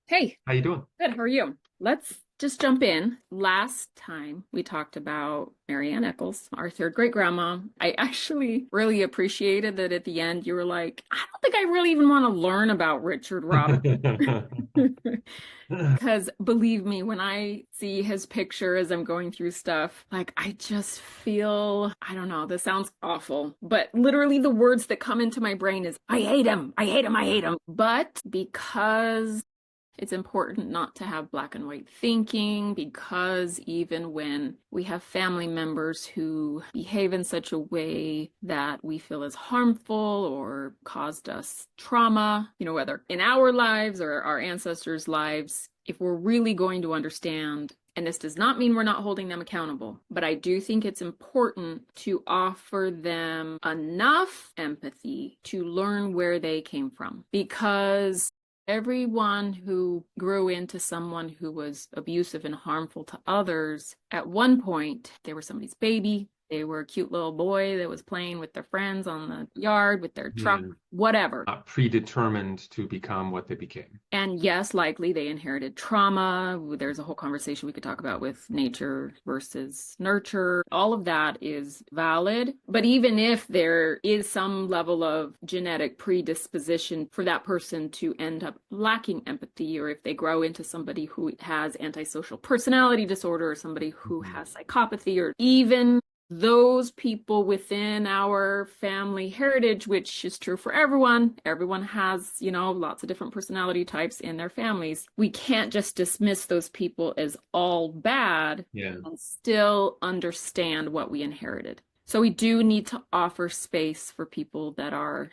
Hey, How you doing? good. How are you? Let's just jump in. Last time we talked about Marianne Eccles, our third great grandma. I actually really appreciated that at the end you were like, I don't think I really even want to learn about Richard Robinson. Because believe me, when I see his picture as I'm going through stuff, like I just feel, I don't know, this sounds awful, but literally the words that come into my brain is, I hate him, I hate him, I hate him. But because it's important not to have black and white thinking, because even when we have family members who behave in such a way that we feel is harmful or caused us trauma, whether in our lives or our ancestors' lives, if we're really going to understand, and this does not mean we're not holding them accountable, but I do think it's important to offer them enough empathy to learn where they came from. Because everyone who grew into someone who was abusive and harmful to others, at one point, they were somebody's baby. They were a cute little boy that was playing with their friends on the yard with their truck, Yeah, whatever. not predetermined to become what they became. And yes, likely they inherited trauma. There's a whole conversation we could talk about with nature versus nurture. All of that is valid. But even if there is some level of genetic predisposition for that person to end up lacking empathy, or if they grow into somebody who has antisocial personality disorder, or somebody who Mhm. has psychopathy, or even those people within our family heritage, which is true for everyone. Everyone has, lots of different personality types in their families. We can't just dismiss those people as all bad Yeah. and still understand what we inherited. So we do need to offer space for people that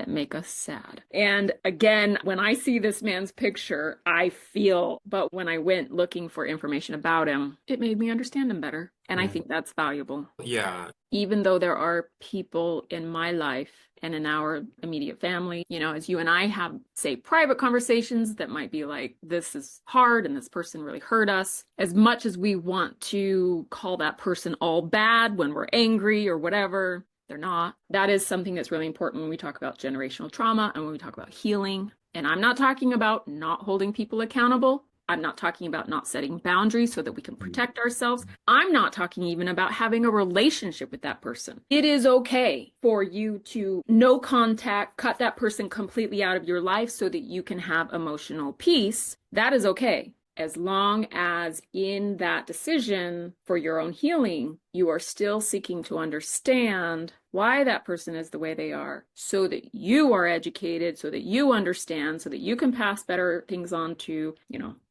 make us sad. And again, when I see this man's picture, I feel, but when I went looking for information about him, it made me understand him better. And I Yeah. think that's valuable. Yeah. Even though there are people in my life and in our immediate family, as you and I have, say, private conversations that might be like, this is hard and this person really hurt us, as much as we want to call that person all bad when we're angry or whatever, they're not. That is something that's really important when we talk about generational trauma and when we talk about healing. And I'm not talking about not holding people accountable. I'm not talking about not setting boundaries so that we can protect ourselves. I'm not talking even about having a relationship with that person. It is okay for you to no contact, cut that person completely out of your life so that you can have emotional peace. That is okay. As long as in that decision for your own healing, you are still seeking to understand why that person is the way they are so that you are educated, so that you understand, so that you can pass better things on to,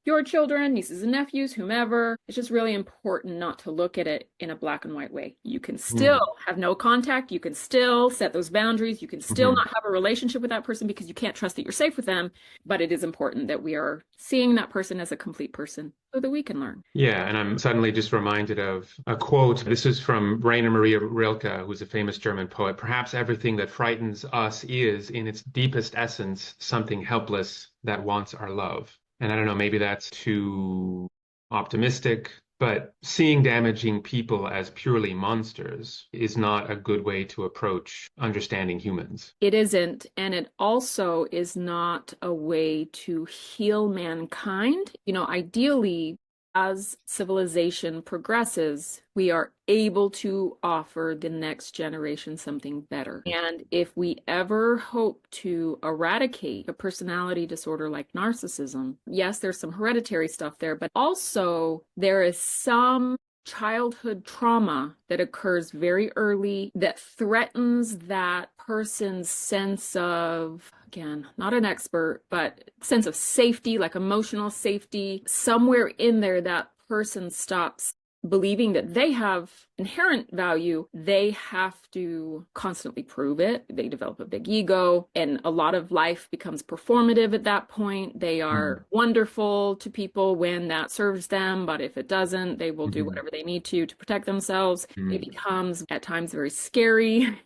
your children, nieces and nephews, whomever. It's just really important not to look at it in a black and white way. You can still Mm. have no contact. You can still set those boundaries. You can still Mhm. not have a relationship with that person because you can't trust that you're safe with them. But it is important that we are seeing that person as a complete person so that we can learn. Yeah, and I'm suddenly just reminded of a quote. This is from Rainer Maria Rilke, who's a famous German poet. Perhaps everything that frightens us is, in its deepest essence, something helpless that wants our love. And I don't know, maybe that's too optimistic, but seeing damaging people as purely monsters is not a good way to approach understanding humans. It isn't, and it also is not a way to heal mankind. Ideally, as civilization progresses, we are able to offer the next generation something better. And if we ever hope to eradicate a personality disorder like narcissism, yes, there's some hereditary stuff there, but also there is some childhood trauma that occurs very early that threatens that person's sense of, again, not an expert, but sense of safety, like emotional safety. Somewhere in there, that person stops believing that they have inherent value. They have to constantly prove it. They develop a big ego, and a lot of life becomes performative at that point. They Mm. are wonderful to people when that serves them, but if it doesn't, they will do Mhm. whatever they need to protect themselves. It Mm. becomes at times very scary.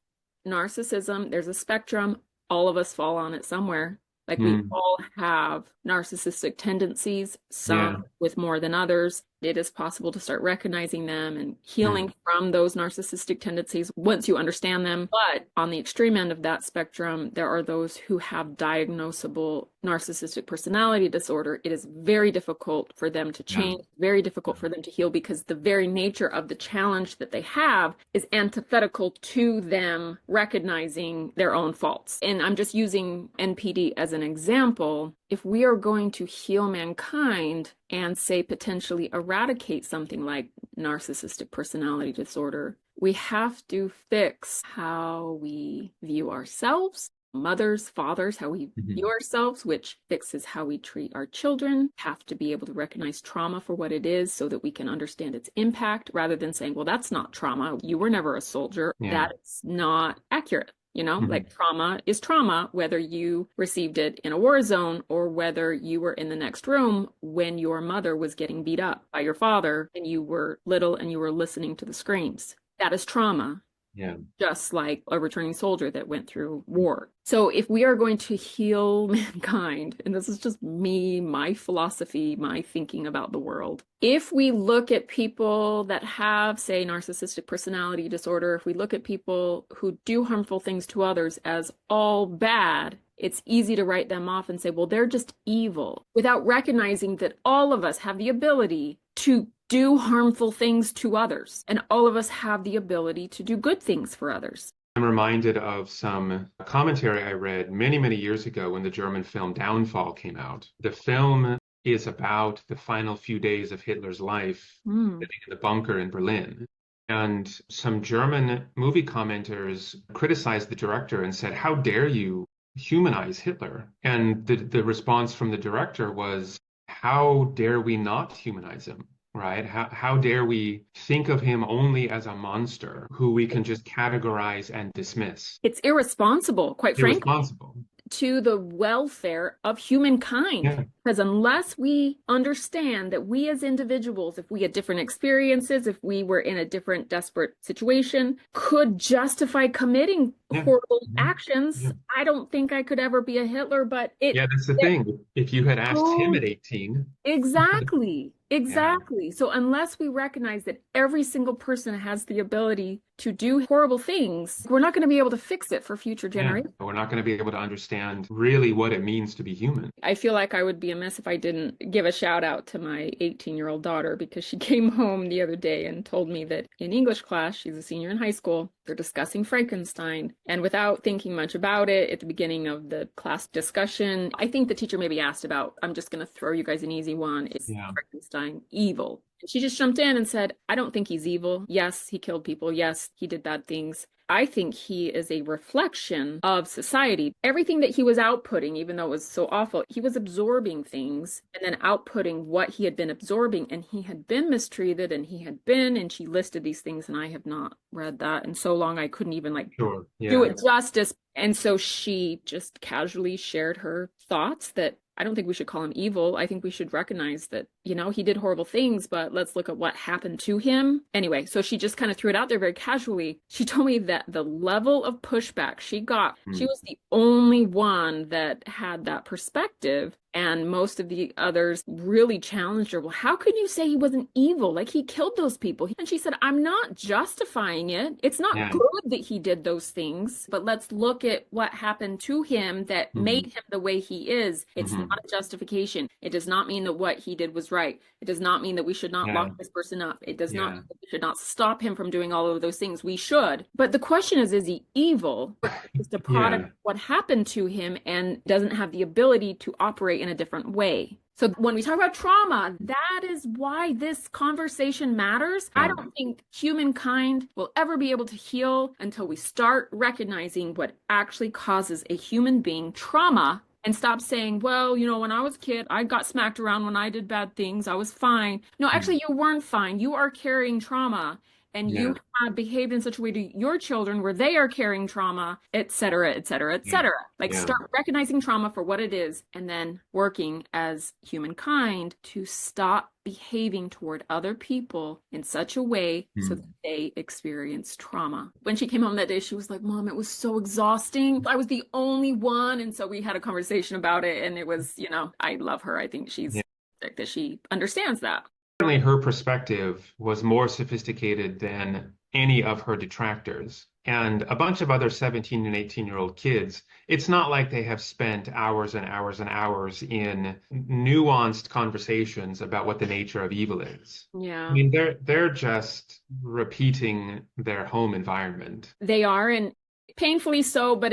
Narcissism, there's a spectrum. All of us fall on it somewhere. Like we Mm. all have narcissistic tendencies, some Yeah. with more than others. it is possible to start recognizing them and Mm. healing from those narcissistic tendencies once you understand them. But on the extreme end of that spectrum, there are those who have diagnosable narcissistic personality disorder. It is very difficult for them to Yeah. change, very difficult for them to heal because the very nature of the challenge that they have is antithetical to them recognizing their own faults. And I'm just using NPD as an example. If we are going to heal mankind and say potentially eradicate something like narcissistic personality disorder, we have to fix how we view ourselves, mothers, fathers, how we view Mhm. ourselves, which fixes how we treat our children, have to be able to recognize trauma for what it is so that we can understand its impact rather than saying, well, that's not trauma. You were never a soldier. Yeah. That's not accurate. Mhm. Like trauma is trauma, whether you received it in a war zone or whether you were in the next room when your mother was getting beat up by your father and you were little and you were listening to the screams. That is trauma, Yeah. just like a returning soldier that went through war. So if we are going to heal mankind, and this is just me, my philosophy, my thinking about the world, if we look at people that have, say, narcissistic personality disorder, if we look at people who do harmful things to others as all bad, it's easy to write them off and say, well, they're just evil, without recognizing that all of us have the ability to do harmful things to others, and all of us have the ability to do good things for others. I'm reminded of some commentary I read many, many years ago when the German film Downfall came out. The film is about the final few days of Hitler's life Mm. living in the bunker in Berlin. And some German movie commenters criticized the director and said, how dare you humanize Hitler? And the response from the director was, how dare we not humanize him? Right? How dare we think of him only as a monster who we can just categorize and dismiss? It's irresponsible, quite frankly, Irresponsible. to the welfare of humankind. Yeah. Because unless we understand that we as individuals, if we had different experiences, if we were in a different desperate situation, could justify committing Yeah. horrible Mhm. actions, Yeah. I don't think I could ever be a Hitler, but Yeah, that's the it thing. If you had asked him goes at 18, exactly. yeah, Exactly. So unless we recognize that every single person has the ability to do horrible things, we're not going to be able to fix it for future yeah, generations. we're not going to be able to understand really what it means to be human. I feel like I would be amiss if I didn't give a shout out to my 18-year-old daughter because she came home the other day and told me that in English class, she's a senior in high school, they're discussing Frankenstein. And without thinking much about it, at the beginning of the class discussion, I think the teacher maybe asked about, I'm just going to throw you guys an easy one. Is Yeah. Frankenstein evil? And she just jumped in and said, I don't think he's evil. Yes, he killed people. Yes, he did bad things. I think he is a reflection of society. Everything that he was outputting, even though it was so awful, he was absorbing things and then outputting what he had been absorbing. And he had been mistreated and he had been, and she listed these things, and I have not read that in so long I couldn't even like Sure. do Yeah. it justice. And so she just casually shared her thoughts that I don't think we should call him evil. I think we should recognize that, he did horrible things, but let's look at what happened to him. Anyway, so she just kind of threw it out there very casually. She told me that the level of pushback she got, she Mm. was the only one that had that perspective. And most of the others really challenged her. Well, how can you say he wasn't evil? Like he killed those people. And she said, I'm not justifying it. It's not Yeah. good that he did those things, but let's look at what happened to him that made Mhm. him the way he is. It's not Mhm. a justification. It does not mean that what he did was right. It does not mean that we should not Yeah. lock this person up. It does not Yeah. mean that we should not stop him from doing all of those things. We should. But the question is he evil? Or just a product Yeah. of what happened to him and doesn't have the ability to operate in a different way. So when we talk about trauma, that is why this conversation matters. I Yeah. don't think humankind will ever be able to heal until we start recognizing what actually causes a human being trauma and stop saying, well, when I was a kid, I got smacked around when I did bad things. I was fine. No, Mm. actually, you weren't fine. You are carrying trauma and you Yeah. have behaved in such a way to your children where they are carrying trauma, et cetera, et cetera, et Yeah. cetera. Like Yeah. start recognizing trauma for what it is and then working as humankind to stop behaving toward other people in such a way so that Mm. they experience trauma. When she came home that day, she was like, Mom, it was so exhausting. I was the only one. And so we had a conversation about it. And it was, I love her. I think Yeah. that she understands that. Certainly her perspective was more sophisticated than any of her detractors. And a bunch of other 17 and 18-year-old kids, it's not like they have spent hours and hours and hours in nuanced conversations about what the nature of evil is. I Yeah, mean, they're just repeating their home environment. they are, and painfully so, but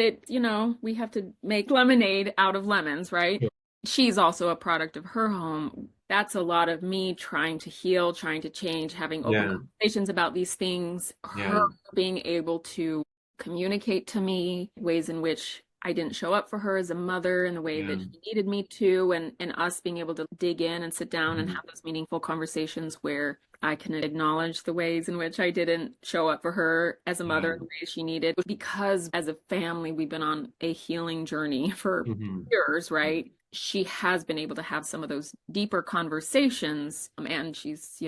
we have to make lemonade out of lemons, right? Yeah. She's also a product of her home. That's a lot of me trying to heal, trying to change, having open Yeah, conversations about these things, her yeah, being able to communicate to me ways in which I didn't show up for her as a mother in the way that yeah. she needed me to, and us being able to dig in and sit down and Mhm. have those meaningful conversations where I can acknowledge the ways in which I didn't show up for her as a mother Yeah. in the way she needed. Because as a family, we've been on a healing journey for Mhm. years, right? She has been able to have some of those deeper conversations, and she's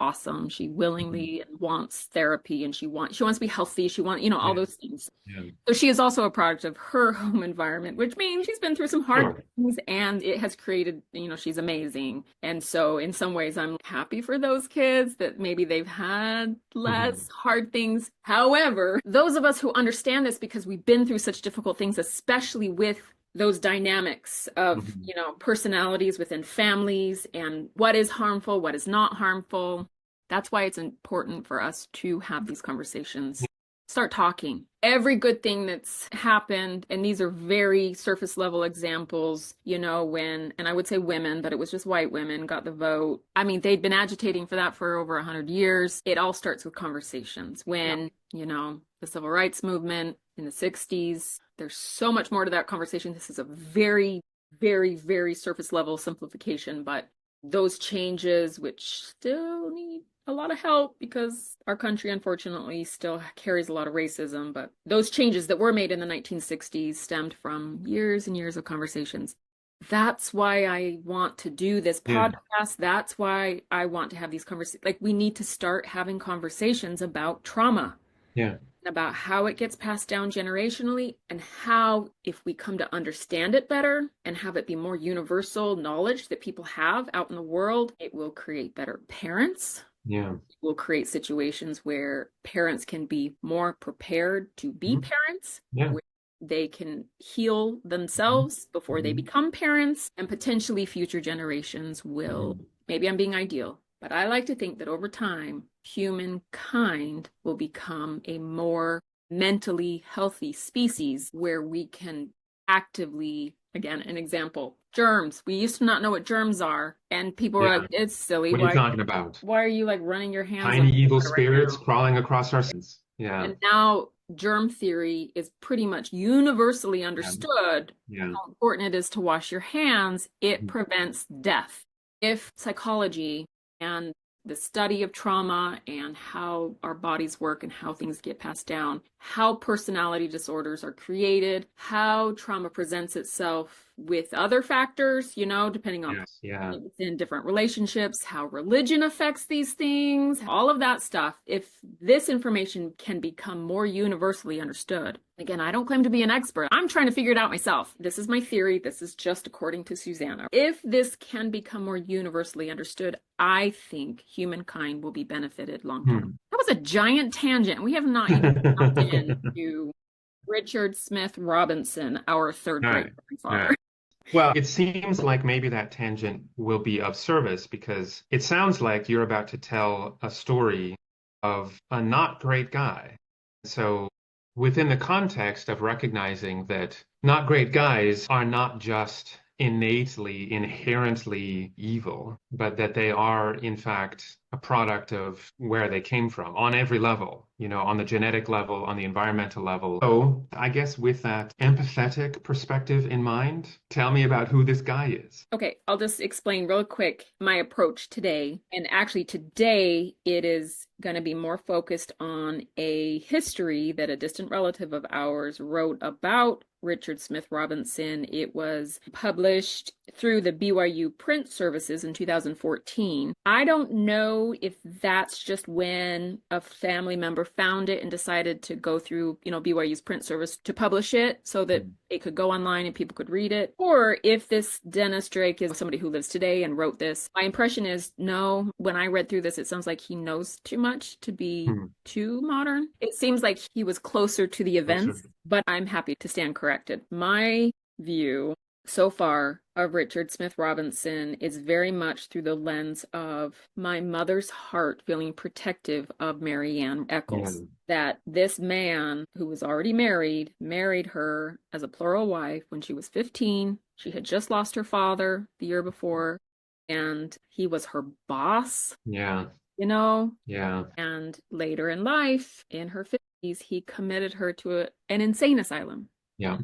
awesome. She Mhm. willingly wants therapy, and she wants to be healthy. She wants, all Yeah, those things. yeah. So she is also a product of her home environment, which means she's been through some hard Sure. things, and it has created, she's amazing. And so in some ways I'm happy for those kids that maybe they've had less Mhm. hard things. However, those of us who understand this because we've been through such difficult things, especially with those dynamics of, Mhm. personalities within families and what is harmful, what is not harmful. That's why it's important for us to have these conversations, start talking. Every good thing that's happened, and these are very surface level examples, and I would say women, but it was just white women got the vote. I mean, they'd been agitating for that for over 100 years. It all starts with conversations. Yeah. When, the civil rights movement in the 60s, there's so much more to that conversation. This is a very, very, very surface level simplification, but those changes, which still need a lot of help because our country unfortunately still carries a lot of racism, but those changes that were made in the 1960s stemmed from years and years of conversations. That's why I want to do this Yeah. podcast. That's why I want to have these conversations. Like, we need to start having conversations about trauma, Yeah. about how it gets passed down generationally, and how, if we come to understand it better and have it be more universal knowledge that people have out in the world, it will create better parents. Yeah. It will create situations where parents can be more prepared to be Mhm. parents, Yeah. where they can heal Mhm. themselves before they Mhm. become parents, and potentially future generations will. Mhm. Maybe I'm being ideal, but I like to think that over time, humankind will become a more mentally healthy species where we can actively, again, an example, germs. We used to not know what germs are, and people were like, Yeah. it's silly. What are you Why talking about? why are you like running your hands on Tiny evil blood right spirits now? crawling across our sins. Yeah. And now germ theory is pretty much universally Yeah. understood Yeah. how important it is to wash your hands. It Mhm. prevents death. If psychology and the study of trauma and how our bodies work and how things get passed down, how personality disorders are created, how trauma presents itself with other factors, depending on Yes. Yeah. in different relationships, how religion affects these things, all of that stuff. If this information can become more universally understood, again, I don't claim to be an expert. I'm trying to figure it out myself. This is my theory. This is just according to Susanna. If this can become more universally understood, I think humankind will be benefited long term. Hmm. That was a giant tangent. We have not even jumped into Richard Smith Robinson, our third All great right. All grandfather. right. Well, it seems like maybe that tangent will be of service because it sounds like you're about to tell a story of a not great guy. So, within the context of recognizing that not great guys are not just innately, inherently evil, but that they are, in fact, a product of where they came from on every level, on the genetic level, on the environmental level. So, I guess with that empathetic perspective in mind, tell me about who this guy is. Okay, I'll just explain real quick my approach today. And actually, today it is going to be more focused on a history that a distant relative of ours wrote about Richard Smith Robinson. It was published through the BYU print services in 2014. I don't know if that's just when a family member found it and decided to go through, BYU's print service to publish it so that it could go online and people could read it, or if this Dennis Drake is somebody who lives today and wrote this. My impression is no, when I read through this, it sounds like he knows too much to be Hmm. too modern. It seems like he was closer to the Closer. events, but I'm happy to stand corrected. My view so far of Richard Smith Robinson is very much through the lens of my mother's heart feeling protective of Mary Ann Yeah. Eccles. That this man who was already married her as a plural wife when she was 15. She had just lost her father the year before, and he was her boss, Yeah. you know, Yeah. and later in life, in her 50s, he committed her to an insane asylum. Yeah.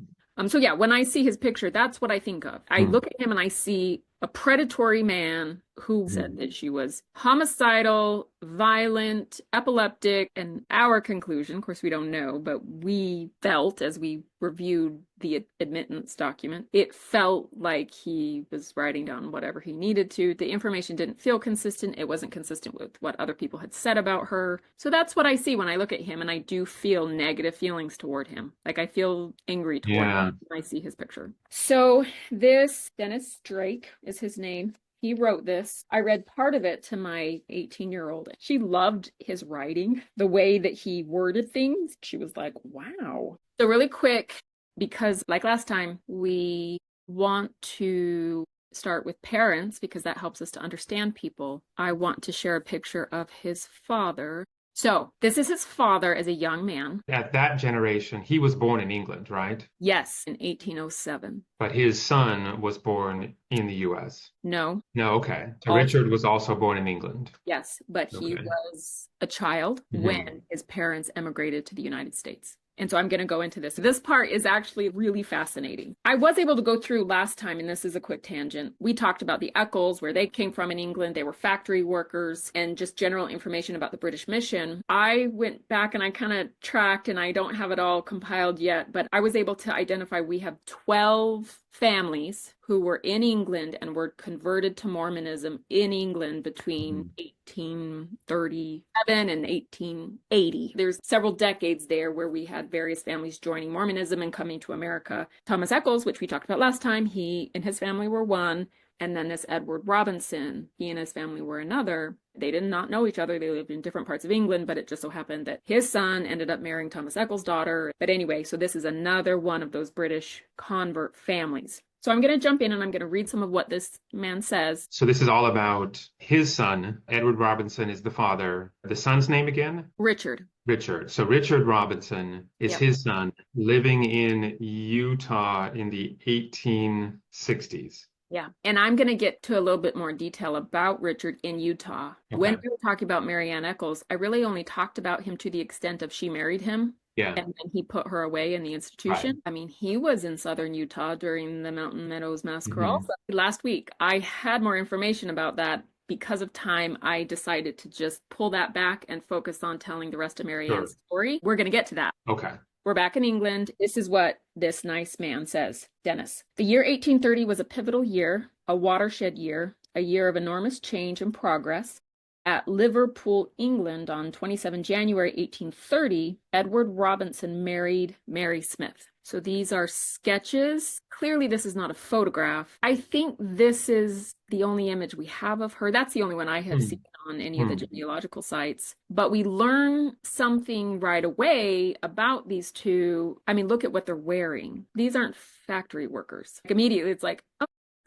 So yeah, when I see his picture, that's what I think of. I Hmm. look at him and I see a predatory man who said Hmm. that she was homicidal, violent, epileptic, and our conclusion, of course we don't know, but we felt as we reviewed the admittance document, it felt like he was writing down whatever he needed to. The information didn't feel consistent. It wasn't consistent with what other people had said about her. So that's what I see when I look at him, and I do feel negative feelings toward him. Like I feel angry toward him Yeah. when I see his picture. So this Dennis Drake is his name. He wrote this. I read part of it to my 18-year-old. She loved his writing, the way that he worded things. She was like, wow. So, really quick, because like last time, we want to start with parents because that helps us to understand people. I want to share a picture of his father. So, this is his father as a young man. At that generation, he was born in England, right? Yes, in 1807. But his son was born in the US. No, No, okay. So also. Richard was also born in England. Yes, but he Okay. was a child Hmm. when his parents emigrated to the United States. And so I'm going to go into this. This part is actually really fascinating. I was able to go through last time, and this is a quick tangent. We talked about the Eccles, where they came from in England. They were factory workers and just general information about the British mission. I went back and I kind of tracked, and I don't have it all compiled yet, but I was able to identify we have 12 families who were in England and were converted to Mormonism in England between 1837 and 1880. There's several decades there where we had various families joining Mormonism and coming to America. Thomas Eccles, which we talked about last time, he and his family were one. And then this Edward Robinson, he and his family were another. They did not know each other. They lived in different parts of England, but it just so happened that his son ended up marrying Thomas Eccles' daughter. But anyway, so this is another one of those British convert families. So I'm going to jump in and I'm going to read some of what this man says. So this is all about his son. Edward Robinson is the father. The son's name again? Richard. Richard. So Richard Robinson is Yep. his son living in Utah in the 1860s. Yeah. And I'm going to get to a little bit more detail about Richard in Utah. When Okay. we were talking about Mary Ann Eccles, I really only talked about him to the extent of she married him Yeah. and then he put her away in the Right. institution. I mean, he was in southern Utah during the Mountain Meadows Massacre Hmm. also. Last week, I had more information about that. Because of time, I decided to just pull that back and focus on telling the rest of Mary Sure. Ann's story. We're going to get to that. Okay. We're back in England. This is what this nice man says. Dennis. The year 1830 was a pivotal year, a watershed year, a year of enormous change and progress. At Liverpool, England, on 27 January 1830, Edward Robinson married Mary Smith. So these are sketches. Clearly, this is not a photograph. I think this is the only image we have of her. That's the only one I have Hmm. seen on any of the Hmm. genealogical sites. But we learn something right away about these two. I mean, look at what they're wearing. These aren't factory workers. Like, immediately, it's like, oh,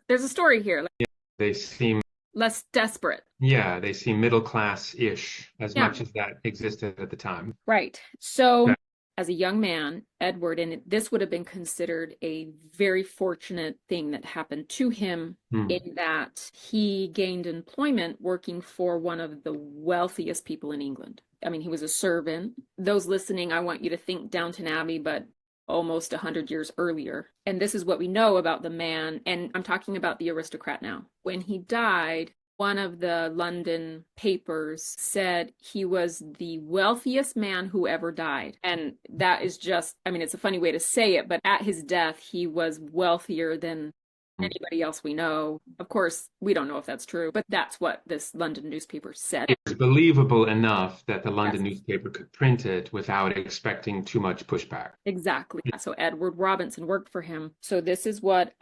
there's a story here. Like, They seem, less desperate. yeah, they seem middle class-ish as Yeah. much as that existed at the time. Right. So, Yeah. as a young man, Edward, and this would have been considered a very fortunate thing that happened to him Hmm. in that he gained employment working for one of the wealthiest people in England. I mean, he was a servant. Those listening, I want you to think Downton Abbey, but almost 100 years earlier. And this is what we know about the man. And I'm talking about the aristocrat now. When he died, one of the London papers said he was the wealthiest man who ever died. And that is just, I mean, it's a funny way to say it, but at his death, he was wealthier than anybody else we know. Of course, we don't know if that's true, but that's what this London newspaper said. It was believable enough that the Yes, London newspaper could print it without expecting too much pushback. exactly. So Edward Robinson worked for him. So this is what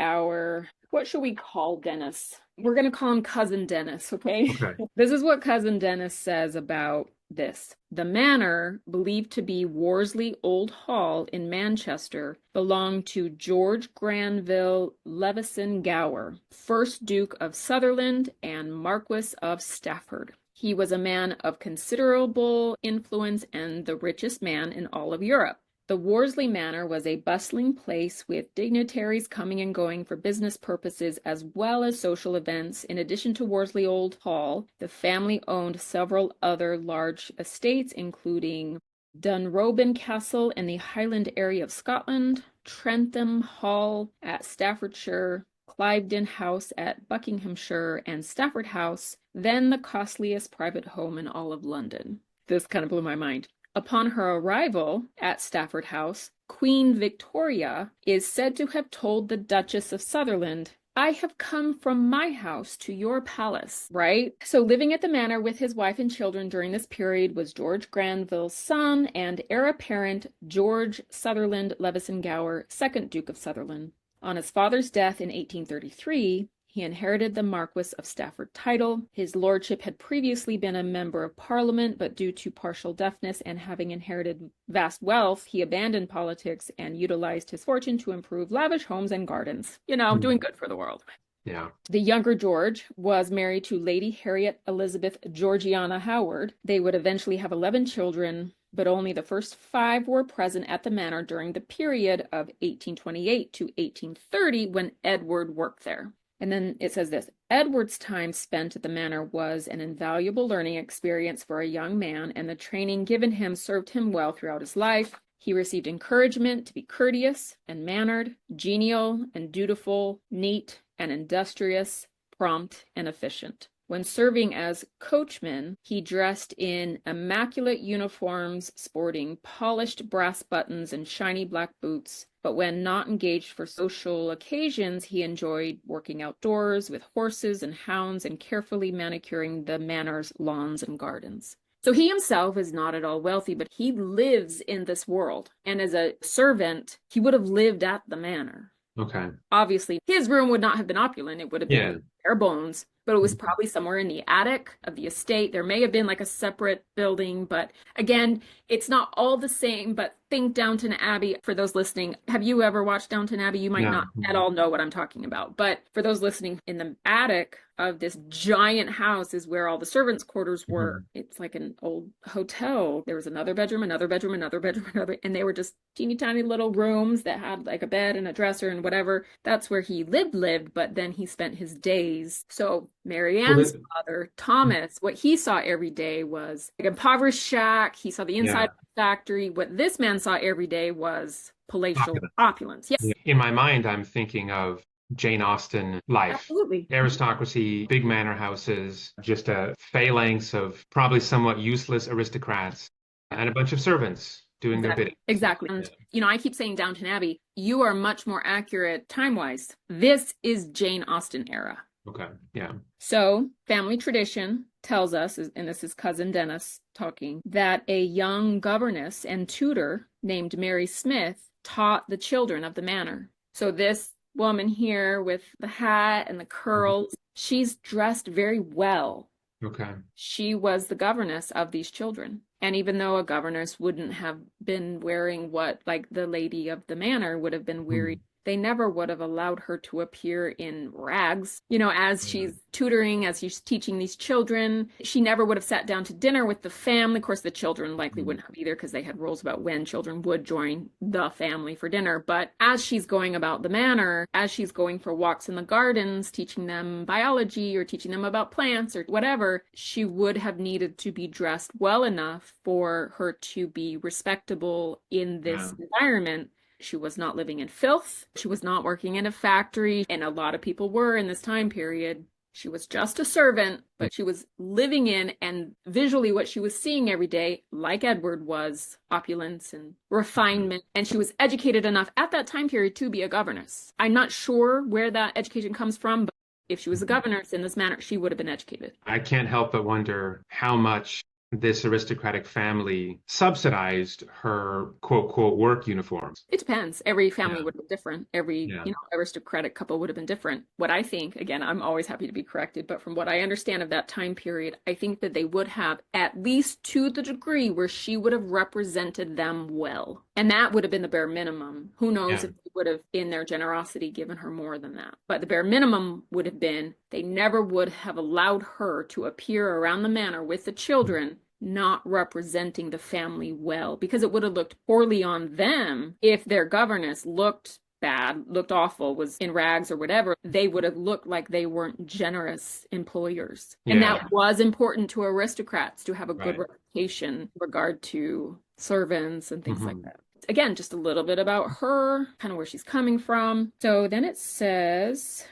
should we call Dennis? We're going to call him Cousin Dennis, okay? Okay. This is what Cousin Dennis says about this. The manor, believed to be Worsley Old Hall in Manchester, belonged to George Granville Levison Gower, 1st Duke of Sutherland and Marquis of Stafford. He was a man of considerable influence and the richest man in all of Europe. The Worsley Manor was a bustling place with dignitaries coming and going for business purposes as well as social events. In addition to Worsley Old Hall, the family owned several other large estates, including Dunrobin Castle in the Highland area of Scotland, Trentham Hall at Staffordshire, Cliveden House at Buckinghamshire, and Stafford House, then the costliest private home in all of London. This kind of blew my mind. Upon her arrival at Stafford House, Queen Victoria is said to have told the Duchess of Sutherland, "I have come from my house to your palace," right? So living at the manor with his wife and children during this period was George Granville's son and heir apparent George Sutherland Levison Gower, 2nd Duke of Sutherland. On his father's death in 1833, he inherited the Marquis of Stafford title. His lordship had previously been a member of Parliament, but due to partial deafness and having inherited vast wealth, he abandoned politics and utilized his fortune to improve lavish homes and gardens. Doing good for the world. Yeah. The younger George was married to Lady Harriet Elizabeth Georgiana Howard. They would eventually have 11 children, but only the first 5 were present at the manor during the period of 1828 to 1830 when Edward worked there. And then it says this, Edward's time spent at the manor was an invaluable learning experience for a young man, and the training given him served him well throughout his life. He received encouragement to be courteous and mannered, genial and dutiful, neat and industrious, prompt and efficient. When serving as coachman, he dressed in immaculate uniforms, sporting polished brass buttons and shiny black boots. But when not engaged for social occasions, he enjoyed working outdoors with horses and hounds and carefully manicuring the manor's lawns and gardens. So he himself is not at all wealthy, but he lives in this world. And as a servant, he would have lived at the manor. Okay. Obviously, his room would not have been opulent. It would have been bare bones, but it was probably somewhere in the attic of the estate. There may have been like a separate building, but again, it's not all the same. But think Downton Abbey. For those listening, have you ever watched Downton Abbey? You might not at all know what I'm talking about. But for those listening, in the attic of this giant house is where all the servants' quarters were. It's like an old hotel. There was another bedroom, another bedroom, another bedroom, another, and they were just teeny tiny little rooms that had like a bed and a dresser and whatever. That's where he lived, but then he spent his days. So Marianne's father, Thomas, what he saw every day was like an impoverished shack. He saw the inside of the factory. What this man saw every day was palatial opulence. Yes. In my mind, I'm thinking of Jane Austen life. Absolutely. Aristocracy, big manor houses, just a phalanx of probably somewhat useless aristocrats, and a bunch of servants doing their bidding. Exactly. And, I keep saying Downton Abbey. You are much more accurate time-wise. This is Jane Austen era. Okay. Yeah. So family tradition tells us, and this is Cousin Dennis talking, that a young governess and tutor named Mary Smith taught the children of the manor. So this woman here with the hat and the curls, she's dressed very well. Okay. She was the governess of these children. And even though a governess wouldn't have been wearing what like the lady of the manor would have been wearing, they never would have allowed her to appear in rags, as she's tutoring, as she's teaching these children. She never would have sat down to dinner with the family. Of course, the children likely wouldn't have either because they had rules about when children would join the family for dinner. But as she's going about the manor, as she's going for walks in the gardens, teaching them biology or teaching them about plants or whatever, she would have needed to be dressed well enough for her to be respectable in this environment. She was not living in filth. She was not working in a factory. And a lot of people were in this time period. She was just a servant, but she was living in and visually what she was seeing every day, like Edward, was opulence and refinement. And she was educated enough at that time period to be a governess. I'm not sure where that education comes from, but if she was a governess in this manner, she would have been educated. I can't help but wonder how much this aristocratic family subsidized her quote, quote, work uniforms. It depends. Every family Yeah, would have been different. Every, yeah. aristocratic couple would have been different. What I think, again, I'm always happy to be corrected, but from what I understand of that time period, I think that they would have, at least to the degree where she would have represented them well. And that would have been the bare minimum. Who knows Yeah. if they would have, in their generosity, given her more than that. But the bare minimum would have been they never would have allowed her to appear around the manor with the children not representing the family well, because it would have looked poorly on them if their governess looked bad, looked awful, was in rags or whatever. They would have looked like they weren't generous employers. And Yeah, that was important to aristocrats to have a good right. reputation in regard to servants and things like Hmm. that. Again, just a little bit about her, kind of where she's coming from. So then it says,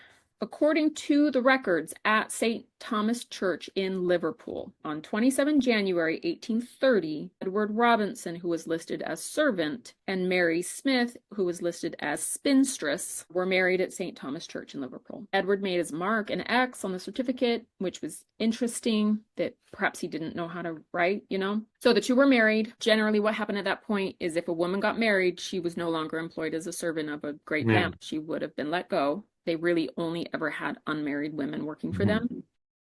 according to the records at St. Thomas Church in Liverpool, on 27 January 1830, Edward Robinson, who was listed as servant, and Mary Smith, who was listed as spinstress, were married at St. Thomas Church in Liverpool. Edward made his mark, an X, on the certificate, which was interesting that perhaps he didn't know how to write, So the two were married. Generally, what happened at that point is if a woman got married, she was no longer employed as a servant of a great Yeah. family. She would have been let go. They really only ever had unmarried women working for Hmm. them.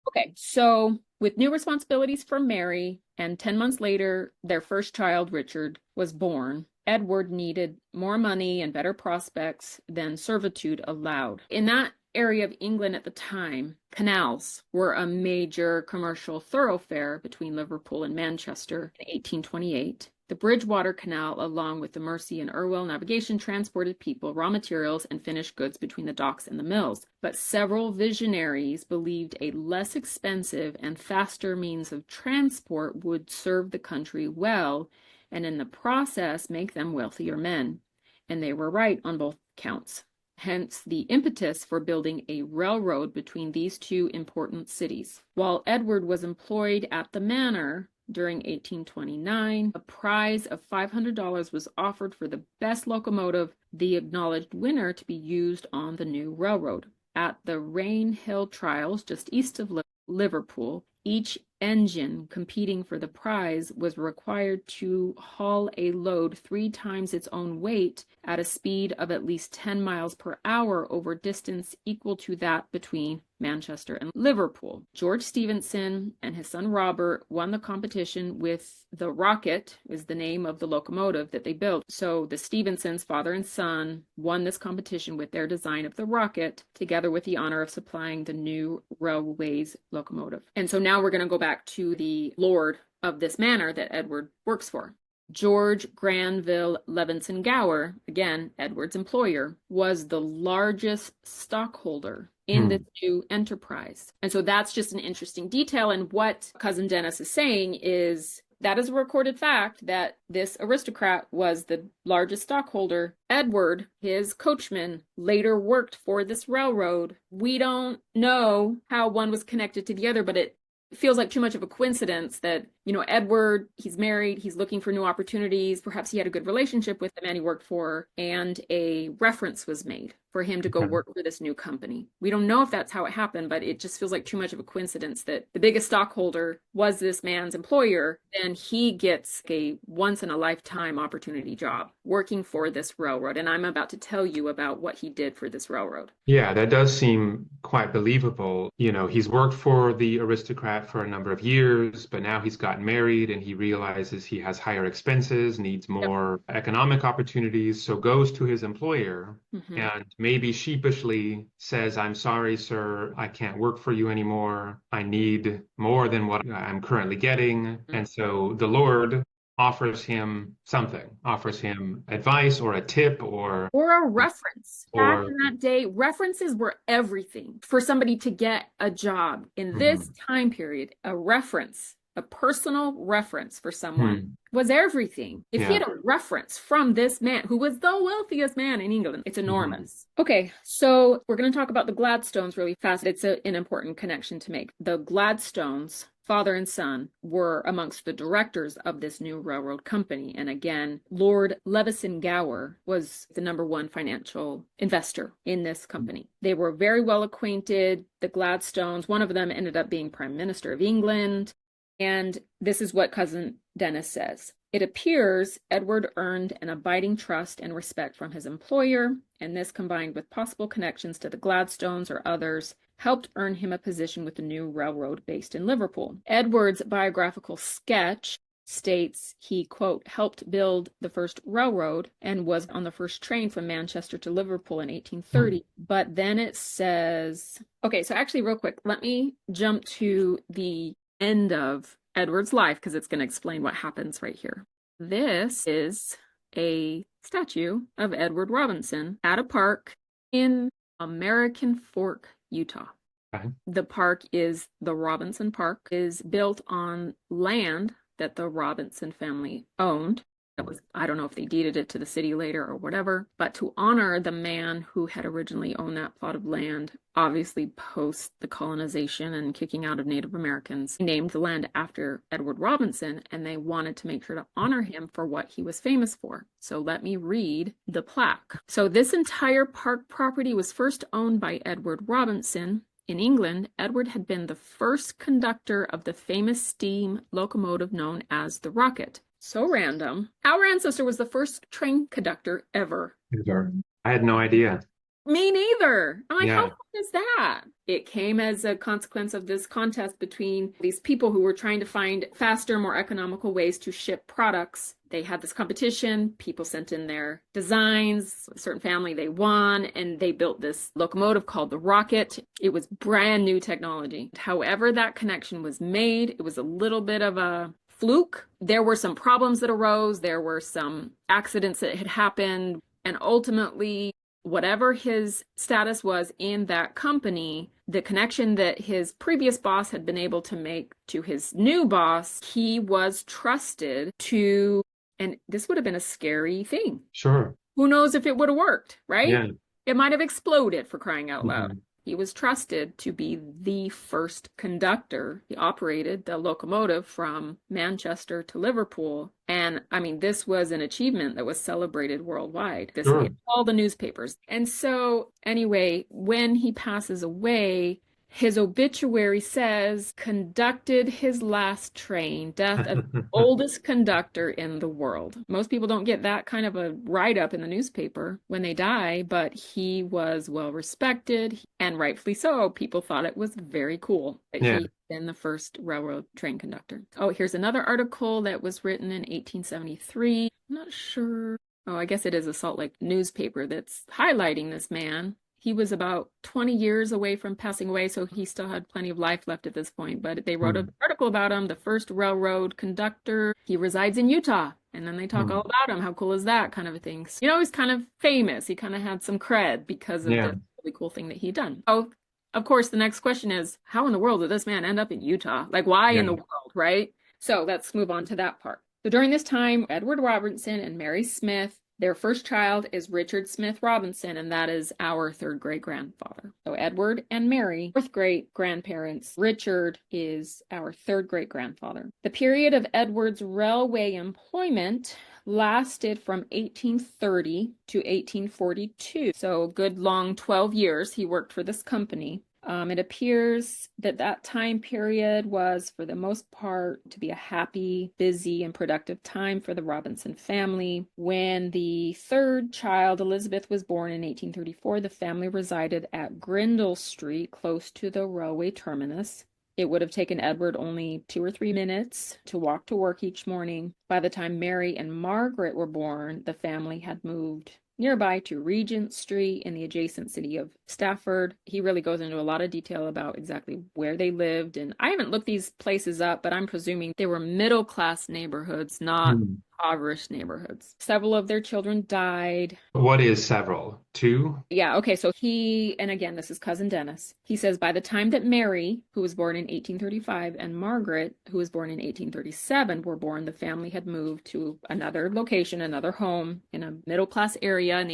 Okay, so with new responsibilities for Mary, and 10 months later, their first child, Richard, was born. Edward needed more money and better prospects than servitude allowed. In that area of England at the time, canals were a major commercial thoroughfare between Liverpool and Manchester in 1828. The Bridgewater Canal, along with the Mersey and Irwell navigation, transported people, raw materials, and finished goods between the docks and the mills. But several visionaries believed a less expensive and faster means of transport would serve the country well, and in the process make them wealthier men. And they were right on both counts. Hence the impetus for building a railroad between these two important cities. While Edward was employed at the manor, during 1829, a prize of $500 was offered for the best locomotive, the acknowledged winner to be used on the new railroad. At the Rainhill trials, just east of Liverpool, each engine competing for the prize was required to haul a load 3 times its own weight at a speed of at least 10 miles per hour over distance equal to that between Manchester and Liverpool. George Stephenson and his son Robert won the competition with the Rocket, is the name of the locomotive that they built. So the Stephensons, father and son, won this competition with their design of the Rocket, together with the honor of supplying the new railways locomotive. And so now we're going to go back to the lord of this manor that Edward works for. George Granville Levinson Gower, again, Edward's employer, was the largest stockholder in this new enterprise. And so that's just an interesting detail. And what Cousin Dennis is saying is that is a recorded fact that this aristocrat was the largest stockholder. Edward, his coachman, later worked for this railroad. We don't know how one was connected to the other, but it feels like too much of a coincidence that, Edward, he's married, he's looking for new opportunities. Perhaps he had a good relationship with the man he worked for, and a reference was made for him to go Okay. work for this new company. We don't know if that's how it happened, but it just feels like too much of a coincidence that the biggest stockholder was this man's employer, and he gets a once in a lifetime opportunity job working for this railroad. And I'm about to tell you about what he did for this railroad. Yeah, that does seem quite believable. He's worked for the aristocrat for a number of years, but now he's gotten married and he realizes he has higher expenses, needs Yep. more economic opportunities, so goes to his employer Mm-hmm. and maybe sheepishly says, "I'm sorry, sir, I can't work for you anymore. I need more than what I'm currently getting." And so the Lord offers him something, offers him advice or a tip Or a reference. Back or in that day, references were everything for somebody to get a job. In this Mhm. time period, a reference A personal reference for someone Hmm. was everything. If he Yeah. had a reference from this man who was the wealthiest man in England, it's Hmm. enormous. Okay, so we're going to talk about the Gladstones really fast. It's an important connection to make. The Gladstones, father and son, were amongst the directors of this new railroad company. And again, Lord Levison Gower was the number one financial investor in this company. They were very well acquainted. The Gladstones, one of them ended up being Prime Minister of England. And this is what Cousin Dennis says. It appears Edward earned an abiding trust and respect from his employer, and this combined with possible connections to the Gladstones or others helped earn him a position with the new railroad based in Liverpool. Edward's biographical sketch states he, quote, helped build the first railroad and was on the first train from Manchester to Liverpool in Hmm. 1830. But then it says, okay, so actually, real quick, let me jump to the end of Edward's life because it's going to explain what happens right here. This is a statue of Edward Robinson at a park in American Fork, Utah. Okay. The park is the Robinson Park, is built on land that the Robinson family owned. That was, I don't know if they deeded it to the city later or whatever, but to honor the man who had originally owned that plot of land, obviously post the colonization and kicking out of Native Americans, they named the land after Edward Robinson, and they wanted to make sure to honor him for what he was famous for. So let me read the plaque. So this entire park property was first owned by Edward Robinson. In England, Edward had been the first conductor of the famous steam locomotive known as the Rocket. So random. Our ancestor was the first train conductor ever. Sure. I had no idea. Me neither. I'm like, how Yeah. fun is that? It came as a consequence of this contest between these people who were trying to find faster, more economical ways to ship products. They had this competition. People sent in their designs. A certain family, they won, and they built this locomotive called the Rocket. It was brand new technology. However, that connection was made, it was a little bit of a fluke. There were some problems that arose. There were some accidents that had happened. And ultimately, whatever his status was in that company, the connection that his previous boss had been able to make to his new boss, he was trusted to, and this would have been a scary thing. Sure. Who knows if it would have worked, right? Yeah. It might have exploded for crying out loud. Hmm. He was trusted to be the first conductor. He operated the locomotive from Manchester to Liverpool. And I mean, this was an achievement that was celebrated worldwide. This Sure. made all the newspapers. And so, anyway, when he passes away, his obituary says, conducted his last train, death of the oldest conductor in the world. Most people don't get that kind of a write-up in the newspaper when they die, but he was well respected, and rightfully so. People thought it was very cool that Yeah. he been the first railroad train conductor. Oh, here's another article that was written in 1873. I'm not sure. Oh, I guess it is a Salt Lake newspaper that's highlighting this man. He was about 20 years away from passing away, so he still had plenty of life left at this point. But they wrote Hmm. an article about him, the first railroad conductor. He resides in Utah. And then they talk all Hmm. about him. How cool is that kind of a thing? So, he's kind of famous. He kind of had some cred because of Yeah. this really cool thing that he done. Oh, of course, the next question is, how in the world did this man end up in Utah? Like, why in Yeah. the world, right? So let's move on to that part. So during this time, Edward Robinson and Mary Smith, their first child is Richard Smith Robinson, and that is our third great grandfather. So Edward and Mary, fourth great grandparents. Richard is our third great grandfather. The period of Edward's railway employment lasted from 1830 to 1842. So a good long 12 years he worked for this company. It appears that that time period was, for the most part, to be a happy, busy, and productive time for the Robinson family. When the third child, Elizabeth, was born in 1834, the family resided at Grindle Street, close to the railway terminus. It would have taken Edward only 2 or 3 minutes to walk to work each morning. By the time Mary and Margaret were born, the family had moved nearby to Regent Street in the adjacent city of Stafford. He really goes into a lot of detail about exactly where they lived. And I haven't looked these places up, but I'm presuming they were middle class neighborhoods, not Hmm. impoverished neighborhoods. Several of their children died. What is several? Two? Yeah, okay, so and again, this is cousin Dennis. He says by the time that Mary, who was born in 1835, and Margaret, who was born in 1837, were born, the family had moved to another location, another home in a middle-class area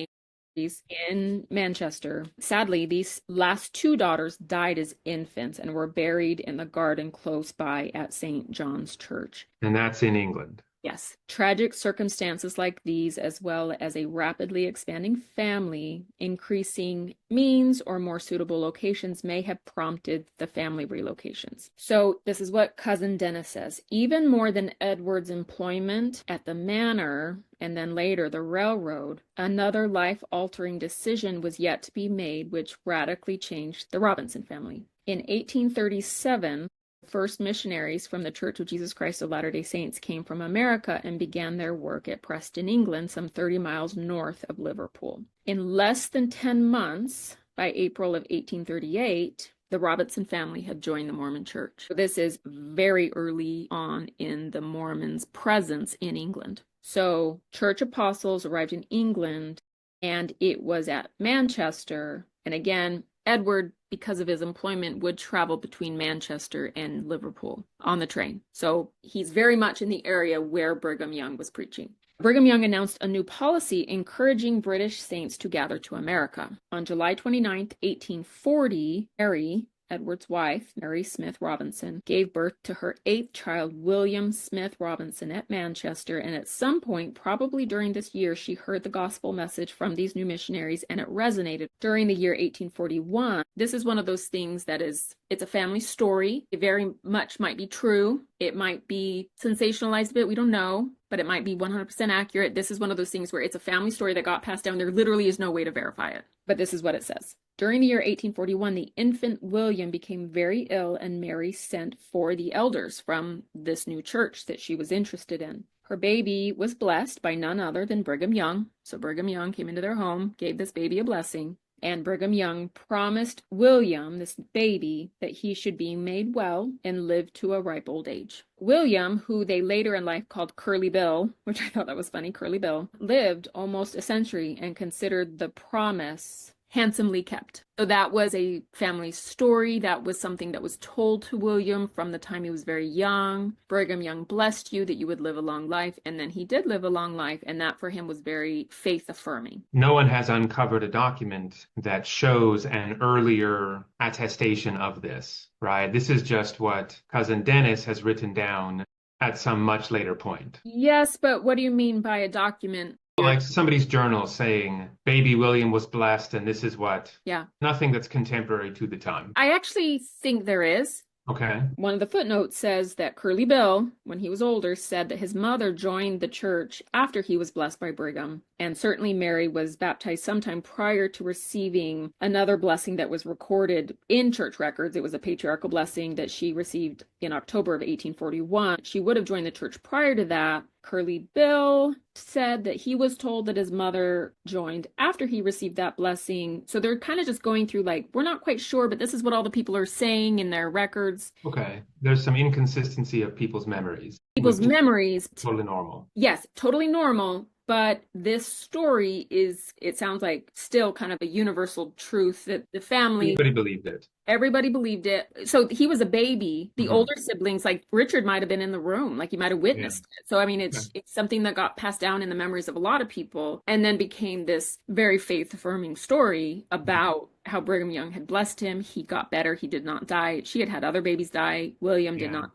in Manchester. Sadly, these last two daughters died as infants and were buried in the garden close by at St. John's Church. And that's in England. Yes. Tragic circumstances like these, as well as a rapidly expanding family, increasing means or more suitable locations may have prompted the family relocations. So this is what cousin Dennis says. Even more than Edward's employment at the manor and then later the railroad, another life-altering decision was yet to be made, which radically changed the Robinson family. In 1837, first missionaries from the Church of Jesus Christ of Latter-day Saints came from America and began their work at Preston, England, some 30 miles north of Liverpool. In less than 10 months, by April of 1838, the Robinson family had joined the Mormon Church. So this is very early on in the Mormons' presence in England. So church apostles arrived in England, and it was at Manchester. And again, Edward, because of his employment, would travel between Manchester and Liverpool on the train. So he's very much in the area where Brigham Young was preaching. Brigham Young announced a new policy encouraging British saints to gather to America. On July 29th, 1840, Mary, Edward's wife, Mary Smith Robinson, gave birth to her eighth child, William Smith Robinson, at Manchester, and at some point, probably during this year, she heard the gospel message from these new missionaries, and it resonated. During the year 1841, this is one of those things that it's a family story. It very much might be true. It might be sensationalized a bit. We don't know, but it might be 100% accurate. This is one of those things where it's a family story that got passed down. There literally is no way to verify it, but this is what it says. During the year 1841, the infant William became very ill, and Mary sent for the elders from this new church that she was interested in. Her baby was blessed by none other than Brigham Young. So Brigham Young came into their home, gave this baby a blessing, and Brigham Young promised William, this baby, that he should be made well and live to a ripe old age. William, who they later in life called Curly Bill, which I thought that was funny, Curly Bill, lived almost a century and considered the promise handsomely kept. So that was a family story. That was something that was told to William from the time he was very young. Brigham Young blessed you that you would live a long life, and then he did live a long life, and that for him was very faith affirming. No one has uncovered a document that shows an earlier attestation of this, right? This is just what cousin Dennis has written down at some much later point. Yes, but what do you mean by a document? Like somebody's journal saying baby William was blessed and this is what. Yeah. Nothing that's contemporary to the time. I actually think there is. Okay. One of the footnotes says that Curly Bill, when he was older, said that his mother joined the church after he was blessed by Brigham. And certainly Mary was baptized sometime prior to receiving another blessing that was recorded in church records. It was a patriarchal blessing that she received in October of 1841. She would have joined the church prior to that. Curly Bill said that he was told that his mother joined after he received that blessing. So they're kind of just going through like, we're not quite sure, but this is what all the people are saying in their records. Okay. There's some inconsistency of people's memories. People's memories. Totally normal. Yes, totally normal. But this story is, it sounds like, still kind of a universal truth that the family. Everybody believed it. Everybody believed it. So he was a baby. The older siblings, like Richard, might have been in the room, like he might have witnessed it. So I mean, it's something that got passed down in the memories of a lot of people, and then became this very faith-affirming story about how Brigham Young had blessed him. He got better. He did not die. She had had other babies die. William did not.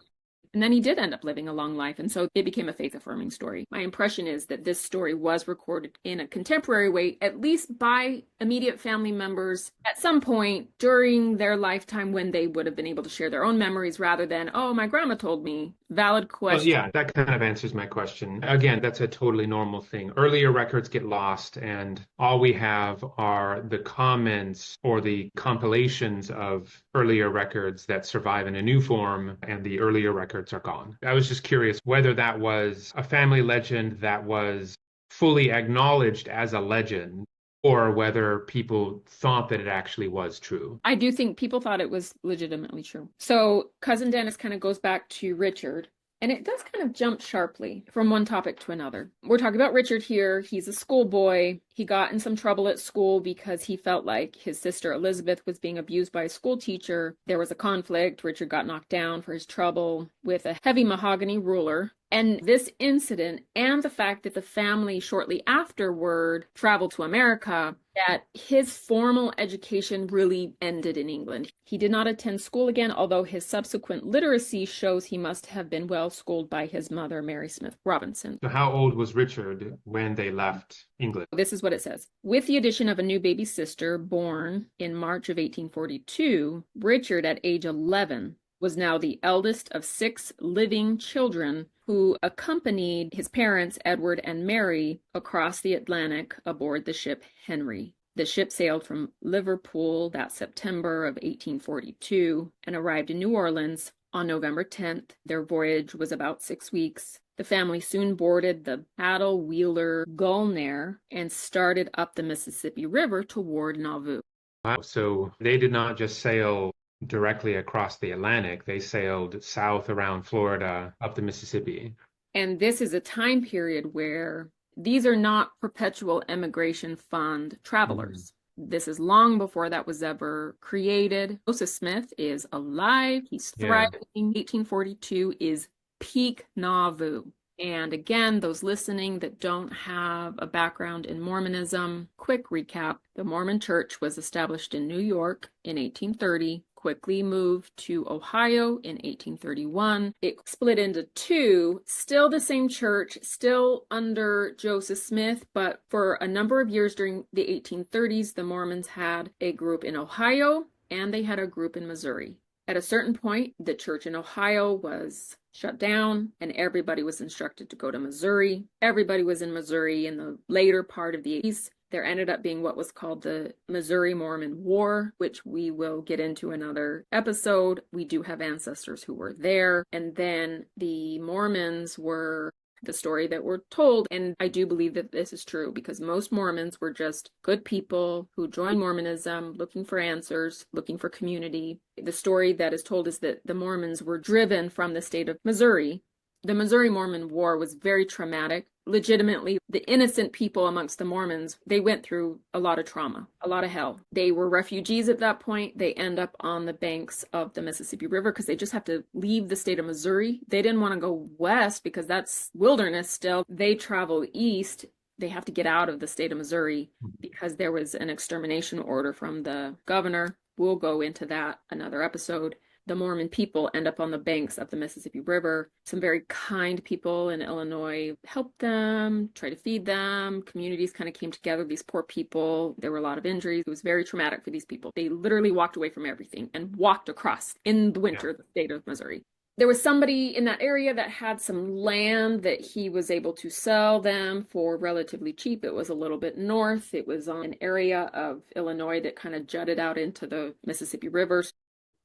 And then he did end up living a long life. And so it became a faith-affirming story. My impression is that this story was recorded in a contemporary way, at least by immediate family members at some point during their lifetime when they would have been able to share their own memories rather than, oh, my grandma told me. Valid question. Well, yeah, that kind of answers my question. Again, that's a totally normal thing. Earlier records get lost, and all we have are the comments or the compilations of earlier records that survive in a new form, and the earlier records are gone. I was just curious whether that was a family legend that was fully acknowledged as a legend, or whether people thought that it actually was true. I do think people thought it was legitimately true. So cousin Dennis kind of goes back to Richard And it does kind of jump sharply from one topic to another. We're talking about Richard here. He's a schoolboy. He got in some trouble at school because he felt like his sister Elizabeth was being abused by a school teacher. There was a conflict. Richard got knocked down for his trouble with a heavy mahogany ruler. And this incident and the fact that the family shortly afterward traveled to America, that his formal education really ended in England. He did not attend school again, although his subsequent literacy shows he must have been well schooled by his mother, Mary Smith Robinson. So how old was Richard when they left England? This is what it says. With the addition of a new baby sister born in March of 1842, Richard, at age 11, was now the eldest of 6 living children who accompanied his parents, Edward and Mary, across the Atlantic aboard the ship Henry. The ship sailed from Liverpool that September of 1842 and arrived in New Orleans on November 10th. Their voyage was about 6 weeks. The family soon boarded the paddle wheeler Gulnare and started up the Mississippi River toward Nauvoo. Wow. So they did not just sail directly across the Atlantic. They sailed south around Florida up the Mississippi. And this is a time period where these are not perpetual emigration fund travelers. This is long before that was ever created. Joseph Smith is alive. He's thriving. 1842 is peak Nauvoo. And again, those listening that don't have a background in Mormonism, quick recap. The Mormon Church was established in New York in 1830, quickly moved to Ohio in 1831. It split into 2, still the same church, still under Joseph Smith, but for a number of years during the 1830s, the Mormons had a group in Ohio and they had a group in Missouri. At a certain point, the church in Ohio was shut down and everybody was instructed to go to Missouri. Everybody was in Missouri in the later part of the 80s. There ended up being what was called the Missouri Mormon War, which we will get into another episode. We do have ancestors who were there. And then the Mormons were the story that we're told. And I do believe that this is true because most Mormons were just good people who joined Mormonism, looking for answers, looking for community. The story that is told is that the Mormons were driven from the state of Missouri. The Missouri Mormon War was very traumatic. Legitimately, the innocent people amongst the Mormons, they went through a lot of trauma, a lot of hell. They were refugees at that point. They end up on the banks of the Mississippi River because they just have to leave the state of Missouri. They didn't want to go west because that's wilderness still. They travel east. They have to get out of the state of Missouri because there was an extermination order from the governor. We'll go into that another episode. The Mormon people end up on the banks of the Mississippi River. Some very kind people in Illinois helped them, tried to feed them. Communities kind of came together, these poor people. There were a lot of injuries. It was very traumatic for these people. They literally walked away from everything and walked across in the winter, the state of Missouri. There was somebody in that area that had some land that he was able to sell them for relatively cheap. It was a little bit north. It was on an area of Illinois that kind of jutted out into the Mississippi River.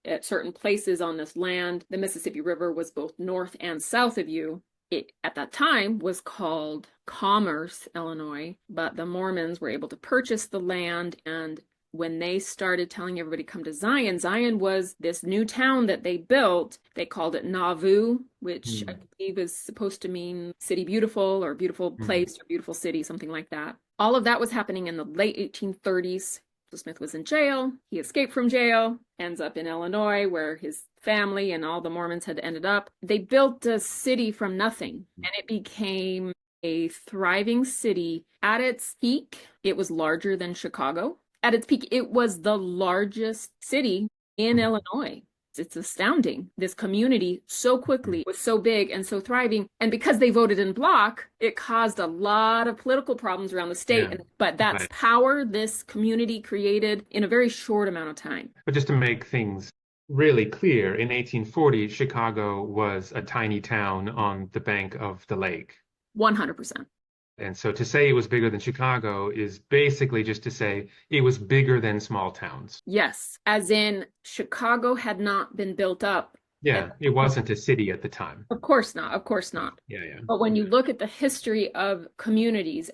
At certain places on this land, the Mississippi River was both north and south of you. It, at that time, was called Commerce, Illinois, but the Mormons were able to purchase the land, and when they started telling everybody come to Zion, Zion was this new town that they built. They called it Nauvoo, which I believe is supposed to mean city beautiful or beautiful place or beautiful city, something like that. All of that was happening in the late 1830s. Smith was in jail. He escaped from jail, ends up in Illinois, where his family and all the Mormons had ended up. They built a city from nothing, and it became a thriving city. At its peak, it was larger than Chicago. At its peak, it was the largest city in Illinois. It's astounding. This community so quickly was so big and so thriving. And because they voted in bloc, it caused a lot of political problems around the state. But that's power this community created in a very short amount of time. But just to make things really clear, in 1840, Chicago was a tiny town on the bank of the lake. 100%. And so to say it was bigger than Chicago is basically just to say it was bigger than small towns. Yes, as in Chicago had not been built up. Yeah, it wasn't a city at the time. Of course not. Of course not. Yeah. But when you look at the history of communities,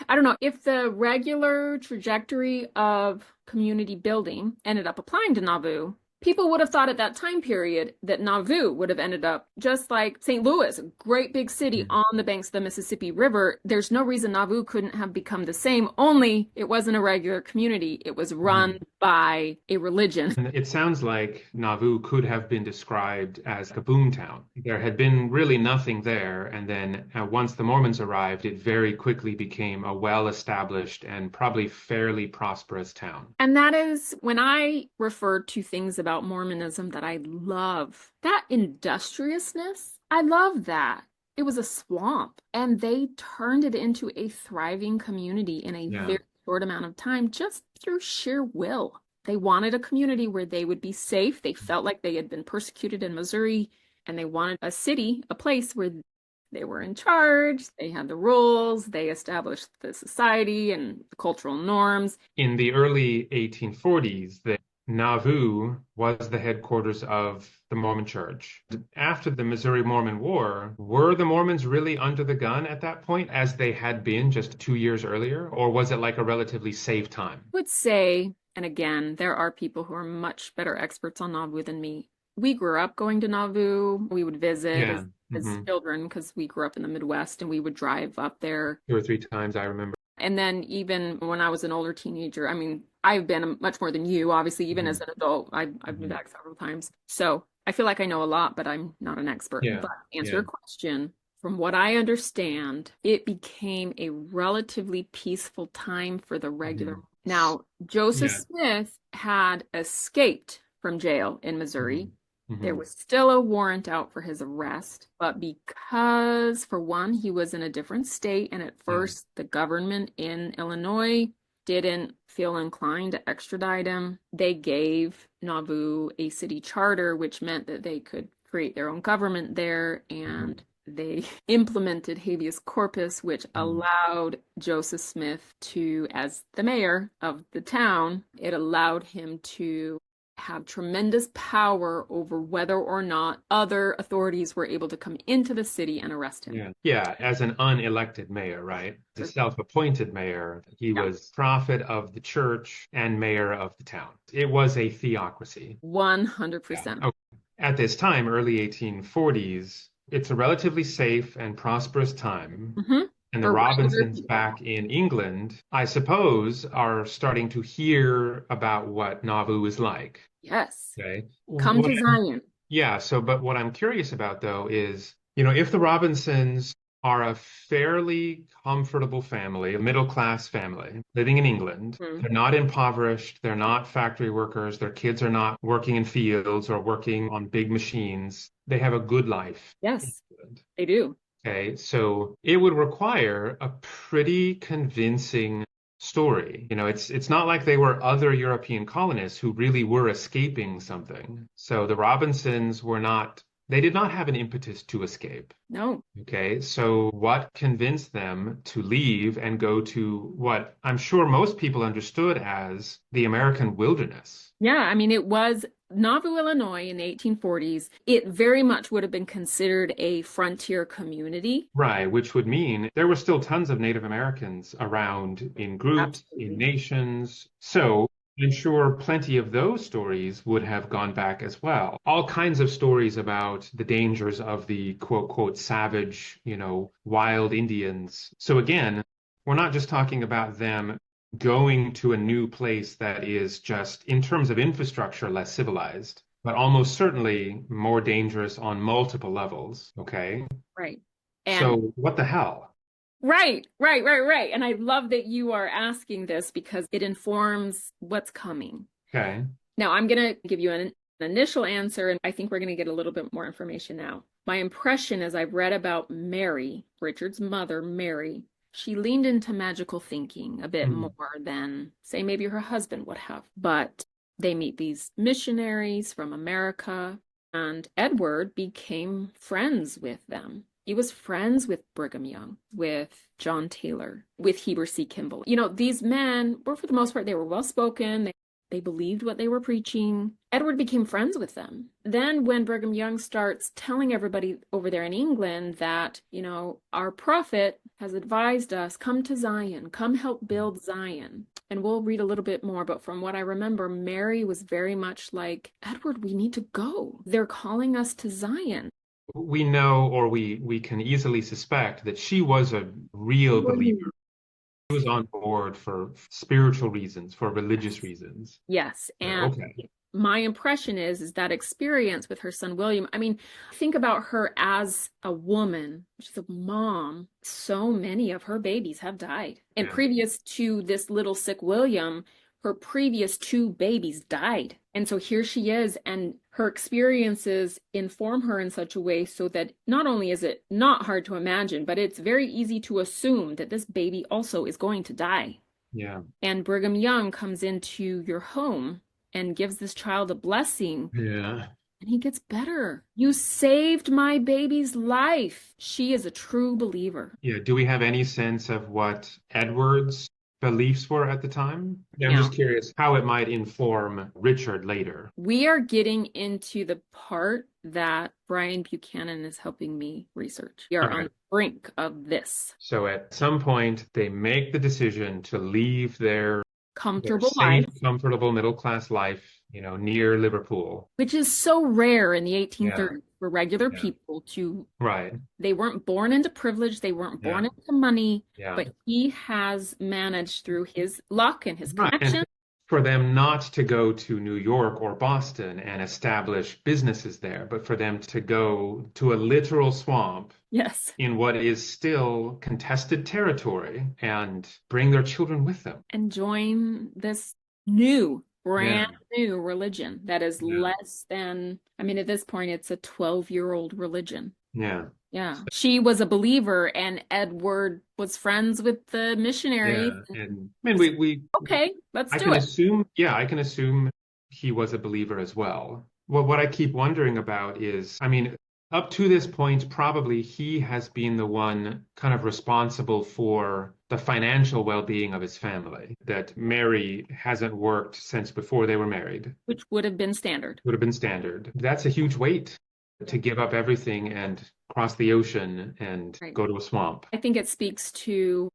I don't know if the regular trajectory of community building ended up applying to Nauvoo. People would have thought at that time period that Nauvoo would have ended up just like St. Louis, a great big city Mm. on the banks of the Mississippi River. There's no reason Nauvoo couldn't have become the same, only it wasn't a regular community. It was run Mhm. by a religion. And it sounds like Nauvoo could have been described as a boom town. There had been really nothing there, and then once the Mormons arrived, it very quickly became a well-established and probably fairly prosperous town. And that is when I refer to things about Mormonism that I love. That industriousness, I love that. It was a swamp, and they turned it into a thriving community in a Yeah. very short amount of time just through sheer will. They wanted a community where they would be safe. They felt like they had been persecuted in Missouri, and they wanted a city, a place where they were in charge, they had the rules, they established the society and the cultural norms. In the early 1840s, the Nauvoo was the headquarters of the Mormon Church. After the Missouri Mormon War, were the Mormons really under the gun at that point, as they had been just 2 years earlier? Or was it like a relatively safe time? Would say, and again, there are people who are much better experts on Nauvoo than me. We grew up going to Nauvoo. We would visit Yeah. as children because we grew up in the Midwest and we would drive up there. 2 or 3 times, I remember. And then even when I was an older teenager, I mean, I've been much more than you, obviously, even Hmm. as an adult, I've been Hmm. back several times. So I feel like I know a lot, but I'm not an expert. Yeah. But to answer Yeah. your question, from what I understand, it became a relatively peaceful time for the regular. Hmm. Now, Joseph Yeah. Smith had escaped from jail in Missouri. Hmm. There Hmm. was still a warrant out for his arrest, but because, for one, he was in a different state, and at Yeah. first the government in Illinois didn't feel inclined to extradite him, they gave Nauvoo a city charter, which meant that they could create their own government there, Hmm. and they implemented habeas corpus, which Hmm. allowed Joseph Smith to, as the mayor of the town, it allowed him to have tremendous power over whether or not other authorities were able to come into the city and arrest him. Yeah. Yeah. As an unelected mayor, right? As a self-appointed mayor, he Yeah, was prophet of the church and mayor of the town. It was a theocracy. Yeah. 100%. Okay. At this time, early 1840s, it's a relatively safe and prosperous time. Hmm. And the For regular Robinsons people. back in England, I suppose, are starting to hear about what Nauvoo is like. Yes. Okay. Come to Zion. Yeah, so but what I'm curious about though is, if the Robinsons are a fairly comfortable family, a middle class family living in England, Mhm. they're not impoverished, they're not factory workers, their kids are not working in fields or working on big machines. They have a good life in Yes, England. they do. Okay, so it would require a pretty convincing story. It's not like they were other European colonists who really were escaping something. So the Robinsons they did not have an impetus to escape. No. Okay, so what convinced them to leave and go to what I'm sure most people understood as the American wilderness? Yeah, I mean, it was Nauvoo, Illinois in the 1840s. It very much would have been considered a frontier community. Right, which would mean there were still tons of Native Americans around in groups, in Absolutely. nations. So I'm sure plenty of those stories would have gone back as well. All kinds of stories about the dangers of the quote, quote, savage, wild Indians. So again, we're not just talking about them going to a new place that is just, in terms of infrastructure, less civilized, but almost certainly more dangerous on multiple levels. Okay. Right. And So what the hell? right. And I love that you are asking this because it informs what's coming. Okay. Now, I'm going to give you an initial answer, and I think we're going to get a little bit more information now. My impression as I've read about Mary, Richard's mother, Mary, she leaned into magical thinking a bit Hmm. more than, say, maybe her husband would have. But they meet these missionaries from America, and Edward became friends with them. He was friends with Brigham Young, with John Taylor, with Heber C. Kimball. These men were, for the most part, they were well spoken. They believed what they were preaching. Edward became friends with them. Then, when Brigham Young starts telling everybody over there in England that, our prophet has advised us, come to Zion, come help build Zion. And we'll read a little bit more, but from what I remember, Mary was very much like, Edward, we need to go. They're calling us to Zion. We know, or we can easily suspect that she was a real believer. She was on board for spiritual reasons, for religious reasons. Yes, and Okay. my impression is that experience with her son William. I mean, think about her as a woman. She's a mom. So many of her babies have died. And Yeah. previous to this little sick William, her previous two babies died. And so here she is, and her experiences inform her in such a way so that not only is it not hard to imagine, but it's very easy to assume that this baby also is going to die. Yeah. And Brigham Young comes into your home and gives this child a blessing, Yeah. and he gets better. You saved my baby's life. She is a true believer. Yeah. Do we have any sense of what Edward's beliefs were at the time? Yeah, I'm Now, just curious how it might inform Richard later. we are getting into the part that Brian Buchanan is helping me research. We are on Okay. the brink of this So at some point, they make the decision to leave their comfortable safe, life, comfortable middle class life, near Liverpool. which is so rare in the Yeah. 1830s for regular Yeah. people to, Right. they weren't born into privilege, they weren't born Yeah. into money, Yeah. but he has managed through his luck and his Right. And connection. for them not to go to New York or Boston and establish businesses there, but for them to go to a literal swamp Yes. in what is still contested territory and bring their children with them. And join this new, Yeah. brand new religion that is Yeah. less than, I mean, at this point, it's a 12-year-old religion. Yeah. Yeah. She was a believer, and Edward was friends with the missionaries. Yeah. And I mean, we Okay, let's I do can it. assume, yeah, I can assume he was a believer as well. Well, what I keep wondering about is, I mean, up to this point, probably he has been the one kind of responsible for the financial well-being of his family, that Mary hasn't worked since before they were married. Which would have been standard. Would have been standard. That's a huge weight to give up everything and cross the ocean and Right. go to a swamp. I think it speaks to,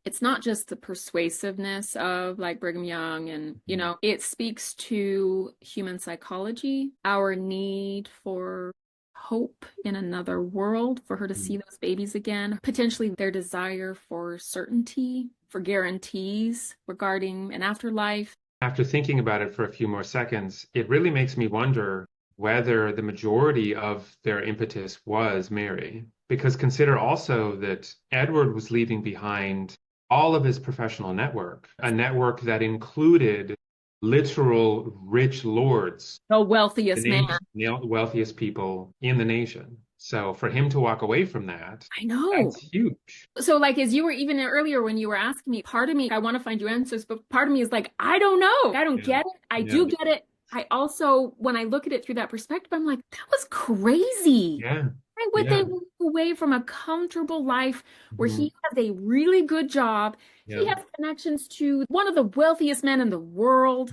it's not just the persuasiveness of like Brigham Young, and it speaks to human psychology, our need for hope in another world, for her to see those babies again, potentially their desire for certainty, for guarantees regarding an afterlife. After thinking about it for a few more seconds, it really makes me wonder whether the majority of their impetus was Mary. Because consider also that Edward was leaving behind all of his professional network, a network that included literal rich lords, The wealthiest man. the wealthiest people in the nation. So for him to walk away from that, I know. that's huge. So, like, as you were even earlier when you were asking me, part of me, I want to find you answers, but part of me is like, I don't know. I don't Yeah. get it. I Yeah. do get it. I also, when I look at it through that perspective, I'm like, that was crazy. Yeah. Why would Yeah. they walk away from a comfortable life where Mhm. he has a really good job? He Yeah. has connections to one of the wealthiest men in the world.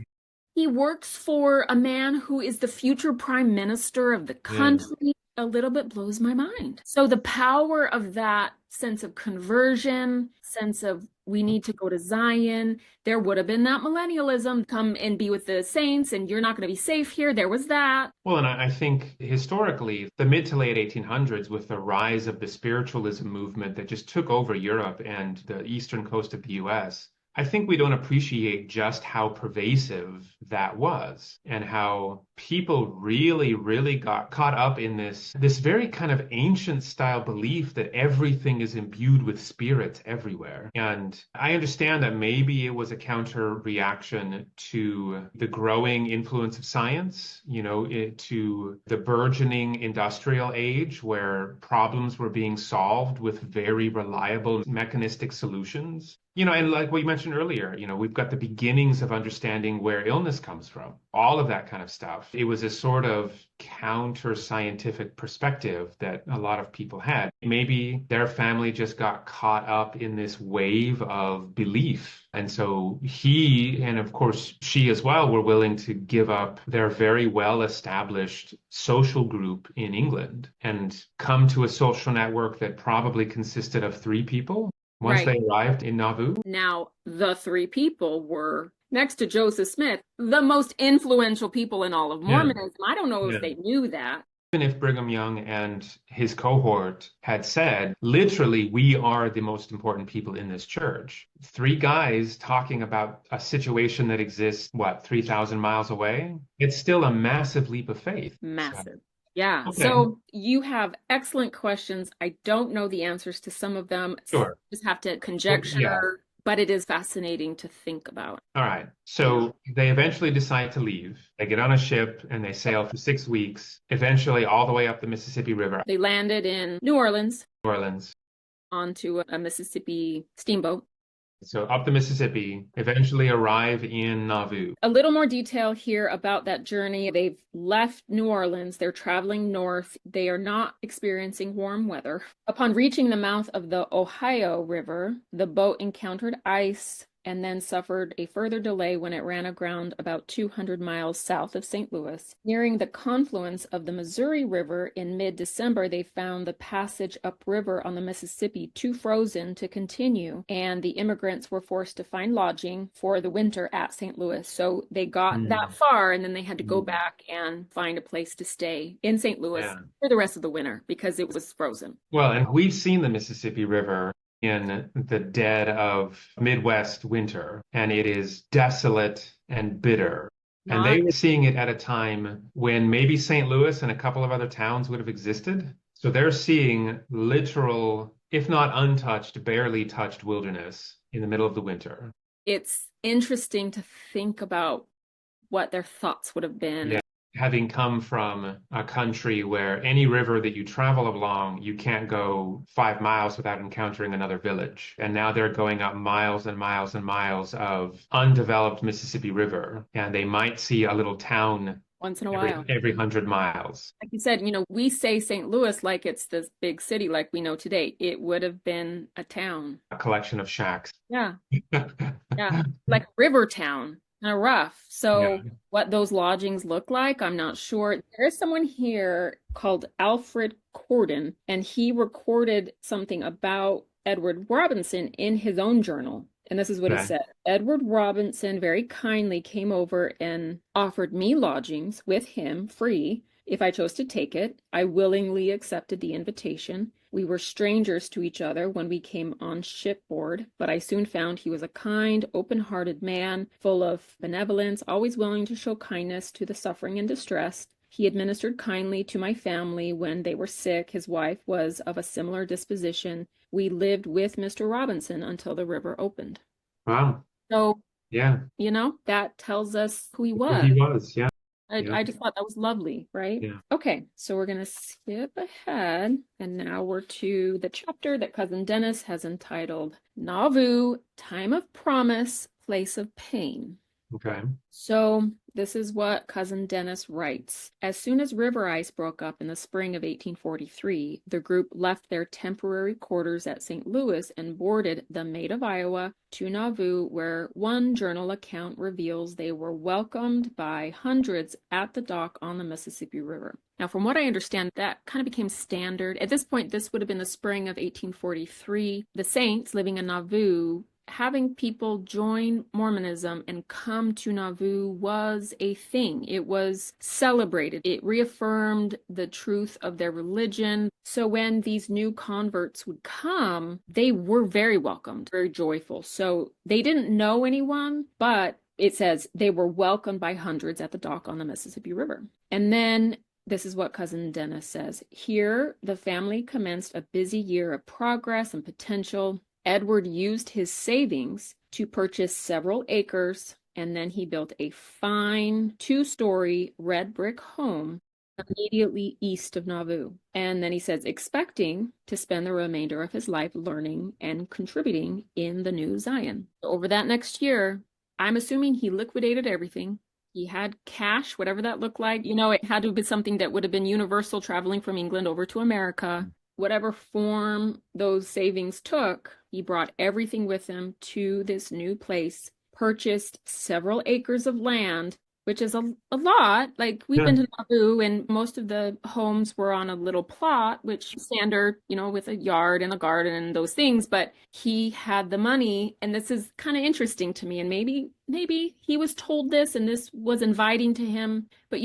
He works for a man who is the future prime minister of the Yeah. country. A little bit blows my mind. So the power of that sense of conversion, sense of we need to go to Zion. There would have been that millennialism, come and be with the saints, and you're not going to be safe here. There was that. Well, and I think historically, the mid to late 1800s, with the rise of the spiritualism movement that just took over Europe and the eastern coast of the US, I think we don't appreciate just how pervasive that was and how people really, really got caught up in this very kind of ancient style belief that everything is imbued with spirits everywhere. And I understand that maybe it was a counter reaction to the growing influence of science, to the burgeoning industrial age where problems were being solved with very reliable mechanistic solutions. And like what you mentioned earlier, we've got the beginnings of understanding where illness comes from, all of that kind of stuff. It was a sort of counter-scientific perspective that a lot of people had. Maybe their family just got caught up in this wave of belief. And so he, and of course she as well, were willing to give up their very well-established social group in England and come to a social network that probably consisted of 3 people. once Right. they arrived in Nauvoo. Now, the three people were, next to Joseph Smith, the most influential people in all of Yeah. Mormonism. I don't know if Yeah. they knew that. Even if Brigham Young and his cohort had said, literally, we are the most important people in this church, three guys talking about a situation that exists, what, 3,000 miles away? It's still a massive leap of faith. So, Massive. Yeah. okay, So you have excellent questions. I don't know the answers to some of them. sure. Just have to Well, yeah. conjecture, but it is fascinating to think about. All right. Yeah. So they eventually decide to leave. They get on a ship and they sail for 6 weeks, eventually all the way up the Mississippi River, They landed in New Orleans New Orleans. onto a Mississippi steamboat. So up the Mississippi, eventually arrive in Nauvoo. A little more detail here about that journey. They've left New Orleans. They're traveling north. They are not experiencing warm weather. Upon reaching the mouth of the Ohio River, the boat encountered ice and then suffered a further delay when it ran aground about 200 miles south of St. Louis. Nearing the confluence of the Missouri River in mid-December, they found the passage upriver on the Mississippi too frozen to continue, and the immigrants were forced to find lodging for the winter at St. Louis. So they got that Mm. far, and then they had to go Mm. back and find a place to stay in St. Louis Yeah. for the rest of the winter because it was frozen. Well, and we've seen the Mississippi River in the dead of Midwest winter, and it is desolate and bitter. And Not they were seeing it at a time when maybe St. Louis and a couple of other towns would have existed. So they're seeing literal, if not untouched, barely touched wilderness in the middle of the winter. It's interesting to think about what their thoughts would have been. Yeah. Having come from a country where any river that you travel along, you can't go 5 miles without encountering another village. And now they're going up miles and miles and miles of undeveloped Mississippi River, and they might see a little town Once in a every while. every 100 miles. Like you said, we say St. Louis like it's this big city like we know today. It would have been a town. A collection of shacks. Yeah, yeah. Like river town, kind of rough. Yeah. So what those lodgings look like, I'm not sure. There's someone here called Alfred Corden, and he recorded something about Edward Robinson in his own journal. And this is what he Okay. said. Edward Robinson very kindly came over and offered me lodgings with him free if I chose to take it. I willingly accepted the invitation. We were strangers to each other when we came on shipboard, but I soon found he was a kind, open-hearted man, full of benevolence, always willing to show kindness to the suffering and distressed. He administered kindly to my family when they were sick. His wife was of a similar disposition. We lived with Mr. Robinson until the river opened. Wow. So, Yeah. that tells us who he Who was. he was. Yeah. I, Yeah. I just thought that was lovely, right? Yeah. Okay, so we're going to skip ahead, and now we're to the chapter that Cousin Dennis has entitled Nauvoo, Time of Promise, Place of Pain. Okay. So this is what Cousin Dennis writes. As soon as river ice broke up in the spring of 1843, the group left their temporary quarters at St. Louis and boarded the Maid of Iowa to Nauvoo, where one journal account reveals they were welcomed by hundreds at the dock on the Mississippi River. Now, from what I understand, that kind of became standard. At this point, this would have been the spring of 1843. The Saints living in Nauvoo, having people join Mormonism and come to Nauvoo was a thing. It was celebrated. It reaffirmed the truth of their religion. So when these new converts would come, they were very welcomed, very joyful. So they didn't know anyone, but it says they were welcomed by hundreds at the dock on the Mississippi River. And then this is what Cousin Dennis says. Here, the family commenced a busy year of progress and potential. Edward used his savings to purchase several acres, and then he built a fine two-story red brick home immediately east of Nauvoo. And then he says, expecting to spend the remainder of his life learning and contributing in the new Zion. Over that next year, I'm assuming he liquidated everything. He had cash, whatever that looked like. It had to have been something that would have been universal, traveling from England over to America. Whatever form those savings took, he brought everything with him to this new place, purchased several acres of land, which is a lot. Like we've Yeah. been to Nauvoo and most of the homes were on a little plot, which standard, with a yard and a garden and those things, but he had the money and this is kind of interesting to me and maybe he was told this and this was inviting to him, but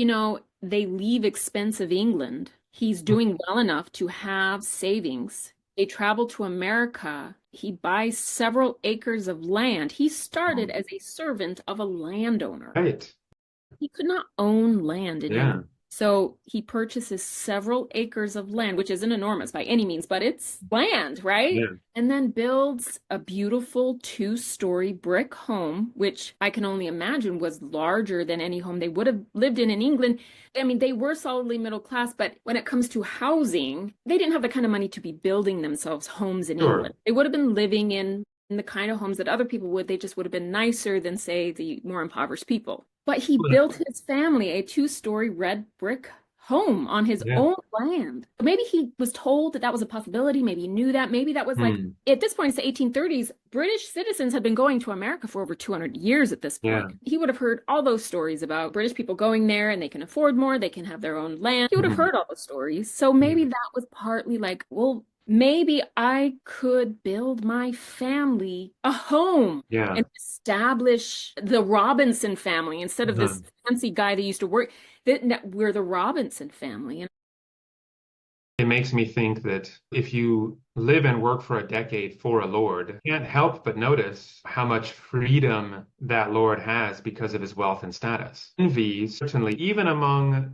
they leave expensive England. He's doing well enough to have savings. They travel to America. He buys several acres of land. He started as a servant of a landowner. Right. He could not own land in England. Yeah. So he purchases several acres of land, which isn't enormous by any means, but it's land, right? Yeah. And then builds a beautiful two-story brick home, which I can only imagine was larger than any home they would have lived in England. I mean, they were solidly middle class, but when it comes to housing, they didn't have the kind of money to be building themselves homes in Sure. England. They would have been living in the kind of homes that other people would. They just would have been nicer than, say, the more impoverished people. But he built his family a two-story red brick home on his Yeah. own land. Maybe he was told that that was a possibility. Maybe he knew that. Maybe that was like, Hmm. at this point, it's the 1830s. British citizens had been going to America for over 200 years at this Yeah. point. He would have heard all those stories about British people going there and they can afford more, they can have their own land. He would have Mhm. heard all those stories. So maybe that was partly like, well, maybe I could build my family a home Yeah. and establish the Robinson family instead of Uh-huh. this fancy guy that used to work. That we're the Robinson family. And It makes me think that if you live and work for a decade for a Lord, you can't help but notice how much freedom that Lord has because of his wealth and status. Envy, certainly, even among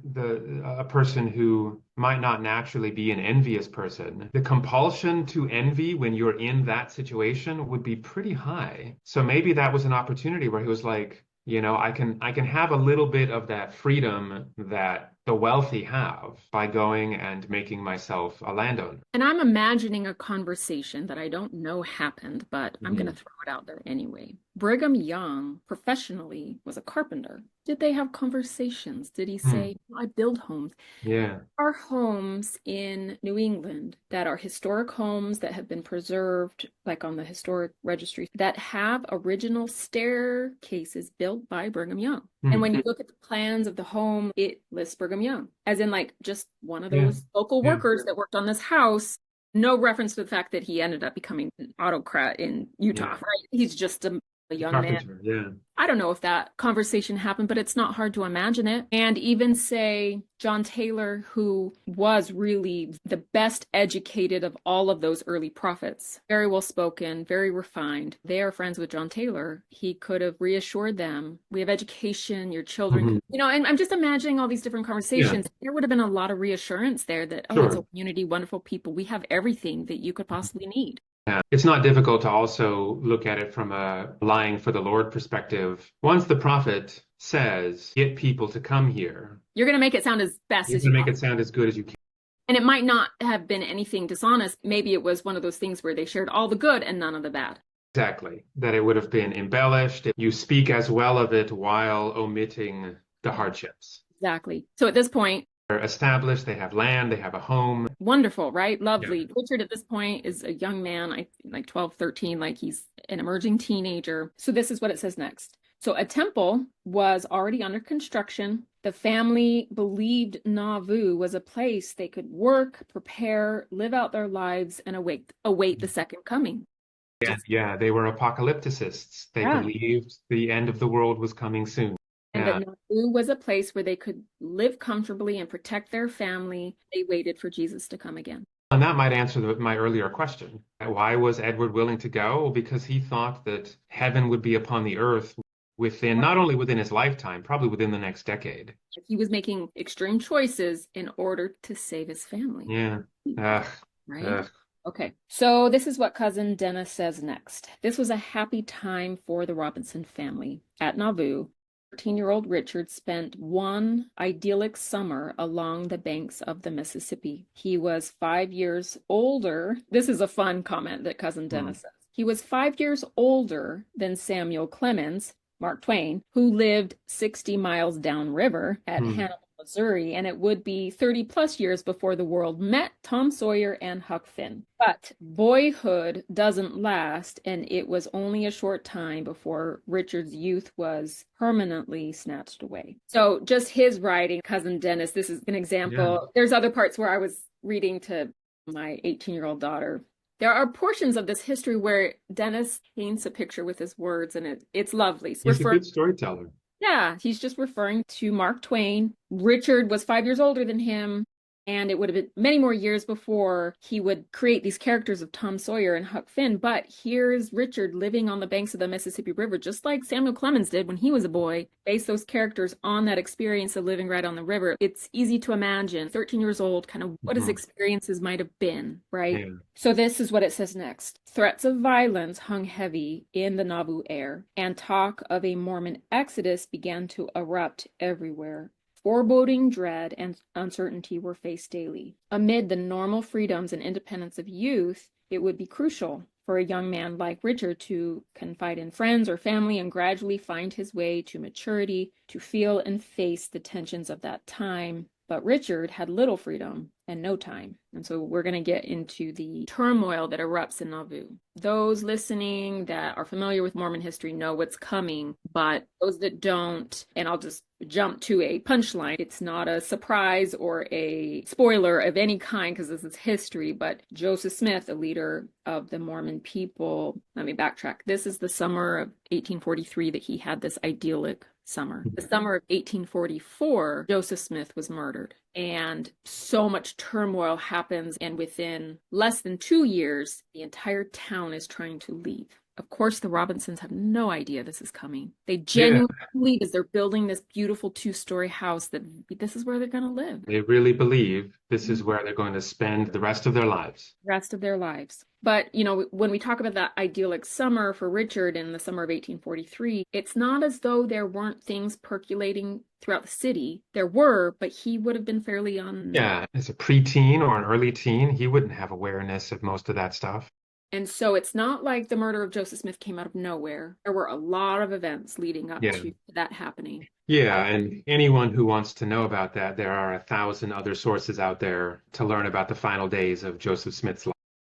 a person who might not naturally be an envious person, the compulsion to envy when you're in that situation would be pretty high. So maybe that was an opportunity where he was like, I can have a little bit of that freedom that the wealthy have by going and making myself a landowner. I'm imagining a conversation that I don't know happened, but I'm going to Mhm. throw it out there anyway. Brigham Young professionally was a carpenter. Did they have conversations? Did he Hmm. say, I build homes? Yeah. Are homes in New England that are historic homes that have been preserved, like on the historic registry, that have original staircases built by Brigham Young. And when Hmm. you look at the plans of the home, it lists Brigham Young, as in like just one of Yeah. those local Yeah. workers that worked on this house. No reference to the fact that he ended up becoming an autocrat in Utah, Yeah. right? He's just a young man. Carpenter. Yeah. I don't know if that conversation happened, but it's not hard to imagine it. And even say John Taylor, who was really the best educated of all of those early prophets, very well spoken, very refined. They are friends with John Taylor. He could have reassured them, we have education, your children, Mhm. and I'm just imagining all these different Yeah. conversations. There would have been a lot of reassurance there that, oh, it's a Sure. community, wonderful people. We have everything that you could possibly need. Yeah. It's not difficult to also look at it from a lying for the Lord perspective. Once the prophet says, get people to come here, You're going to make it sound as best you're as going you to make possibly. it sound as good as you can. And it might not have been anything dishonest. Maybe it was one of those things where they shared all the good and none of the bad. Exactly. That it would have been embellished. You speak as well of it while omitting the hardships. Exactly. So at this point, They're established, they have land, they have a home. wonderful, right? Yeah. Lovely. Richard at this point is a young man, I like 12, 13, like he's an emerging teenager. So this is what it says next. So a temple was already under construction. The family believed Nauvoo was a place they could work, prepare, live out their lives, and await the second coming. Yeah, yeah, they were apocalypticists. They Yeah. believed the end of the world was coming soon. And that Yeah. Nauvoo was a place where they could live comfortably and protect their family. They waited for Jesus to come again. And that might answer my earlier question. Why was Edward willing to go? Well, because he thought that heaven would be upon the earth not only within his lifetime, probably within the next decade. He was making extreme choices in order to save his family. Yeah. Ugh, Right? ugh. Okay. So this is what cousin Dennis says next. This was a happy time for the Robinson family. At Nauvoo, 13-year-old Richard spent one idyllic summer along the banks of the Mississippi. He was 5 years older. This is a fun comment that cousin Hmm. Dennis says. He was 5 years older than Samuel Clemens, Mark Twain, who lived 60 miles downriver at Hmm. Hannibal, Missouri, and it would be 30 plus years before the world met Tom Sawyer and Huck Finn. But boyhood doesn't last, and it was only a short time before Richard's youth was permanently snatched away. So just his writing, Cousin Dennis, this is an Yeah. example. There's other parts where I was reading to my 18-year-old daughter. There are portions of this history where Dennis paints a picture with his words, and it's lovely. So He's a good storyteller. yeah, he's just referring to Mark Twain. Richard was 5 years older than him, and it would have been many more years before he would create these characters of Tom Sawyer and Huck Finn. But here's Richard living on the banks of the Mississippi River, just like Samuel Clemens did when he was a boy, based those characters on that experience of living right on the river. It's easy to imagine, 13 years old, kind of what his Mhm. experiences might have been, right? Yeah. So this is what it says next. Threats of violence hung heavy in the Nauvoo air, and talk of a Mormon exodus began to erupt everywhere. Foreboding, dread, and uncertainty were faced daily. Amid the normal freedoms and independence of youth, it would be crucial for a young man like Richard to confide in friends or family and gradually find his way to maturity, to feel and face the tensions of that time. But Richard had little freedom and no time. And so we're going to get into the turmoil that erupts in Nauvoo. Those listening that are familiar with Mormon history know what's coming, but those that don't, and I'll just jump to a punchline. It's not a surprise or a spoiler of any kind because this is history, but Joseph Smith, a leader of the Mormon people, let me backtrack. This is the summer of 1843 that he had this idyllic summer. The summer of 1844, Joseph Smith was murdered. And so much turmoil happens. And within less than 2 years, the entire town is trying to leave. Of course, the Robinsons have no idea this is coming. They Yeah. genuinely believe as they're building this beautiful two-story house that this is where they're going to live They really believe this is where they're going to spend the rest of their lives. the rest of their lives. But, you know, when we talk about that idyllic summer for Richard in the summer of 1843, it's not as though there weren't things percolating throughout the city. There were, but he would have been fairly Yeah, as a preteen or an early teen, he wouldn't have awareness of most of that stuff. And so it's not like the murder of Joseph Smith came out of nowhere. There were a lot of events leading up Yeah. to that happening. Yeah, and anyone who wants to know about that, there are 1,000 other sources out there to learn about the final days of Joseph Smith's life.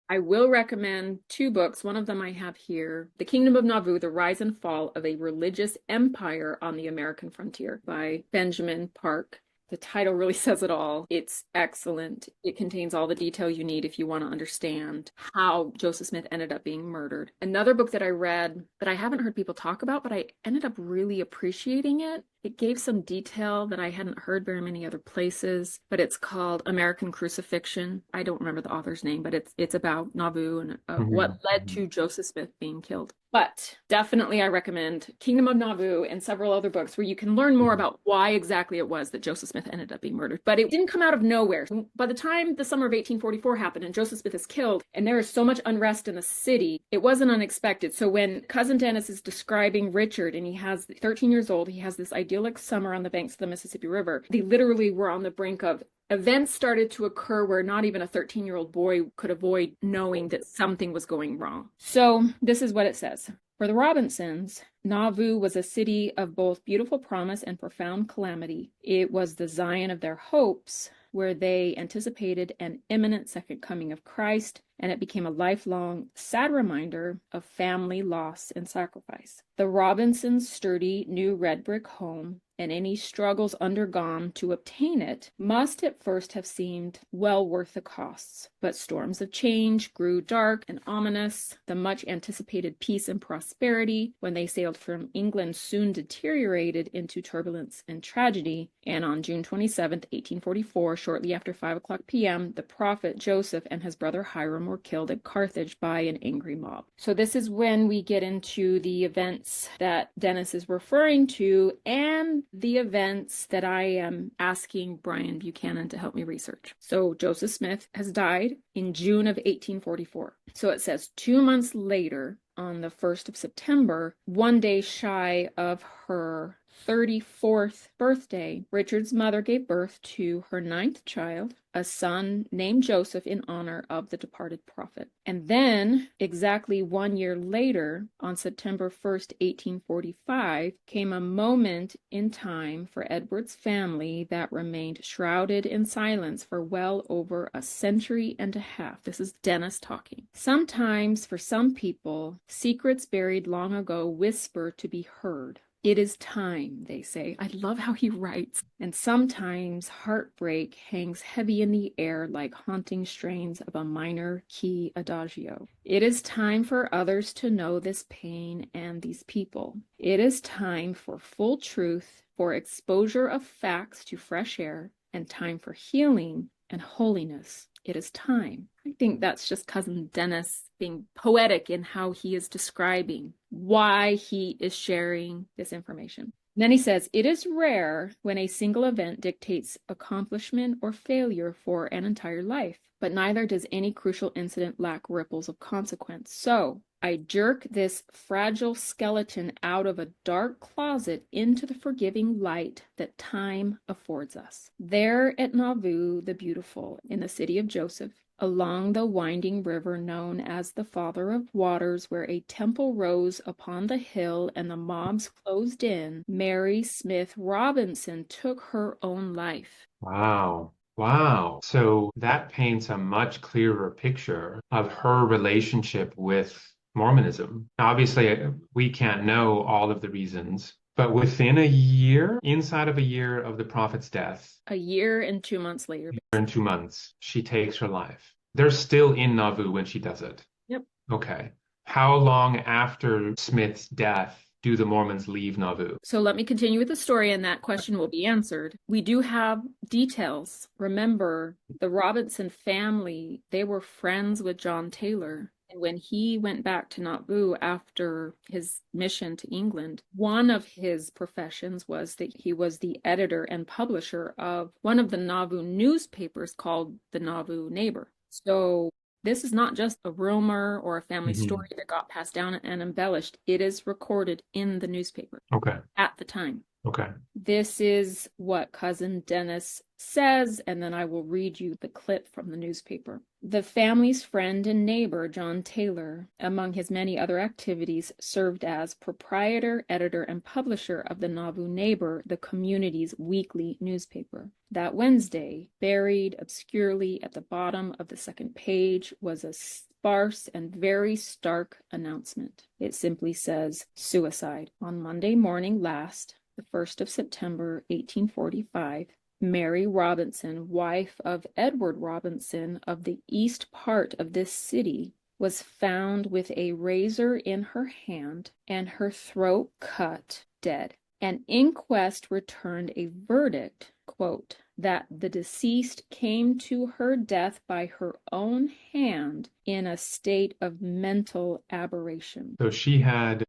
I will recommend two books. One of them I have here, The Kingdom of Nauvoo, The Rise and Fall of a Religious Empire on the American Frontier by Benjamin Park. The title really says it all. It's excellent. It contains all the detail you need if you want to understand how Joseph Smith ended up being murdered. Another book that I read that I haven't heard people talk about, but I ended up really appreciating it. It gave some detail that I hadn't heard very many other places, but it's called American Crucifixion. I don't remember the author's name, but it's about Nauvoo and what led to Joseph Smith being killed. But definitely I recommend Kingdom of Nauvoo and several other books where you can learn more about why exactly it was that Joseph Smith ended up being murdered. But it didn't come out of nowhere. By the time the summer of 1844 happened and Joseph Smith is killed and there is so much unrest in the city, it wasn't unexpected. So when Cousin Dennis is describing Richard and he has 13 years old, he has this idyllic summer on the banks of the Mississippi River. They literally were on the brink of events started to occur where not even a 13-year-old boy could avoid knowing that something was going wrong. So this is what it says. For the Robinsons, Nauvoo was a city of both beautiful promise and profound calamity. It was the Zion of their hopes, where they anticipated an imminent second coming of Christ, and it became a lifelong, sad reminder of family loss and sacrifice. The Robinsons' sturdy new red brick home and any struggles undergone to obtain it must at first have seemed well worth the costs. But storms of change grew dark and ominous. The much anticipated peace and prosperity when they sailed from England soon deteriorated into turbulence and tragedy. And on June 27th, 1844, shortly after 5 p.m., the prophet Joseph and his brother Hiram were killed at Carthage by an angry mob. So this is when we get into the events that Dennis is referring to and the events that I am asking Brian Buchanan to help me research. So Joseph Smith has died in June of 1844. So it says 2 months later, on the 1st of September, one day shy of her 34th birthday, Richard's mother gave birth to her ninth child, a son named Joseph in honor of the departed prophet. And then, exactly 1 year later, on September 1st, 1845, came a moment in time for Edward's family that remained shrouded in silence for well over a century and a half. This is Dennis talking. Sometimes, for some people, secrets buried long ago whisper to be heard. It is time, they say. I love how he writes. And sometimes heartbreak hangs heavy in the air like haunting strains of a minor key adagio. It is time for others to know this pain and these people. It is time for full truth, for exposure of facts to fresh air, and time for healing and holiness. It is time. I think that's just Cousin Dennis being poetic in how he is describing why he is sharing this information. And then he says, it is rare when a single event dictates accomplishment or failure for an entire life, but neither does any crucial incident lack ripples of consequence. So I jerk this fragile skeleton out of a dark closet into the forgiving light that time affords us. There at Nauvoo, the beautiful, in the city of Joseph, along the winding river known as the Father of Waters, where a temple rose upon the hill and the mobs closed in, Mary Smith Robinson took her own life. Wow. Wow. So that paints a much clearer picture of her relationship with Mormonism. Now, obviously, we can't know all of the reasons, but within a year, inside of a year of the prophet's death, A year and 2 months later. in 2 months, she takes her life. They're still in Nauvoo when she does it. Yep. Okay. How long after Smith's death do the Mormons leave Nauvoo? So let me continue with the story, and that question will be answered. We do have details. Remember, the Robinson family, they were friends with John Taylor. And when he went back to Nauvoo after his mission to England, one of his professions was that he was the editor and publisher of one of the Nauvoo newspapers called the Nauvoo Neighbor. So this is not just a rumor or a family story that got passed down and embellished. It is recorded in the newspaper Okay. at the time. Okay. This is what Cousin Dennis says, and then I will read you the clip from the newspaper. The family's friend and neighbor, John Taylor, among his many other activities, served as proprietor, editor, and publisher of the Nauvoo Neighbor, the community's weekly newspaper. That Wednesday, buried obscurely at the bottom of the second page, was a sparse and very stark announcement. It simply says, suicide. On Monday morning last, the 1st of September, 1845, Mary Robinson, wife of Edward Robinson of the east part of this city, was found with a razor in her hand and her throat cut, dead. An inquest returned a verdict, quote, that the deceased came to her death by her own hand in a state of mental aberration. So she had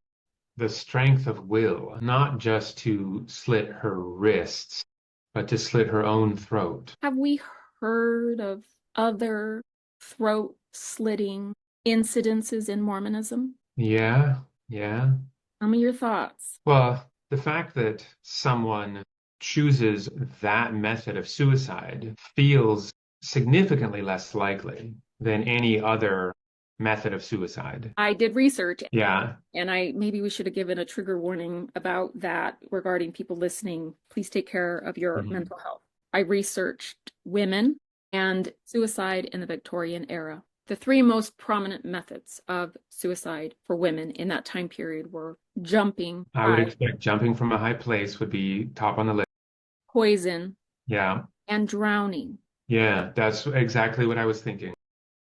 the strength of will, not just to slit her wrists, but to slit her own throat. Have we heard of other throat slitting incidences in Mormonism? Yeah, yeah. Tell me your thoughts. Well, the fact that someone chooses that method of suicide feels significantly less likely than any other method of suicide. I did research, Yeah. and maybe we should have given a trigger warning about that regarding people listening. Please take care of your mental health. I researched women and suicide in the Victorian era. The three most prominent methods of suicide for women in that time period were jumping I would high, expect jumping from a high place would be top on the list. poison, Yeah. and drowning. Yeah, that's exactly what I was thinking.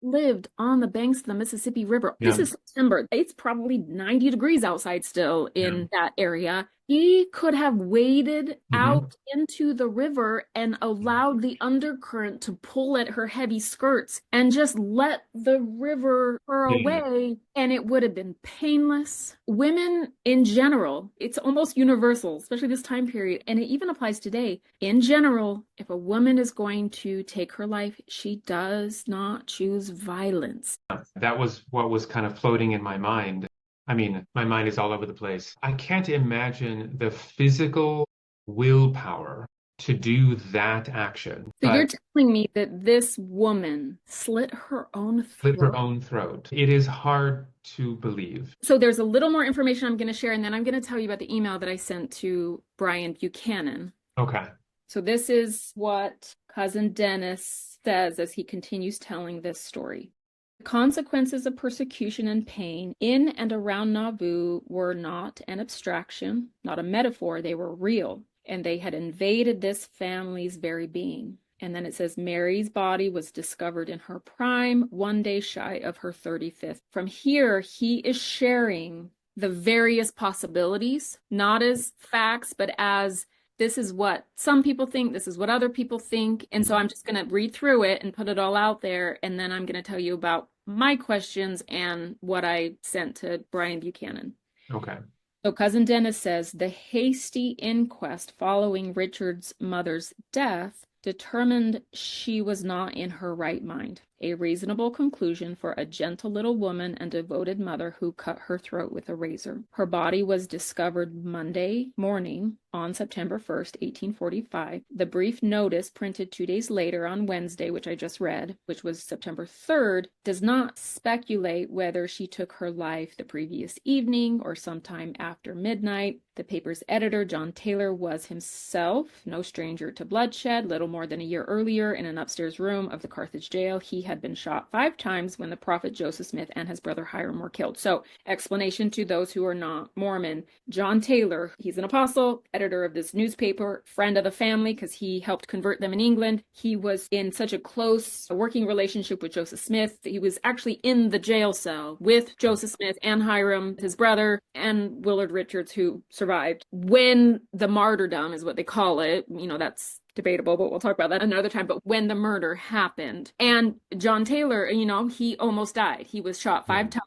Lived on the banks of the Mississippi River. Yeah. This is September. It's probably 90 degrees outside still in Yeah. that area. He could have waded out into the river and allowed the undercurrent to pull at her heavy skirts and just let the river her Yeah. away, and it would have been painless. Women in general, it's almost universal, especially this time period, and it even applies today. In general, if a woman is going to take her life, she does not choose violence. That was what was kind of floating in my mind. I mean, my mind is all over the place. I can't imagine the physical willpower to do that action, So you're but telling me that this woman slit her own slit her throat? own throat. It is hard to believe. So there's a little more information I'm going to share, and then I'm going to tell you about the email that I sent to Brian Buchanan. Okay. So this is what cousin Dennis says as he continues telling this story. The consequences of persecution and pain in and around Nauvoo were not an abstraction, not a metaphor, they were real, and they had invaded this family's very being. And then it says Mary's body was discovered in her prime, 1 day shy of her 35th. From here, he is sharing the various possibilities, not as facts, but as this is what some people think, this is what other people think. And so I'm just going to read through it and put it all out there. And then I'm going to tell you about my questions and what I sent to Brian Buchanan. Okay. So cousin Dennis says the hasty inquest following Richard's mother's death determined she was not in her right mind. A reasonable conclusion for a gentle little woman and devoted mother who cut her throat with a razor. Her body was discovered Monday morning on September 1st, 1845. The brief notice printed 2 days later on Wednesday, which I just read, which was September 3rd, does not speculate whether she took her life the previous evening or sometime after midnight. The paper's editor, John Taylor, was himself no stranger to bloodshed. Little more than a year earlier, in an upstairs room of the Carthage jail, he had been shot 5 times when the prophet Joseph Smith and his brother Hiram were killed. So, explanation to those who are not Mormon. John Taylor, he's an apostle, editor of this newspaper, friend of the family because he helped convert them in England. He was in such a close working relationship with Joseph Smith. He was actually in the jail cell with Joseph Smith and Hiram, his brother, and Willard Richards, who survived when the martyrdom is what they call it. That's debatable, but we'll talk about that another time. But when the murder happened, and John Taylor, he almost died. He was shot Yeah. 5 times.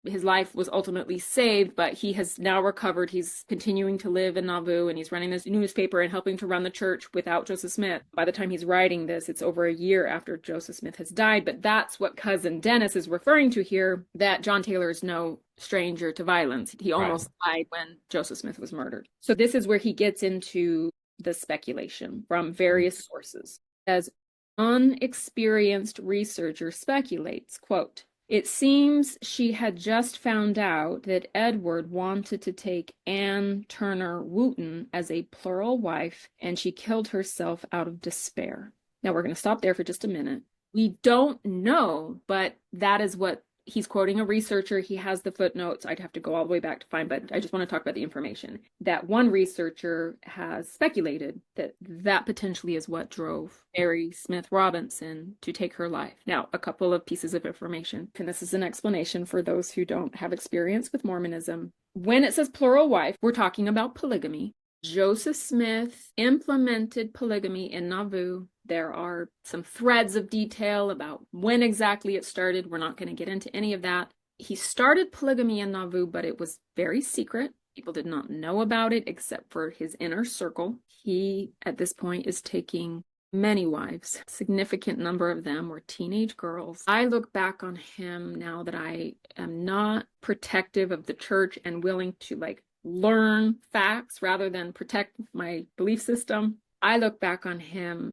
His life was ultimately saved, but he has now recovered. He's continuing to live in Nauvoo, and he's running this newspaper and helping to run the church without Joseph Smith. By the time he's writing this, it's over a year after Joseph Smith has died. But that's what cousin Dennis is referring to here, that John Taylor is no stranger to violence. He Right. almost died when Joseph Smith was murdered. So this is where he gets into the speculation from various sources. As unexperienced researcher speculates, quote, it seems she had just found out that Edward wanted to take Anne Turner Wooten as a plural wife, and she killed herself out of despair. Now we're going to stop there for just a minute. We don't know, but that is what he's quoting a researcher. He has the footnotes. I'd have to go all the way back to find, but I just want to talk about the information. That one researcher has speculated that that potentially is what drove Mary Smith Robinson to take her life. Now, a couple of pieces of information, and this is an explanation for those who don't have experience with Mormonism. When it says plural wife, we're talking about polygamy. Joseph Smith implemented polygamy in Nauvoo. There are some threads of detail about when exactly it started. We're not going to get into any of that. He started polygamy in Nauvoo, but it was very secret. People did not know about it except for his inner circle. He, at this point, is taking many wives. A significant number of them were teenage girls. I look back on him now that I am not protective of the church and willing to learn facts rather than protect my belief system. I look back on him.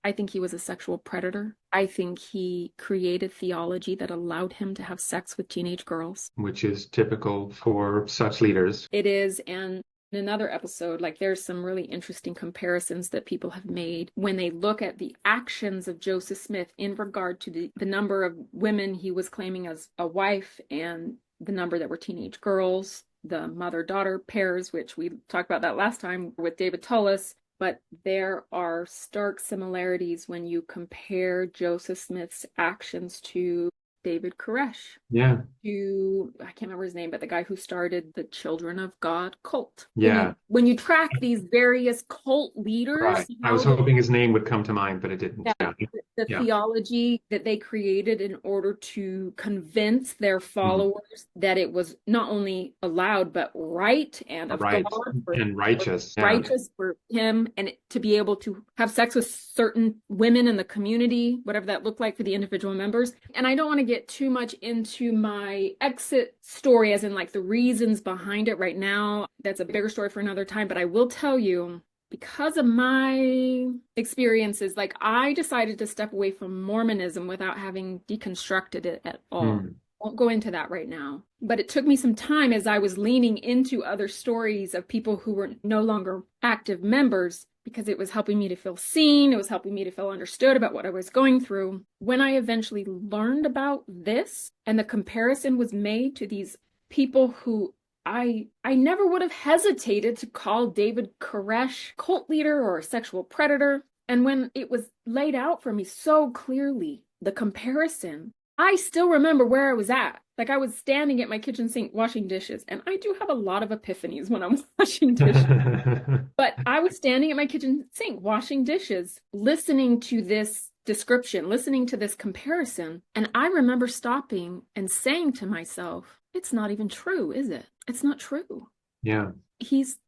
I think he was a sexual predator. I think he created theology that allowed him to have sex with teenage girls. Which is typical for such leaders. It is, and in another episode, there's some really interesting comparisons that people have made when they look at the actions of Joseph Smith in regard to the number of women he was claiming as a wife and the number that were teenage girls, the mother-daughter pairs, which we talked about that last time with David Tullis. But there are stark similarities when you compare Joseph Smith's actions to David Koresh. Yeah. I can't remember his name, but the guy who started the Children of God cult. Yeah. When you track these various cult leaders, Right. I was hoping his name would come to mind, but it didn't. Yeah. the Yeah. theology that they created in order to convince their Mhm. followers that it was not only allowed but right and of Right. God And for righteous. Yeah. righteous for him and to be able to have sex with certain women in the community, whatever that looked like for the individual members. And I don't want to get too much into my exit story, as in like the reasons behind it right now. That's a bigger story for another time, but I will tell you because of my experiences, like I decided to step away from Mormonism without having deconstructed it at all. Mm. Won't go into that right now. But it took me some time as I was leaning into other stories of people who were no longer active members because it was helping me to feel seen. It was helping me to feel understood about what I was going through. When I eventually learned about this and the comparison was made to these people who I never would have hesitated to call David Koresh cult leader or a sexual predator. And when it was laid out for me so clearly, the comparison, I still remember where I was at. Like I was standing at my kitchen sink washing dishes, and I do have a lot of epiphanies when I'm washing dishes. But I was standing at my kitchen sink washing dishes, listening to this description, listening to this comparison, and I remember stopping and saying to myself, it's not even true, is it? It's not true. Yeah. He's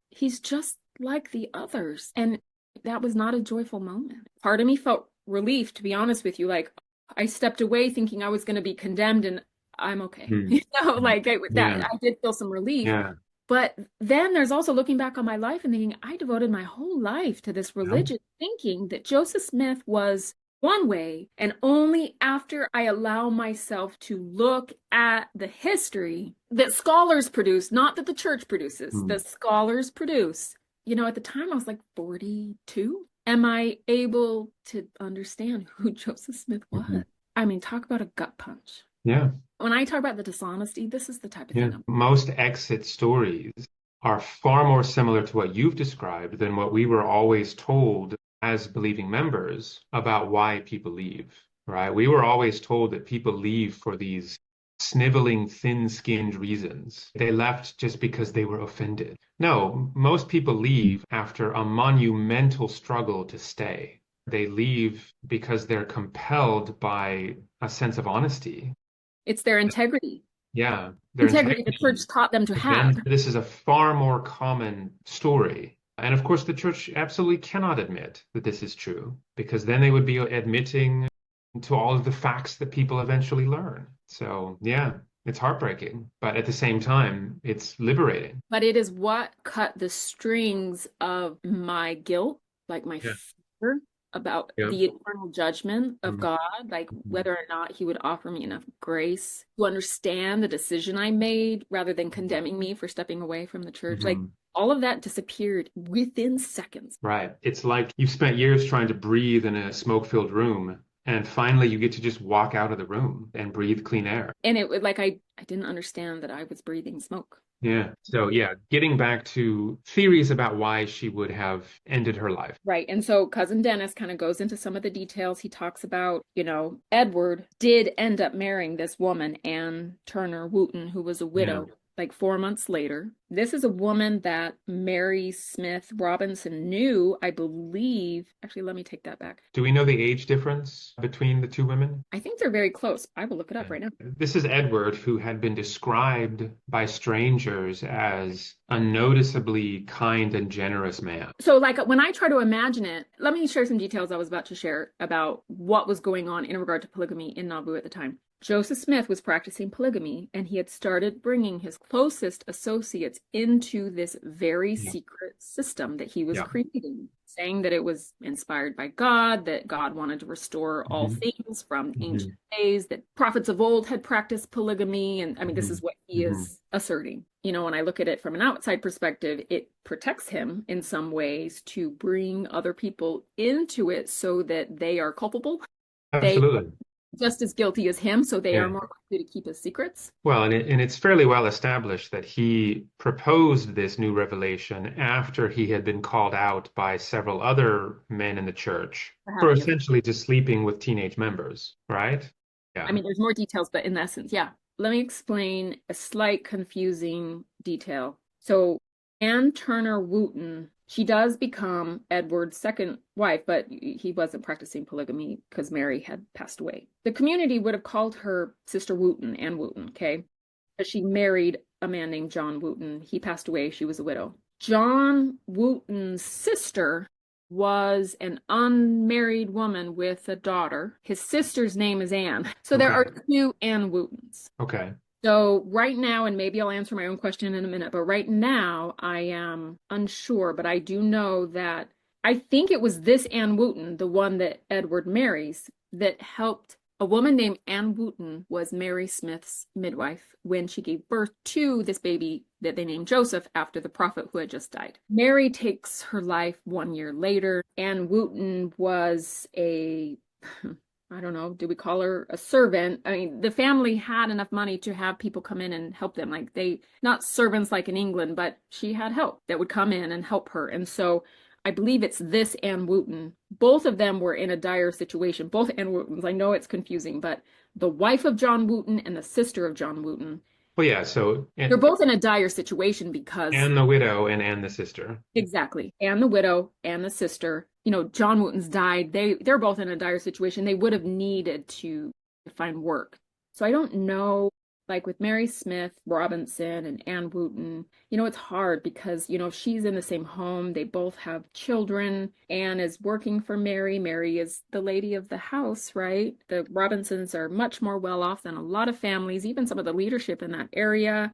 just like the others. And that was not a joyful moment. Part of me felt relief, to be honest with you. Like I stepped away thinking I was going to be condemned and I'm okay. Mm. Like Yeah. I did feel some relief. Yeah. But then there's also looking back on my life and thinking I devoted my whole life to this Yeah. religious thinking that Joseph Smith was one way, and only after I allow myself to look at the history that scholars produce, not that the church produces, the Mm. scholars produce. At the time I was like 42. Am I able to understand who Joseph Smith Mhm. was? I mean, talk about a gut punch. Yeah. When I talk about the dishonesty, this is the type of Yeah. thing I'm. Most exit stories are far more similar to what you've described than what we were always told as believing members about why people leave, right? We were always told that people leave for these sniveling, thin-skinned reasons. They left just because they were offended. No, most people leave after a monumental struggle to stay. They leave because they're compelled by a sense of honesty. It's their integrity. Yeah, their Integrity the integrity. church taught them to But have. then this is a far more common story. And of course, the church absolutely cannot admit that this is true, because then they would be admitting to all of the facts that people eventually learn. So, yeah, it's heartbreaking, but at the same time, it's liberating. But it is what cut the strings of my guilt, like my Yeah, fear about yeah. the eternal judgment of Mhm, God, like mhm, whether or not He would offer me enough grace to understand the decision I made rather than condemning me for stepping away from the church. Like mhm. all of that disappeared within seconds. Right. It's like you've spent years trying to breathe in a smoke-filled room, and finally you get to just walk out of the room and breathe clean air. And it was like I didn't understand that I was breathing smoke. Yeah. So, yeah, getting back to theories about why she would have ended her life. Right. And so Cousin Dennis kind of goes into some of the details. He talks about, Edward did end up marrying this woman, Anne Turner Wooten, who was a Yeah. widow like 4 months later. This is a woman that Mary Smith Robinson knew, I believe. Actually, let me take that back. Do we know the age difference between the two women? I think they're very close. I will look it up Yeah. right now. This is Edward, who had been described by strangers as a noticeably kind and generous man. So, like, when I try to imagine it, let me share some details I was about to share about what was going on in regard to polygamy in Nauvoo at the time. Joseph Smith was practicing polygamy, and he had started bringing his closest associates into this very Yeah. secret system that he was Yeah. creating, saying that it was inspired by God, that God wanted to restore all Hmm. things from ancient Hmm. days, that prophets of old had practiced polygamy. And I mean, this Hmm. is what he Hmm. is asserting. When I look at it from an outside perspective, it protects him in some ways to bring other people into it so that they are culpable. They Absolutely. just as guilty as him, so they are Yeah. more likely to keep his secrets. Well, and it's fairly well established that he proposed this new revelation after he had been called out by several other men in the church For for having a, essentially just sleeping with teenage members, right? I Yeah. mean, there's more details, but in essence, yeah. Let me explain a slight confusing detail. So Anne Turner Wooten. She does become Edward's second wife, but he wasn't practicing polygamy because Mary had passed away. The community would have called her Sister Wooten, Anne Wooten, okay? But she married a man named John Wooten. He passed away. She was a widow. John Wooten's sister was an unmarried woman with a daughter. His sister's name is Anne. So there Okay. are two Anne Wootens. Okay. So right now, and maybe I'll answer my own question in a minute, but right now I am unsure, but I do know that I think it was this Anne Wooten, the one that Edward marries, that helped. A woman named Anne Wooten was Mary Smith's midwife when she gave birth to this baby that they named Joseph after the prophet who had just died. Mary takes her life 1 year later. Anne Wooten was a I don't know, do we call her a servant? I mean, the family had enough money to have people come in and help them. Like they, not servants like in England, but she had help that would come in and help her. And so I believe it's this Anne Wooten. Both of them were in a dire situation. Both Anne Wootens. I know it's confusing, but the wife of John Wooten and the sister of John Wooten, Well, yeah. So they're both in a dire situation because and the widow and Anne the sister. exactly. And the widow and the sister, John Wooten's died. They're both in a dire situation. They would have needed to find work. So I don't know, like with Mary Smith Robinson and Anne Wooten, it's hard because, she's in the same home. They both have children. Anne is working for Mary. Mary is the lady of the house, right? The Robinsons are much more well off than a lot of families, even some of the leadership in that area.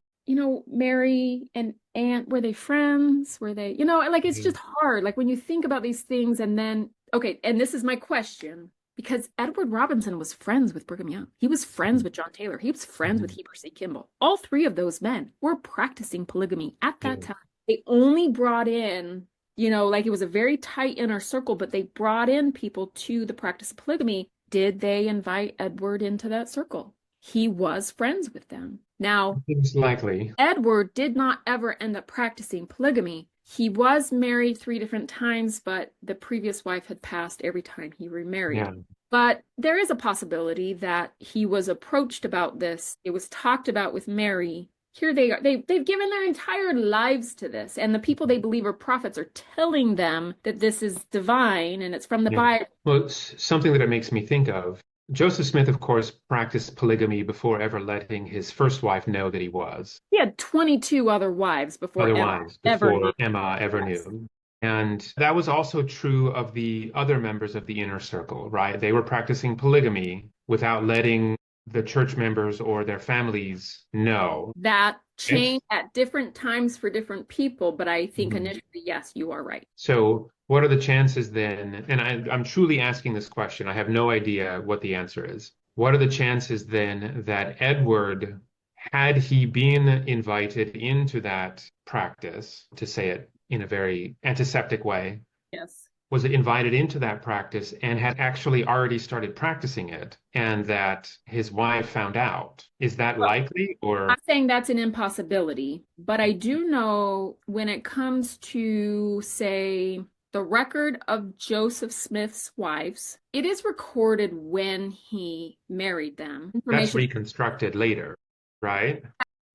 Mary and Aunt, were they friends? Were they, like it's just hard. Like when you think about these things and then, okay, and this is my question, because Edward Robinson was friends with Brigham Young. He was friends with John Taylor. He was friends with Mhm. Heber C. Kimball. All three of those men were practicing polygamy at Yeah. that time. They only brought in, like it was a very tight inner circle, but they brought in people to the practice of polygamy. Did they invite Edward into that circle? He was friends with them. Now, Seems likely. Edward did not ever end up practicing polygamy. He was married 3 different times, but the previous wife had passed every time he remarried. Yeah. But there is a possibility that he was approached about this. It was talked about with Mary. Here they are. They've given their entire lives to this. And the people they believe are prophets are telling them that this is divine and it's from the Yeah. Bible. Well, something that it makes me think of. Joseph Smith, of course, practiced polygamy before ever letting his first wife know that he was. He had 22 other wives before Emma Otherwise, ever before knew. Emma ever Yes. knew. And that was also true of the other members of the inner circle, right? They were practicing polygamy without letting the church members or their families know. That Okay? changed at different times for different people, but I think Mhm. initially, yes, you are right. So, what are the chances then? And I'm truly asking this question. I have no idea what the answer is. What are the chances then that Edward, had he been invited into that practice, to say it in a very antiseptic way, Yes. was invited into that practice and had actually already started practicing it, and that his wife found out? Is that Well, likely or? I'm saying that's an impossibility, but I do know when it comes to, say, the record of Joseph Smith's wives, it is recorded when he married them. That's Information, reconstructed later, right?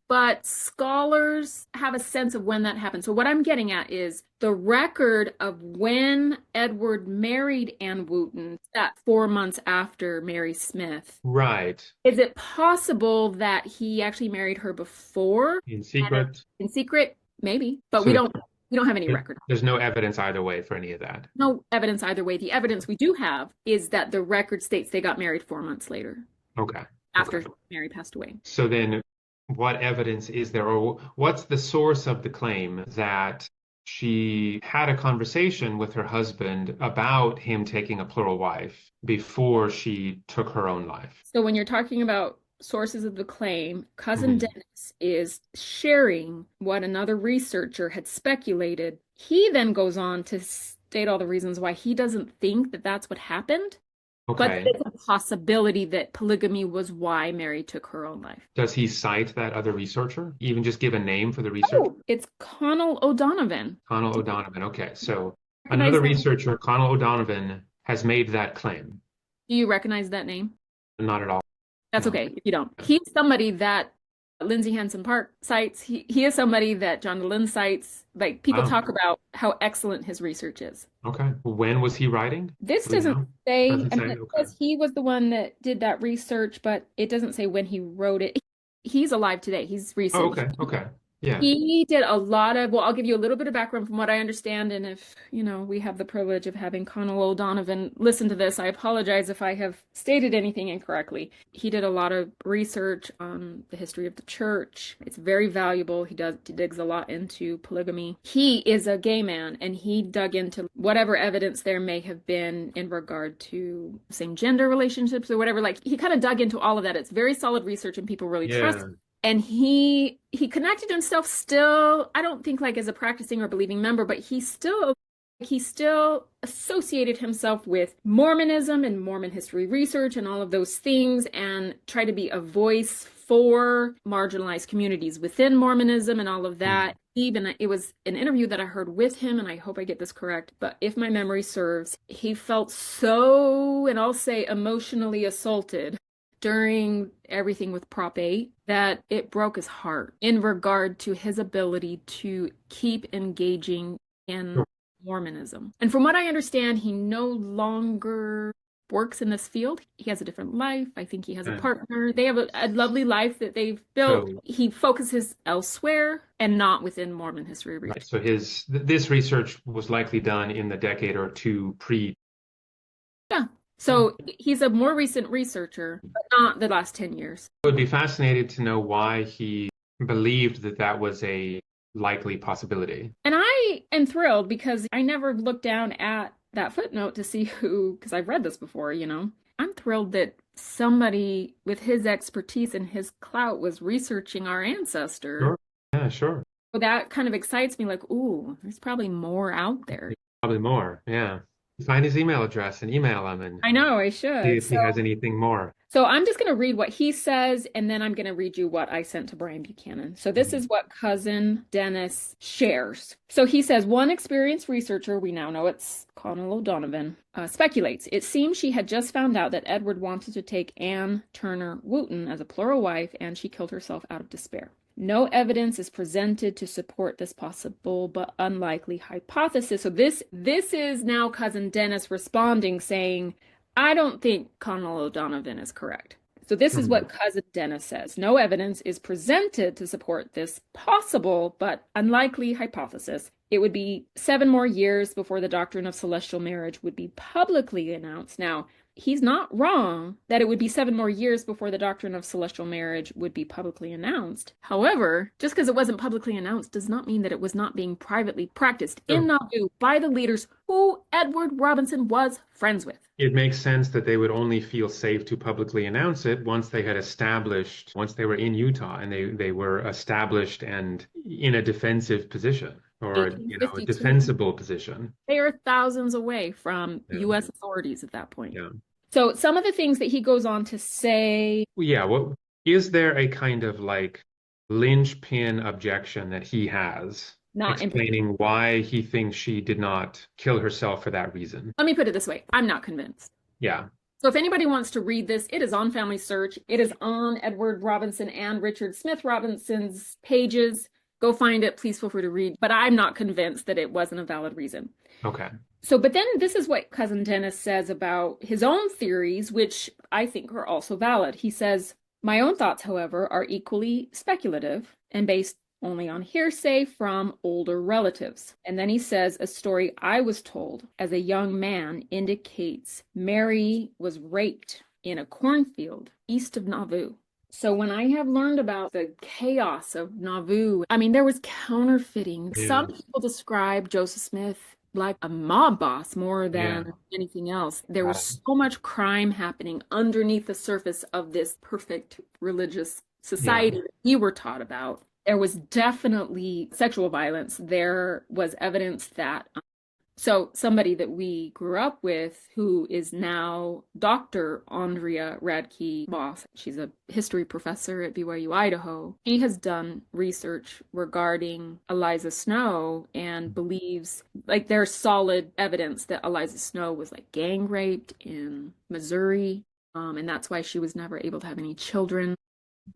but scholars have a sense of when that happened. So what I'm getting at is the record of when Edward married Anne Wooten, that 4 months after Mary Smith. Right. Is it possible that he actually married her before In and secret. in secret? Maybe, but we So don't we don't have any record. there's no evidence either way for any of that. No evidence either way. The evidence we do have is that the record states they got married 4 months later Okay. after Okay. Mary passed away. So then what evidence is there, or what's the source of the claim that she had a conversation with her husband about him taking a plural wife before she took her own life? So when you're talking about sources of the claim, cousin Mhm. Dennis is sharing what another researcher had speculated. He then goes on to state all the reasons why he doesn't think that that's what happened, but Okay. it's a possibility that polygamy was why Mary took her own life. Does he cite that other researcher? Even just give a name for the researcher? Oh, it's Connell O'Donovan. Connell Do you O'Donovan. Okay. So recognize another that? researcher, Connell O'Donovan, has made that claim. Do you recognize that name? Not at all. That's No. okay if you don't. He's somebody that Lindsay Hansen Park cites. He is somebody that John DeLynn cites. Like people Wow. talk about how excellent his research is. Okay. When was he writing? This Do we doesn't know? say, Doesn't I mean, say. it Okay. says he was the one that did that research, but it doesn't say when he wrote it. He's alive today. He's Oh, recent. okay. Okay. Yeah. He did a lot of, well, I'll give you a little bit of background from what I understand. And if, we have the privilege of having Connell O'Donovan listen to this, I apologize if I have stated anything incorrectly. He did a lot of research on the history of the church. It's very valuable. He digs a lot into polygamy. He is a gay man, and he dug into whatever evidence there may have been in regard to same gender relationships or whatever. Like he kind of dug into all of that. It's very solid research and people really trust. Yeah. And he connected himself still, I don't think like as a practicing or believing member, but he still associated himself with Mormonism and Mormon history research and all of those things and tried to be a voice for marginalized communities within Mormonism and all of Mm. that. Even it was an interview that I heard with him, and I hope I get this correct, but if my memory serves, he felt so, and I'll say emotionally assaulted during everything with Prop 8 that it broke his heart in regard to his ability to keep engaging in Sure. Mormonism. And from what I understand, he no longer works in this field. He has a different life. I think he has a Yeah. partner. They have a lovely life that they've built. So, He focuses elsewhere and not within Mormon history right. research. So this research was likely done in the decade or two pre. Yeah. So he's a more recent researcher, but not the last 10 years. I would be fascinated to know why he believed that that was a likely possibility. And I am thrilled because I never looked down at that footnote to see who, because I've read this before. I'm thrilled that somebody with his expertise and his clout was researching our ancestors. Sure. Yeah, sure. So that kind of excites me, like, ooh, there's probably more out there. Probably more. Yeah. Find his email address and email him and I know I see should. if So he has anything more. So I'm just going to read what he says, and then I'm going to read you what I sent to Brian Buchanan. So this Mhm. is what cousin Dennis shares. So he says, one experienced researcher, we now know it's Connell O'Donovan, speculates. It seems she had just found out that Edward wanted to take Anne Turner Wooten as a plural wife, and she killed herself out of despair. No evidence is presented to support this possible but unlikely hypothesis. So this is now cousin Dennis responding, saying, I don't think Connell O'Donovan is correct. So this is Hmm. what cousin Dennis says. No evidence is presented to support this possible but unlikely hypothesis. It would be 7 more years before the doctrine of celestial marriage would be publicly announced. Now, he's not wrong that it would be 7 more years before the doctrine of celestial marriage would be publicly announced. However, just because it wasn't publicly announced does not mean that it was not being privately practiced in Sure. Nauvoo by the leaders who Edward Robinson was friends with. It makes sense that they would only feel safe to publicly announce it once they were in Utah and they were established and in a defensive position or, a 1852. defensible position. They are thousands away from Yeah. U.S. authorities at that point. Yeah. So some of the things that he goes on to say, Well, yeah. What is there a kind of like linchpin objection that he has not in, explaining why he thinks she did not kill herself for that reason? let me put it this way, I'm not convinced. Yeah. So if anybody wants to read this, it is on Family Search. It is on Edward Robinson and Richard Smith Robinson's pages. Go find it. Please feel free to read. But I'm not convinced that it wasn't a valid reason. Okay. So, but then this is what cousin Dennis says about his own theories, which I think are also valid. He says, my own thoughts, however, are equally speculative and based only on hearsay from older relatives. And then he says, a story I was told as a young man indicates Mary was raped in a cornfield east of Nauvoo. So when I have learned about the chaos of Nauvoo, I mean, there was counterfeiting. Yeah. Some people describe Joseph Smith like a mob boss more Yeah. than anything else. There Got it. was so much crime happening underneath the surface of this perfect religious Yeah. society that we were taught about. There was definitely sexual violence. There was evidence that so somebody that we grew up with who is now Dr. Andrea Radke Moss, she's a history professor at BYU, Idaho. She has done research regarding Eliza Snow and believes like there's solid evidence that Eliza Snow was like gang raped in Missouri. And that's why she was never able to have any children.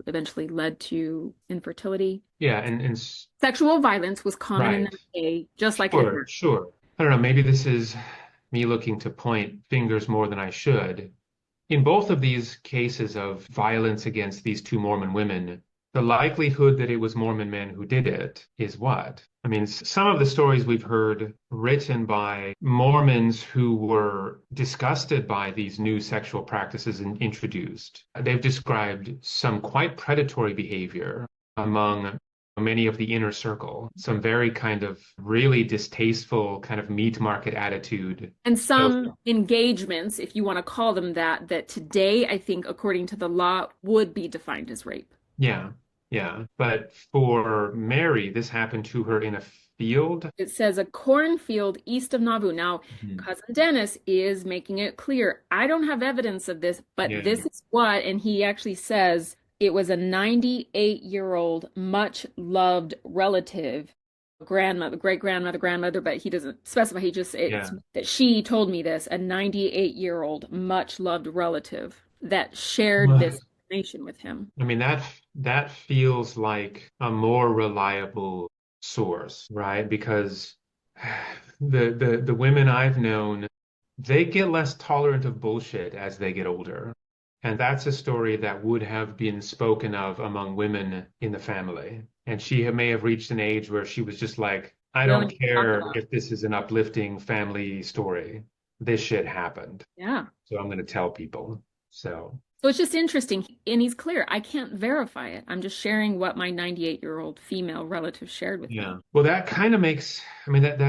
eventually led to infertility. Yeah, Sexual violence was common in right. that day, just like it is now. Sure, sure. I don't know, maybe this is me looking to point fingers more than I should. In both of these cases of violence against these two Mormon women, the likelihood that it was Mormon men who did it is what? I mean, some of the stories we've heard written by Mormons who were disgusted by these new sexual practices introduced, they've described some quite predatory behavior among many of the inner circle, some very kind of really distasteful kind of meat market attitude. And So, some engagements, if you want to call them that, that today, I think, according to the law, would be defined as rape. yeah, yeah. But for Mary, this happened to her in a field. It says a cornfield east of Nauvoo. Now, Mhm. cousin Dennis is making it clear. I don't have evidence of this, but Yeah. this is what, and he actually says it was a 98-year-old, much loved relative, grandmother, great grandmother, grandmother, but he doesn't specify. He just, it's Yeah. that she told me this, a 98-year-old, much loved relative that shared Well, this information with him. I mean, that feels like a more reliable source, right? Because the women I've known, they get less tolerant of bullshit as they get older. And that's a story that would have been spoken of among women in the family. And may have reached an age where she was just like, I don't Willing to talk care about. if this is an uplifting family story. This shit happened. Yeah. So I'm going to tell people. So. So it's just interesting. And he's clear. I can't verify it. I'm just sharing what my 98-year-old female relative shared with me. Yeah. Well, that kind of makes, I mean, that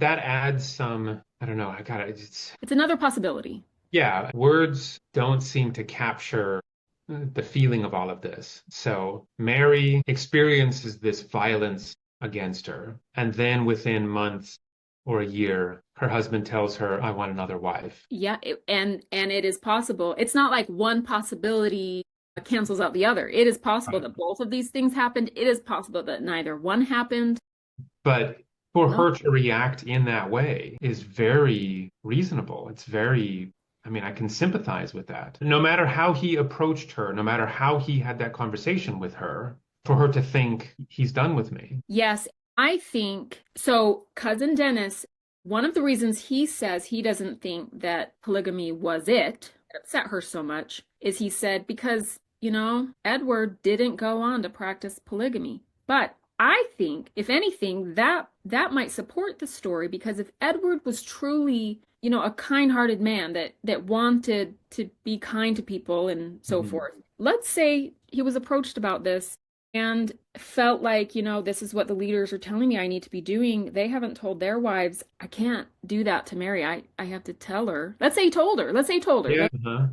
adds some, I don't know, It's another possibility. yeah, words don't seem to capture the feeling of all of this. So Mary experiences this violence against her. And then within months or a year, her husband tells her, I want another wife. Yeah, and it is possible. It's not like one possibility cancels out the other. It is possible Right. that both of these things happened. It is possible that neither one happened. But for No. her to react in that way is very reasonable. It's very, I mean, I can sympathize with that. No matter how he approached her, no matter how he had that conversation with her, for her to think he's done with me. Yes, I think so. Cousin Dennis, one of the reasons he says he doesn't think that polygamy was it, that upset her so much, is he said because, Edward didn't go on to practice polygamy. But I think, if anything, that might support the story because if Edward was truly, a kind-hearted man that wanted to be kind to people and so Mhm. forth, let's say he was approached about this and felt like, this is what the leaders are telling me I need to be doing. They haven't told their wives, I can't do that to Mary. I have to tell her. Let's say he told her. Let's say he told her. Yeah.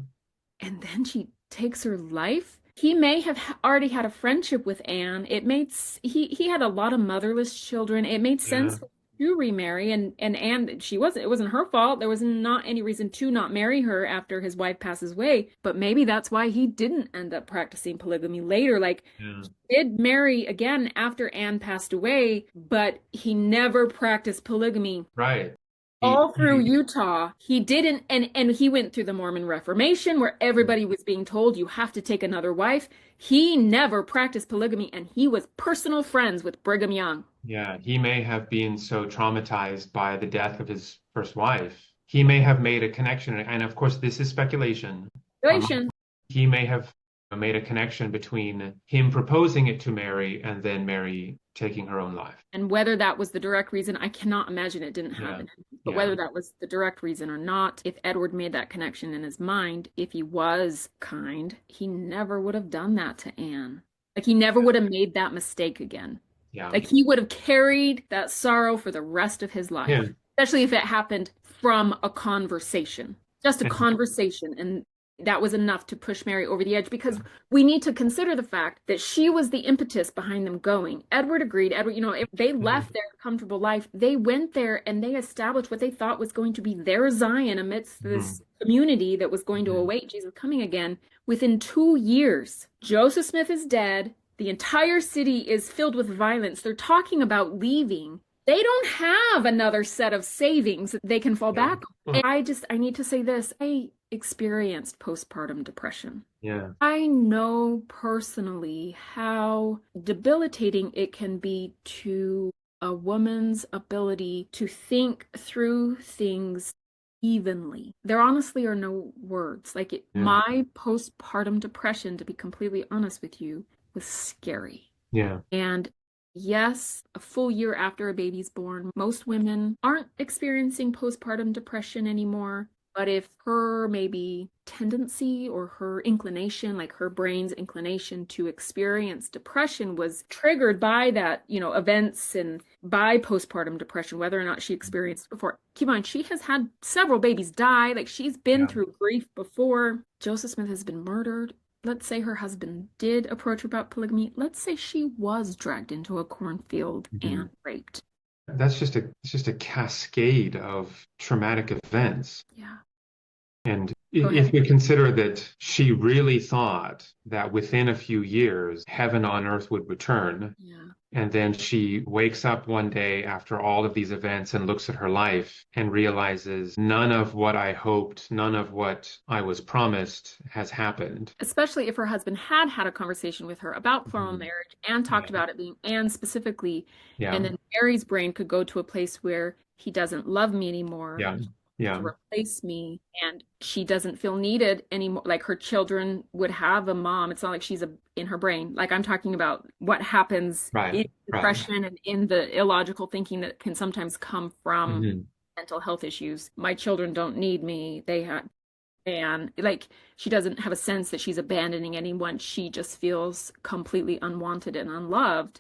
And then she takes her life. He may have already had a friendship with Anne. He had a lot of motherless children. It made Yeah. sense to remarry and Anne it wasn't her fault. There was not any reason to not marry her after his wife passes away. But maybe that's why he didn't end up practicing polygamy later. Like Yeah. he did marry again after Anne passed away, but he never practiced polygamy Right. all through He, Utah. He didn't, and he went through the Mormon Reformation where everybody was being told you have to take another wife. He never practiced polygamy, and he was personal friends with Brigham Young. yeah, he may have been so traumatized by the death of his first wife. He may have made a connection, and of course, this is speculation. Um, Relation. he may have made a connection between him proposing it to Mary and then Mary taking her own life. And whether that was the direct reason, I cannot imagine it didn't Yeah, happen. But yeah, whether that was the direct reason or not, if Edward made that connection in his mind, if he was kind, he never would have done that to Anne. Like he never would have made that mistake again. yeah, Like he would have carried that sorrow for the rest of his yeah. life, especially if it happened from a conversation, just a And, conversation. And that was enough to push Mary over the edge because we need to consider the fact that she was the impetus behind them going. Edward agreed. Edward, if they mhm, left their comfortable life, they went there and they established what they thought was going to be their Zion amidst mhm, this community that was going to mhm. await Jesus coming again. Within 2 years, Joseph Smith is dead. The entire city is filled with violence. They're talking about leaving. They don't have another set of savings that they can fall Yeah. back on. And I need to say this. experienced postpartum depression. Yeah. I know personally how debilitating it can be to a woman's ability to think through things evenly. There honestly are no words. Yeah. My postpartum depression, to be completely honest with you, was scary. Yeah. And yes, a full year after a baby's born, most women aren't experiencing postpartum depression anymore. But if her maybe tendency or her inclination, like her brain's inclination to experience depression was triggered by that, events and by postpartum depression, whether or not she experienced it before. Keep in mind, she has had several babies die. Like she's been Yeah. through grief before. Joseph Smith has been murdered. Let's say her husband did approach her about polygamy. Let's say she was dragged into a cornfield Mhm. and raped. That's just a cascade of traumatic events. Yeah. And Go if ahead. we consider that she really thought that within a few years, heaven on earth would return, Yeah. and then she wakes up one day after all of these events and looks at her life and realizes none of what I hoped, none of what I was promised has happened. Especially if her husband had had a conversation with her about plural Mhm. marriage and talked Yeah. about it being and specifically, and Yeah. then Mary's brain could go to a place where he doesn't love me anymore. Yeah. He wants to Yeah. replace me, and she doesn't feel needed anymore. Like her children would have a mom. It's not like she's in her brain. Like I'm talking about what happens Right. in Right. depression and in the illogical thinking that can sometimes come from Hmm. mental health issues. My children don't need me. They have and like she doesn't have a sense that she's abandoning anyone. She just feels completely unwanted and unloved.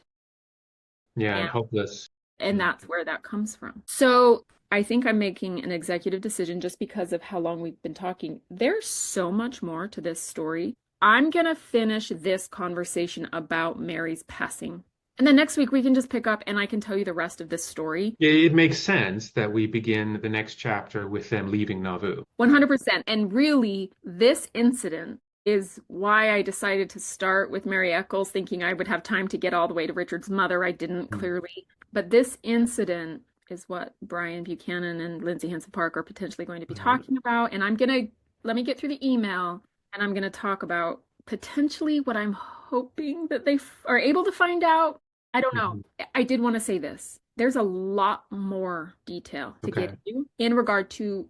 Yeah. And And hopeless. and Mm. that's where that comes from. So I think I'm making an executive decision just because of how long we've been talking. There's so much more to this story. I'm gonna finish this conversation about Mary's passing. And then next week we can just pick up and I can tell you the rest of this story. Yeah, it makes sense that we begin the next chapter with them leaving Nauvoo. 100%. And really, this incident is why I decided to start with Mary Eccles, thinking I would have time to get all the way to Richard's mother. I didn't Mm. clearly. But this incident is what Brian Buchanan and Lindsay Hansen Park are potentially going to be Right. talking about. And let me get through the email and I'm going to talk about potentially what I'm hoping that they are able to find out. I don't know. Mhm. I did want to say this. There's a lot more detail to get Okay. into in regard to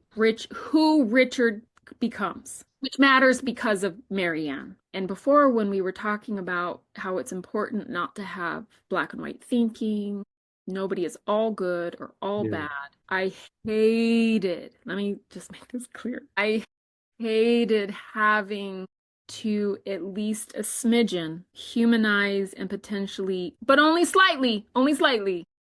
who Richard becomes, which matters because of Marianne. And before, when we were talking about how it's important not to have black and white thinking, nobody is all good or all Yeah. bad. I hated, let me just make this clear. I hated having to at least a smidgen humanize and potentially, but only slightly,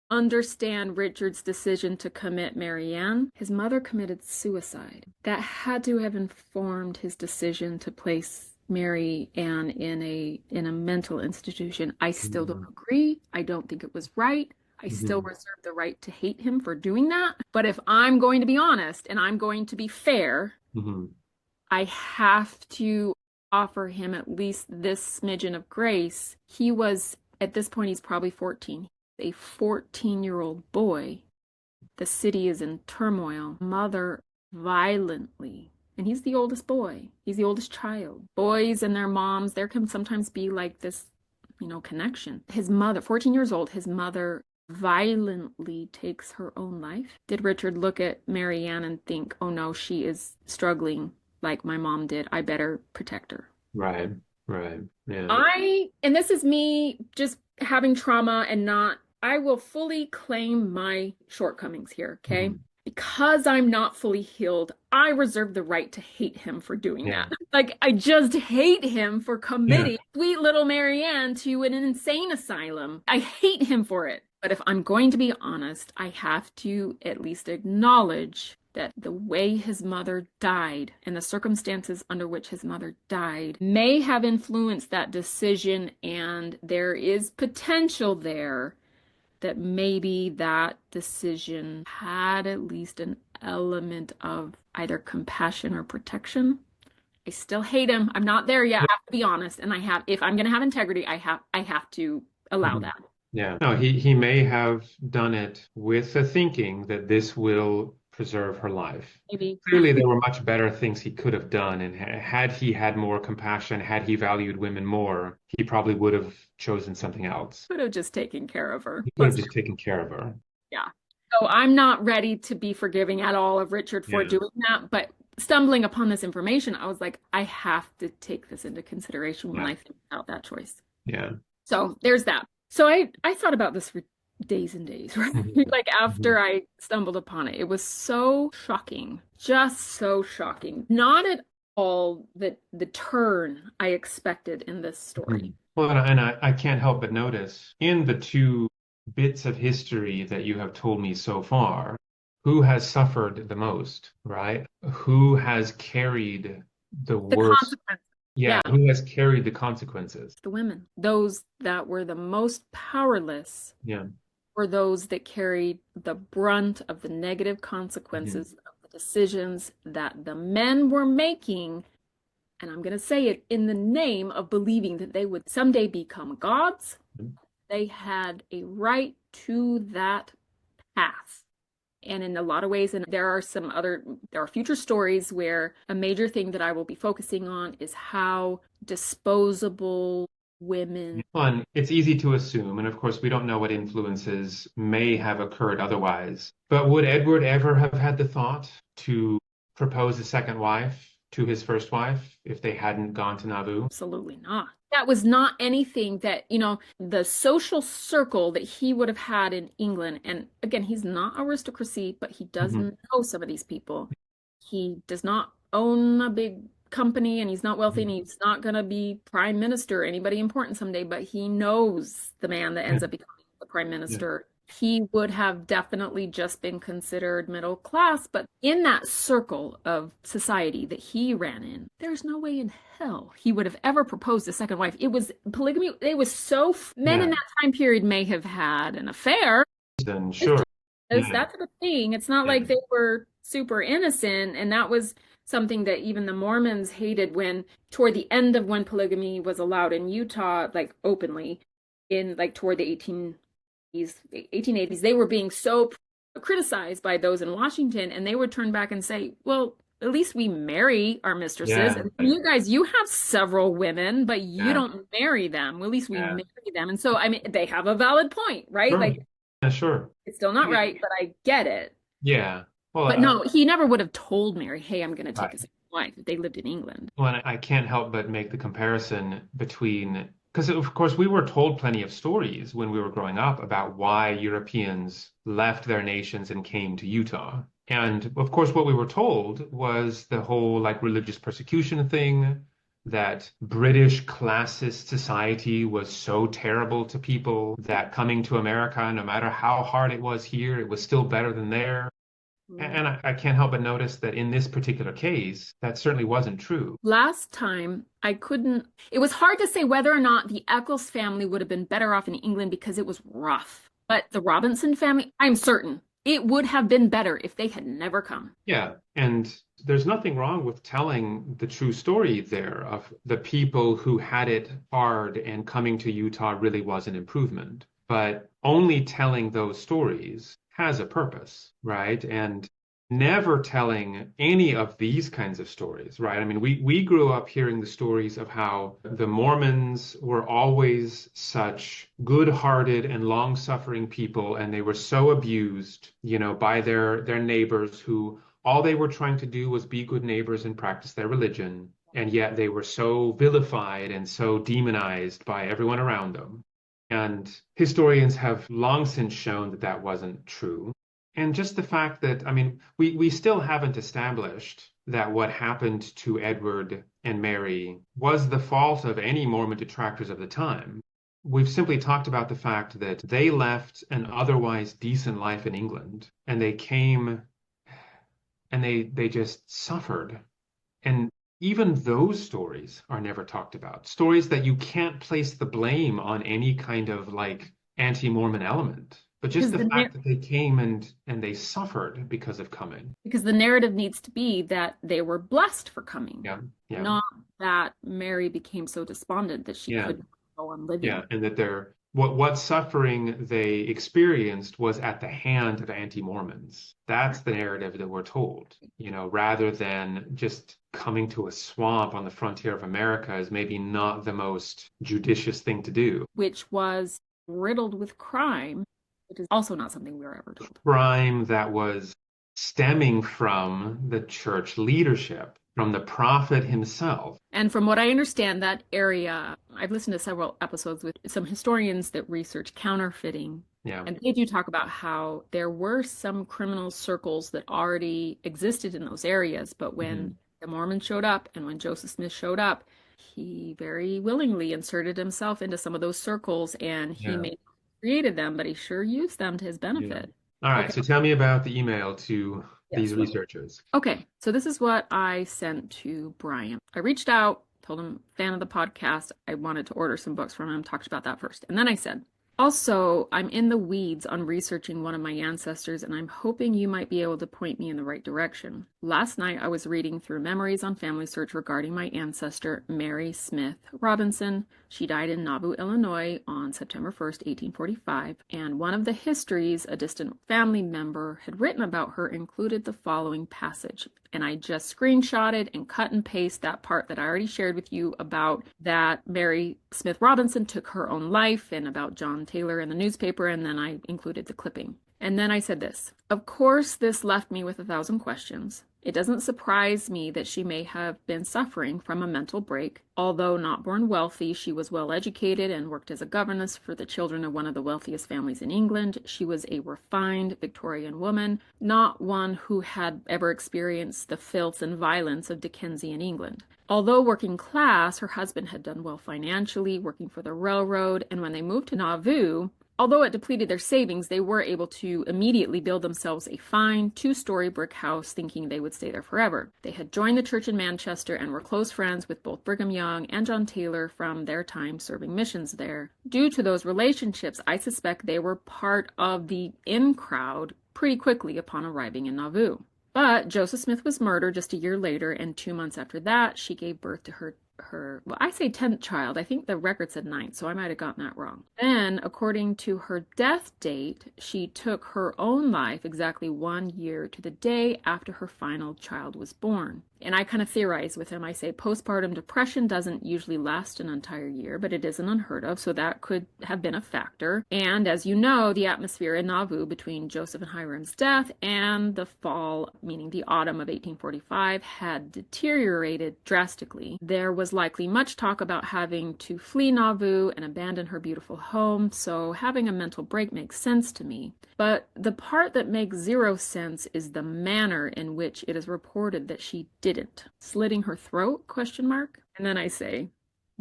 understand Richard's decision to commit Marianne. His mother committed suicide. That had to have informed his decision to place Mary Ann in a mental institution. I still don't Mhm. agree. I don't think it was right. I still Mhm. reserve the right to hate him for doing that. But if I'm going to be honest and I'm going to be fair, Mhm. I have to offer him at least this smidgen of grace. He was, at this point, he's probably 14. A 14-year-old boy. The city is in turmoil. Mother violently. And he's the oldest boy. He's the oldest child. Boys and their moms, there can sometimes be like this, connection. His mother, 14 years old, his mother violently takes her own life. Did Richard look at Marianne and think, oh no, she is struggling like my mom did. I better protect her. Right. Right. Yeah. And this is me just having trauma and not, I will fully claim my shortcomings here, okay? Mhm. Because I'm not fully healed, I reserve the right to hate him for doing Yeah. that. Like, I just hate him for Yeah. committing sweet little Marianne to an insane asylum. I hate him for it. But if I'm going to be honest, I have to at least acknowledge that the way his mother died and the circumstances under which his mother died may have influenced that decision, and there is potential there that maybe that decision had at least an element of either compassion or protection. I still hate him. I'm not there yet. I have to be honest, and if I'm going to have integrity, I have to allow Mhm. that. Yeah. No, he may have done it with the thinking that this will preserve her life. Maybe. Clearly, there were much better things he could have done, and had he had more compassion, had he valued women more, he probably would have chosen something else. Could have just taken care of her. He could have Let's just taken care of her. Yeah. So I'm not ready to be forgiving at all of Richard for Yeah, doing that, but stumbling upon this information, I was like, I have to take this into consideration when yeah, I think about that choice. yeah. So there's that. So I thought about this for days and days, right? Mhm. Like Mhm. after I stumbled upon it, it was so shocking, just so shocking. Not at all the turn I expected in this story. Mhm. Well, and I can't help but notice in the two bits of history that you have told me so far, who has suffered the most, right? Who has carried the The worst? consequences. Yeah, Yeah, who has carried the consequences? the women, those that were the most powerless Yeah. were those that carried the brunt of the negative Mhm. consequences of the decisions that the men were making. And I'm going to say it in the name of believing that they would someday become gods. They had a right to that path. And in a lot of ways, and there are future stories where a major thing that I will be focusing on is how disposable women. Well, and it's easy to assume, and of course, we don't know what influences may have occurred otherwise. But would Edward ever have had the thought to propose a second wife to his first wife if they hadn't gone to Nauvoo? Absolutely not. That was not anything that, the social circle that he would have had in England. And again, he's not aristocracy, but he does Mhm. know some of these people. He does not own a big company and he's not wealthy and Mhm. he's not going to be prime minister or anybody important someday, but he knows the man that Yeah, ends up becoming the prime yeah. minister. He would have definitely just been considered middle class, but in that circle of society that he ran in, there's no way in hell he would have ever proposed a second wife. It was polygamy. It was men in Yeah. that time period may have had an affair. Then It's sure. just Yeah, that type of thing. It's not yeah, like they were super innocent. And that was something that even the Mormons hated when, toward the end of when polygamy was allowed in Utah, like openly, in like toward the 1880s, they were being so criticized by those in Washington, and they would turn back and say, well, at least we marry our mistresses. yeah, And right. you guys, you have several women, but you Yeah, don't marry them. Well, at least we yeah. marry them. And so, I mean, they have a valid point, right? Sure. Like, Yeah, sure. it's still not Yeah. right, but I get it. Yeah. Well, But no, he never would have told Mary, hey, I'm going to take right. a second wife if they lived in England. Well, and I can't help but make the comparison between, because of course we were told plenty of stories when we were growing up about why Europeans left their nations and came to Utah. And of course, what we were told was the whole like religious persecution thing, that British classist society was so terrible to people that coming to America, no matter how hard it was here, it was still better than there. Mm. And I can't help but notice that in this particular case, that certainly wasn't true. Last time, it was hard to say whether or not the Eccles family would have been better off in England because it was rough. But the Robinson family, I'm certain it would have been better if they had never come. Yeah, and there's nothing wrong with telling the true story there of the people who had it hard and coming to Utah really was an improvement. But only telling those stories has a purpose, right? And never telling any of these kinds of stories, right? I mean, we grew up hearing the stories of how the Mormons were always such good-hearted and long-suffering people, and they were so abused, by their neighbors who all they were trying to do was be good neighbors and practice their religion, and yet they were so vilified and so demonized by everyone around them. And historians have long since shown that that wasn't true. And just the fact that, I mean, we still haven't established that what happened to Edward and Mary was the fault of any Mormon detractors of the time. We've simply talked about the fact that they left an otherwise decent life in England and they came and they just suffered. And even those stories are never talked about. Stories that you can't place the blame on any kind of like anti-Mormon element, but just Because the the fact that they came and they suffered because of coming. because the narrative needs to be that they were blessed for coming, Yeah, yeah, not that Mary became so despondent that she yeah, couldn't go on yeah, living. and that what suffering they experienced was at the hand of anti-Mormons. That's the narrative that we're told, rather than just coming to a swamp on the frontier of America is maybe not the most judicious thing to do. which was riddled with crime, which is also not something we were ever told. Crime that was stemming from the church leadership, from the prophet himself. And from what I understand, that area, I've listened to several episodes with some historians that research counterfeiting. Yeah. And they do talk about how there were some criminal circles that already existed in those areas. But when the Mormons showed up and when Joseph Smith showed up, he very willingly inserted himself into some of those circles and he Yeah. may have created them, but he sure used them to his Yeah. benefit. All right. Okay. So tell me about the email to these Yes. researchers. Okay, so this is what I sent to Brian. I reached out, told him, fan of the podcast. I wanted to order some books from him, talked about that first. And then I said, also, I'm in the weeds on researching one of my ancestors, and I'm hoping you might be able to point me in the right direction. Last night, I was reading through Memories on Family Search regarding my ancestor, Mary Smith Robinson. She died in Nauvoo, Illinois on September 1st, 1845, and one of the histories a distant family member had written about her included the following passage. And I just screenshotted and cut and paste that part that I already shared with you about that Mary Smith Robinson took her own life and about John Taylor in the newspaper, and then I included the clipping. And then I said this, of course, this left me with 1,000 questions. It doesn't surprise me that she may have been suffering from a mental break. Although not born wealthy, she was well educated and worked as a governess for the children of one of the wealthiest families in England. She was a refined Victorian woman, not one who had ever experienced the filth and violence of Dickensian England. Although working class, her husband had done well financially, working for the railroad, and when they moved to Nauvoo, although it depleted their savings, they were able to immediately build themselves a fine two-story brick house, thinking they would stay there forever. They had joined the church in Manchester and were close friends with both Brigham Young and John Taylor from their time serving missions there. Due to those relationships, I suspect they were part of the in crowd pretty quickly upon arriving in Nauvoo. But Joseph Smith was murdered just a year later, and 2 months after that, she gave birth to her, well, I say 10th child. I think the record said 9th, so I might have gotten that wrong. Then, according to her death date, she took her own life exactly 1 year to the day after her final child was born. And I kind of theorize with him. I say postpartum depression doesn't usually last an entire year, but it isn't unheard of, so that could have been a factor. And as you know, the atmosphere in Nauvoo between Joseph and Hiram's death and the fall, meaning the autumn of 1845, had deteriorated drastically. There was likely much talk about having to flee Nauvoo and abandon her beautiful home, so having a mental break makes sense to me. But the part that makes zero sense is the manner in which it is reported that she didn't. Slitting her throat? Question mark. And then I say,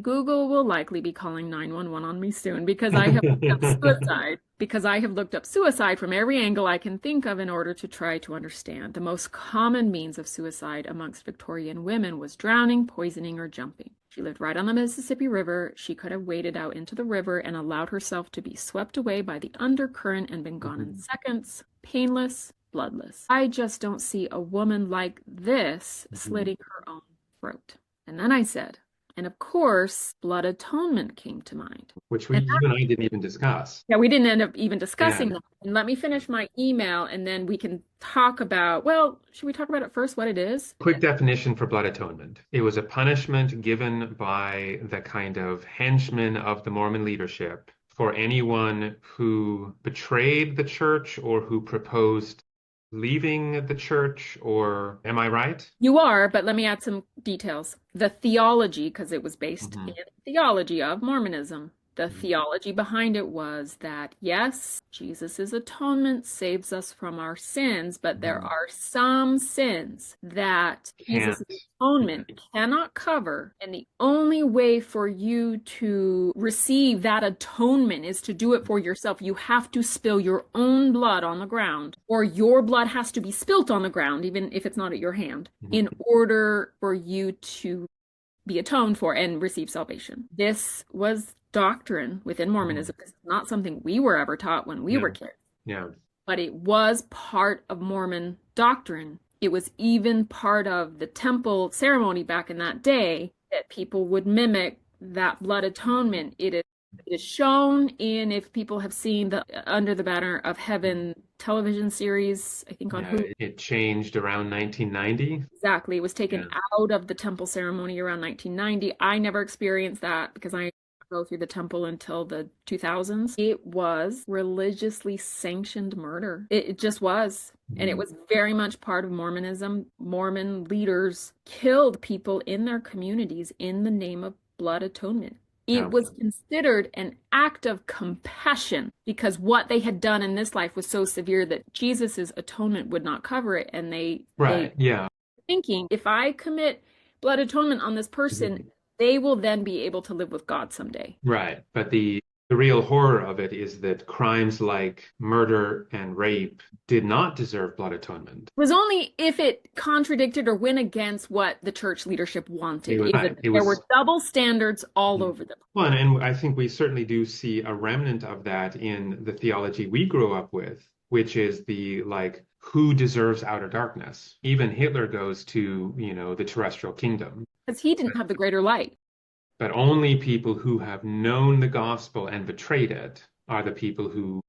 Google will likely be calling 911 on me soon because I have looked up suicide. Because I have looked up suicide from every angle I can think of in order to try to understand. The most common means of suicide amongst Victorian women was drowning, poisoning, or jumping. She lived right on the Mississippi River. She could have waded out into the river and allowed herself to be swept away by the undercurrent and been gone in seconds. Painless, bloodless. I just don't see a woman like this slitting her own throat. And then I said, and of course, blood atonement came to mind. Which And you and I didn't even discuss. yeah, we didn't end up even discussing Yeah. that. And let me finish my email and then we can talk about, well, should we talk about it first, what it is? Quick definition for blood atonement. It was a punishment given by the kind of henchmen of the Mormon leadership for anyone who betrayed the church or who proposed leaving the church, or am I right? You are, but let me add some details. The theology, because it was based Mhm. in theology of Mormonism. The Mhm. theology behind it was that, yes, Jesus' atonement saves us from our sins, but there Mhm. are some sins that Jesus' Can't. atonement cannot cover. And the only way for you to receive that atonement is to do it for yourself. You have to spill your own blood on the ground, or your blood has to be spilt on the ground, even if it's not at your hand, in Mhm. order for you to be atoned for and receive salvation. This was doctrine within Mormonism. It's not something we were ever taught when we Yeah. were kids, Yeah. but it was part of Mormon doctrine. It was even part of the temple ceremony back in that day that people would mimic that blood atonement. It is It is shown in, if people have seen the Under the Banner of Heaven television series, I think on Yeah, Hulu. it changed around 1990. Exactly. It was taken Yeah. out of the temple ceremony around 1990. I never experienced that because I didn't go through the temple until the 2000s. It was religiously sanctioned murder. It just was. And it Mhm. was very much part of Mormonism. Mormon leaders killed people in their communities in the name of blood atonement. It Yeah. was considered an act of compassion because what they had done in this life was so severe that Jesus's atonement would not cover it. And they Right. Yeah. thinking, if I commit blood atonement on this person, Mhm. they will then be able to live with God someday. Right. But the real horror of it is that crimes like murder and rape did not deserve blood atonement. It was only if it contradicted or went against what the church leadership It wanted. was, right. It There were was, double standards all Mhm. over them. Well, and I think we certainly do see a remnant of that in the theology we grew up with, which is the like, who deserves outer darkness? Even Hitler goes to, the terrestrial kingdom. Because he didn't have the greater light. But only people who have known the gospel and betrayed it are the people who,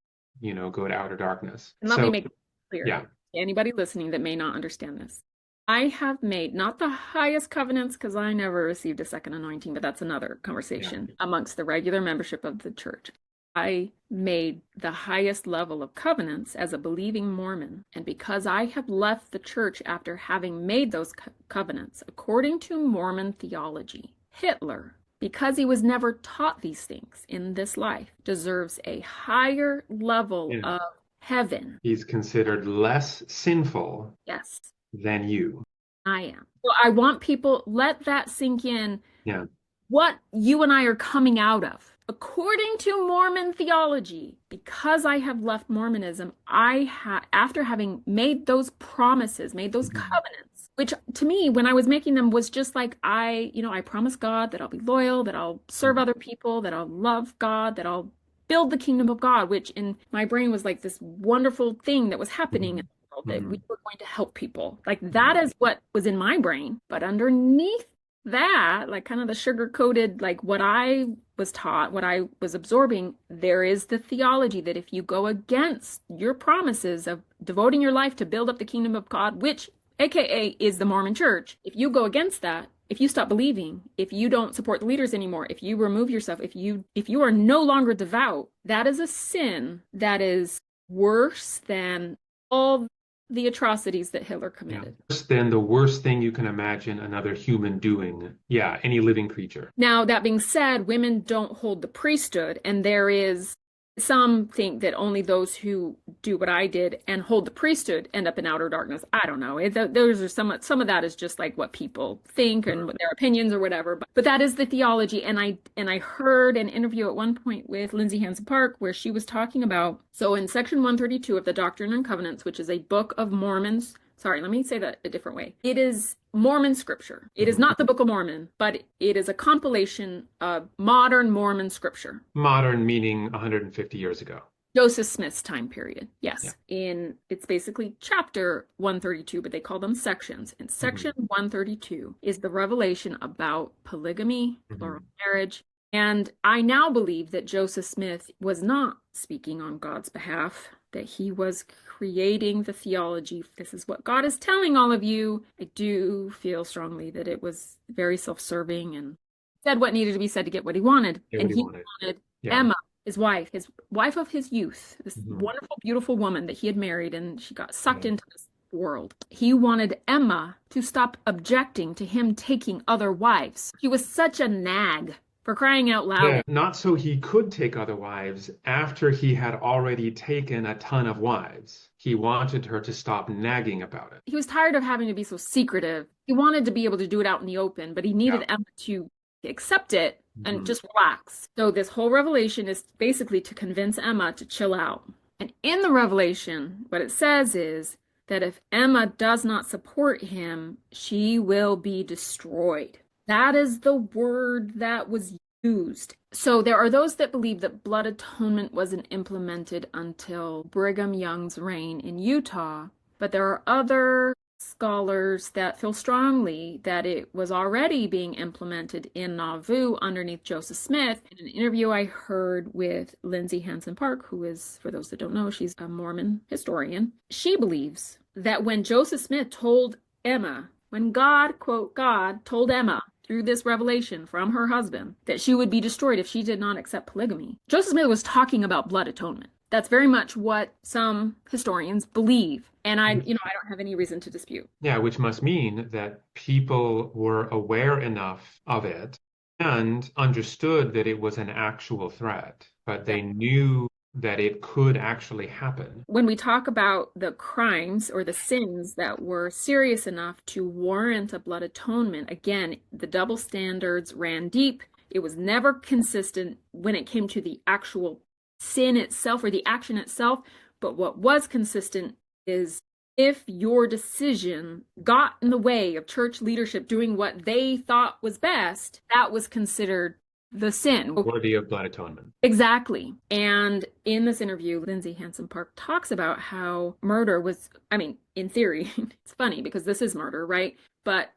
go to outer darkness. And let me So, make it clear yeah, to anybody listening that may not understand this. I have made not the highest covenants because I never received a second anointing, but that's another yeah. conversation amongst the regular membership of the church. I made the highest level of covenants as a believing Mormon. And because I have left the church after having made those covenants, according to Mormon theology, Hitler, because he was never taught these things in this life, deserves a higher level Yeah. of heaven. He's considered less sinful Yes, than you. I am. So I want people, let that sink in Yeah. what you and I are coming out of. According to Mormon theology, because I have left Mormonism, after having made those promises, made those Mhm. covenants, which to me, when I was making them, was just like I promise God that I'll be loyal, that I'll serve Mhm. other people, that I'll love God, that I'll build the kingdom of God, which in my brain was like this wonderful thing that was happening in Mhm. the world, that we Mhm. were going to help people. Like that Mhm. is what was in my brain. But underneath that, like kind of the sugar coated, like what I was taught, what I was absorbing, there is the theology that if you go against your promises of devoting your life to build up the kingdom of God, which AKA is the Mormon church, if you go against that, if you stop believing, if you don't support the leaders anymore, if you remove yourself, if you are no longer devout, that is a sin that is worse than all the atrocities that Hitler Yeah. committed. Worse than the worst thing you can imagine another human doing. Yeah, any living creature. Now, that being said, women don't hold the priesthood, and there is some think that only those who do what I did and hold the priesthood end up in outer darkness. I don't know. Those are some of that is just like what people think and what their opinions or whatever. But that is the theology. And I heard an interview at one point with Lindsay Hansen Park where she was talking about, so in section 132 of the Doctrine and Covenants, which is a book of Mormons. Sorry, let me say that a different way. It is Mormon scripture. It is Mhm. not the Book of Mormon, but it is a compilation of modern Mormon scripture. Modern meaning 150 years ago. Joseph Smith's time period. Yeah. Yes. It's basically chapter 132, but they call them sections. And section Mhm. 132 is the revelation about polygamy, plural Mhm. marriage. And I now believe that Joseph Smith was not speaking on God's behalf, that he was creating the theology. This is what God is telling all of you. I do feel strongly that it was very self-serving and said what needed to be said to get what he wanted. Get And what he he wanted. wanted Yeah. Emma, his wife of his youth, this Mhm. wonderful, beautiful woman that he had married, and she got sucked Yeah. into this world. He wanted Emma to stop objecting to him taking other wives. She was such a nag, for crying out loud. Yeah, not so he could take other wives after he had already taken a ton of wives. He wanted her to stop nagging about it. He was tired of having to be so secretive. He wanted to be able to do it out in the open, but he Yeah. needed Emma to accept it and Mhm. just relax. So this whole revelation is basically to convince Emma to chill out. And in the revelation, what it says is that if Emma does not support him, she will be destroyed. That is the word that was used. So there are those that believe that blood atonement wasn't implemented until Brigham Young's reign in Utah, but there are other scholars that feel strongly that it was already being implemented in Nauvoo underneath Joseph Smith. In an interview I heard with Lindsay Hansen Park, who is, for those that don't know, she's a Mormon historian, she believes that when Joseph Smith told Emma, when God, quote, God told Emma through this revelation from her husband that she would be destroyed if she did not accept polygamy, Joseph Smith was talking about blood atonement. That's very much what some historians believe. And I don't have any reason to dispute. Yeah, which must mean that people were aware enough of it and understood that it was an actual threat, but Yeah. they knew that it could actually happen. When we talk about the crimes or the sins that were serious enough to warrant a blood atonement, again, the double standards ran deep. It was never consistent when it came to the actual sin itself or the action itself. But what was consistent is if your decision got in the way of church leadership doing what they thought was best, that was considered the sin. Worthy of blood atonement. Exactly. And in this interview, Lindsay Hansen Park talks about how murder was, I mean, in theory, it's funny because this is murder, right? But,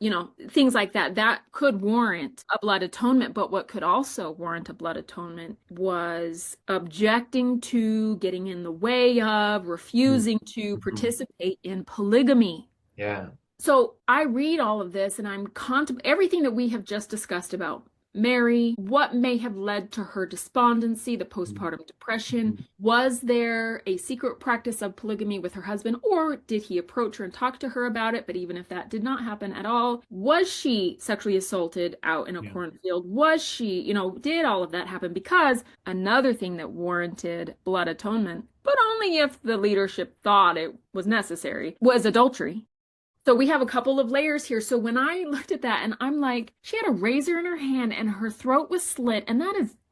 things like that, that could warrant a blood atonement. But what could also warrant a blood atonement was objecting to, getting in the way of, refusing to Mhm. participate in polygamy. Yeah. So I read all of this and I'm contemplating everything that we have just discussed about Mary, what may have led to her despondency, the postpartum depression. Mhm. Was there a secret practice of polygamy with her husband, or did he approach her and talk to her about it? But even if that did not happen at all, was she sexually assaulted out in a Yeah. cornfield? Was she, did all of that happen? Because another thing that warranted blood atonement, but only if the leadership thought it was necessary, was adultery. So we have a couple of layers here. So when I looked at that and I'm like, she had a razor in her hand and her throat was slit. And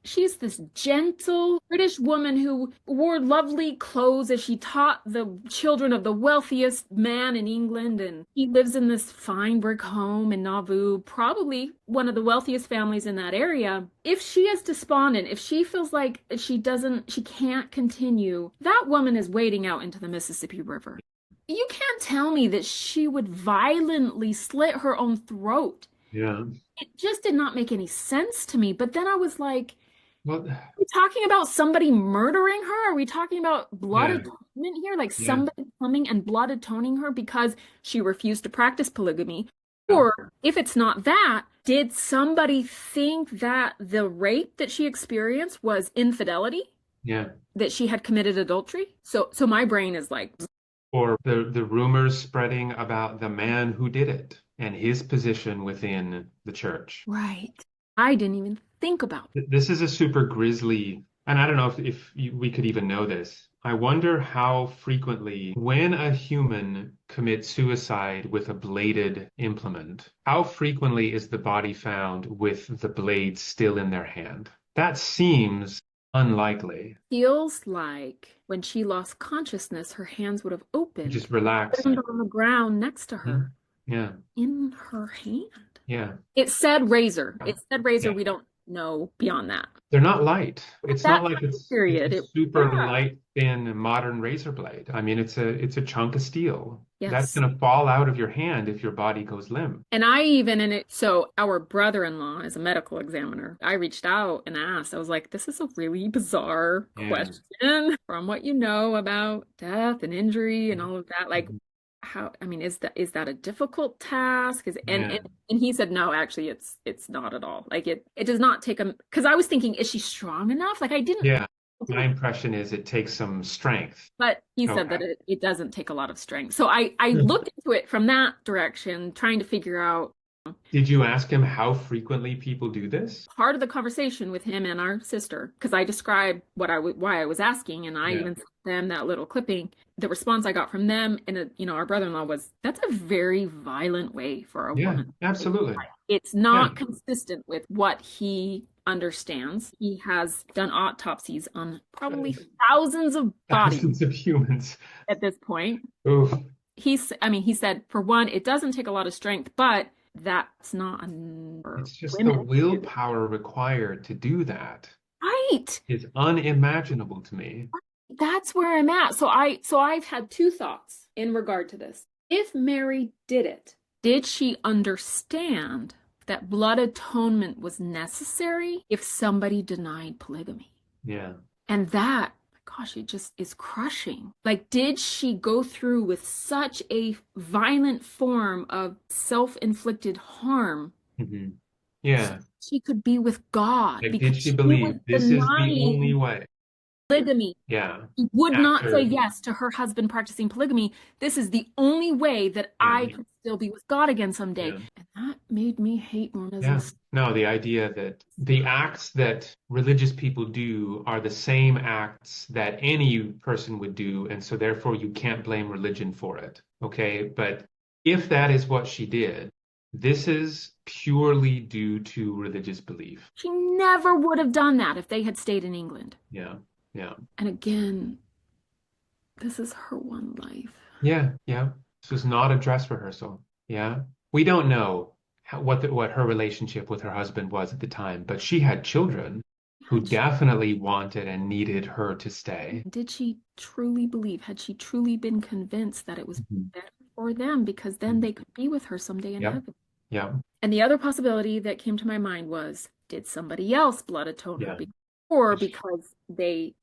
she's this gentle British woman who wore lovely clothes as she taught the children of the wealthiest man in England. And he lives in this fine brick home in Nauvoo, probably one of the wealthiest families in that area. If she is despondent, if she feels like she can't continue, that woman is wading out into the Mississippi River. You can't tell me that she would violently slit her own throat. Yeah. It just did not make any sense to me. But then I was like, Well, are we talking about somebody murdering her? Are we talking about blood yeah. atonement here? Like Yeah. somebody coming and blood atoning her because she refused to practice polygamy? Yeah. Or if it's not that, did somebody think that the rape that she experienced was infidelity? Yeah. That she had committed adultery? So my brain is like, Or the rumors spreading about the man who did it and his position within the church. right. I didn't even think about it. This is a super grisly, and I don't know if we could even know this. I wonder how frequently, when a human commits suicide with a bladed implement, how frequently is the body found with the blade still in their hand? That seems unlikely. Feels like when she lost consciousness, her hands would have opened, Just relax. turned on the ground next to Mhm. her, Yeah. in her hand. Yeah. It said razor. It said razor. Yeah. We don't know beyond that. They're not light. At It's not that like time it's period, a it, super yeah, light, thin modern razor blade. I mean, it's a chunk of steel. That's yes. gonna fall out of your hand if your body goes limp. And I even in it, so our brother-in-law is a medical examiner. I reached out and asked, I was like, this is a really bizarre Yeah. question from what you know about death and injury and all of that. Like, Mhm. how, I mean, is that a difficult task? And Yeah. and he said, no, actually, it's not at all. Like it does not take a, because I was thinking, is she strong enough? Like Yeah. I My didn't, impression is it takes some strength. but he said Okay. that it doesn't take a lot of strength. So I looked into it from that direction, trying to figure out. Did you ask him how frequently people do this? Part of the conversation with him and our sister, because I described why I was asking, and I Yeah. even sent them that little clipping. The response I got from them and our brother-in-law was, "That's a very violent way for a Yeah, woman." absolutely. It's Yeah. not consistent with what he understands. He has done autopsies on probably thousands of bodies Thousands of humans. at this point. Oof. He said, for one, it doesn't take a lot of strength, but that's not for It's just the women to do. willpower required to do that Right. is unimaginable to me. That's where I'm at. So I've had two thoughts in regard to this. If Mary did it, did she understand that blood atonement was necessary if somebody denied polygamy? Yeah. And that, gosh, it just is crushing. Like, did she go through with such a violent form of self-inflicted harm Hmm. so Yeah. she could be with God Like, because did she she was believe this is the only denying way? polygamy? Yeah. She would not say After, yes to her husband practicing polygamy. This is the only way that yeah. I could still be with God again someday. Yeah. And that made me hate Mormonism. Yeah. No, the idea that the acts that religious people do are the same acts that any person would do, and so therefore you can't blame religion for it. Okay. But if that is what she did, this is purely due to religious belief. She never would have done that if they had stayed in England. Yeah. Yeah. And again, this is her one life. Yeah. Yeah. This was not a dress rehearsal. Yeah. We don't know what her relationship with her husband was at the time, but she had children who Had she, definitely wanted and needed her to stay. did she truly believe? Had she truly been convinced that it was Mhm. better for them because then they could be with her someday in Yep. heaven? Yep. And the other possibility that came to my mind was, did somebody else blood atone her Yeah. before because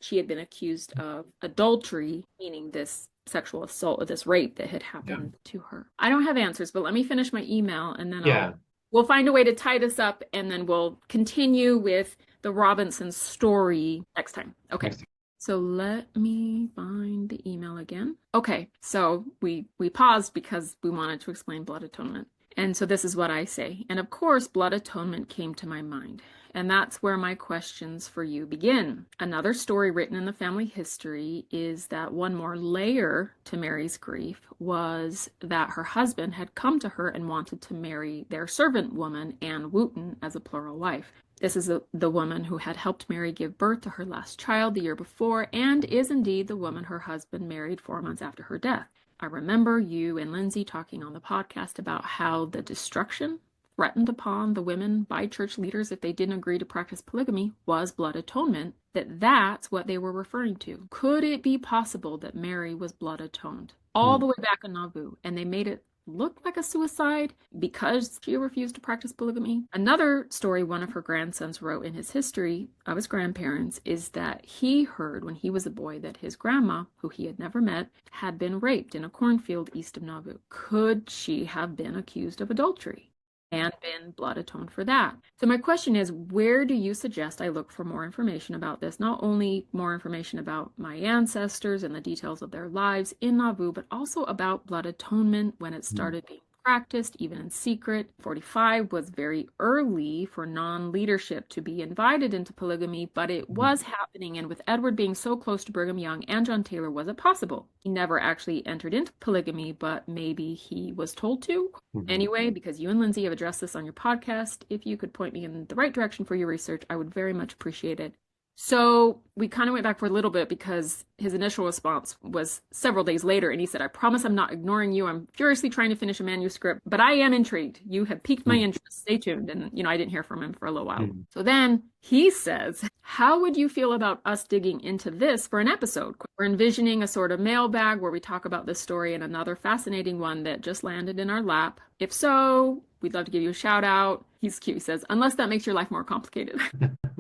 she had been accused of adultery, meaning this sexual assault or this rape that had Yeah. happened to her. I don't have answers, but let me finish my email and then Yeah. we'll find a way to tie this up and then we'll continue with the Robinson story next time. Okay. Next. So let me find the email again. Okay, so we paused because we wanted to explain blood atonement. And so this is what I say. And of course, blood atonement came to my mind. And that's where my questions for you begin. Another story written in the family history is that one more layer to Mary's grief was that her husband had come to her and wanted to marry their servant woman, Anne Wooten, as a plural wife. This is the woman who had helped Mary give birth to her last child the year before, and is indeed the woman her husband married 4 months after her death. I remember you and Lindsay talking on the podcast about how the destruction threatened upon the women by church leaders if they didn't agree to practice polygamy was blood atonement, that's what they were referring to. Could it be possible that Mary was blood atoned all Hmm. the way back in Nauvoo and they made it look like a suicide because she refused to practice polygamy? Another story one of her grandsons wrote in his history of his grandparents is that he heard when he was a boy that his grandma, who he had never met, had been raped in a cornfield east of Nauvoo. Could she have been accused of adultery and been blood atoned for that? So my question is, where do you suggest I look for more information about this? Not only more information about my ancestors and the details of their lives in Nauvoo, but also about blood atonement, when it Hmm. started being practiced, even in secret. 45 was very early for non-leadership to be invited into polygamy, but it was happening. And with Edward being so close to Brigham Young and John Taylor, was it possible? He never actually entered into polygamy, but maybe he was told to. Hmm. Anyway, because you and Lindsay have addressed this on your podcast, if you could point me in the right direction for your research, I would very much appreciate it. So we kind of went back for a little bit because his initial response was several days later, and he said, "I promise I'm not ignoring you. I'm furiously trying to finish a manuscript, but I am intrigued. You have piqued my Hmm. interest. Stay tuned." And, I didn't hear from him for a little while. Hmm. So then he says, "How would you feel about us digging into this for an episode? We're envisioning a sort of mailbag where we talk about this story and another fascinating one that just landed in our lap. If so, we'd love to give you a shout out." He's cute. He says, "Unless that makes your life more complicated."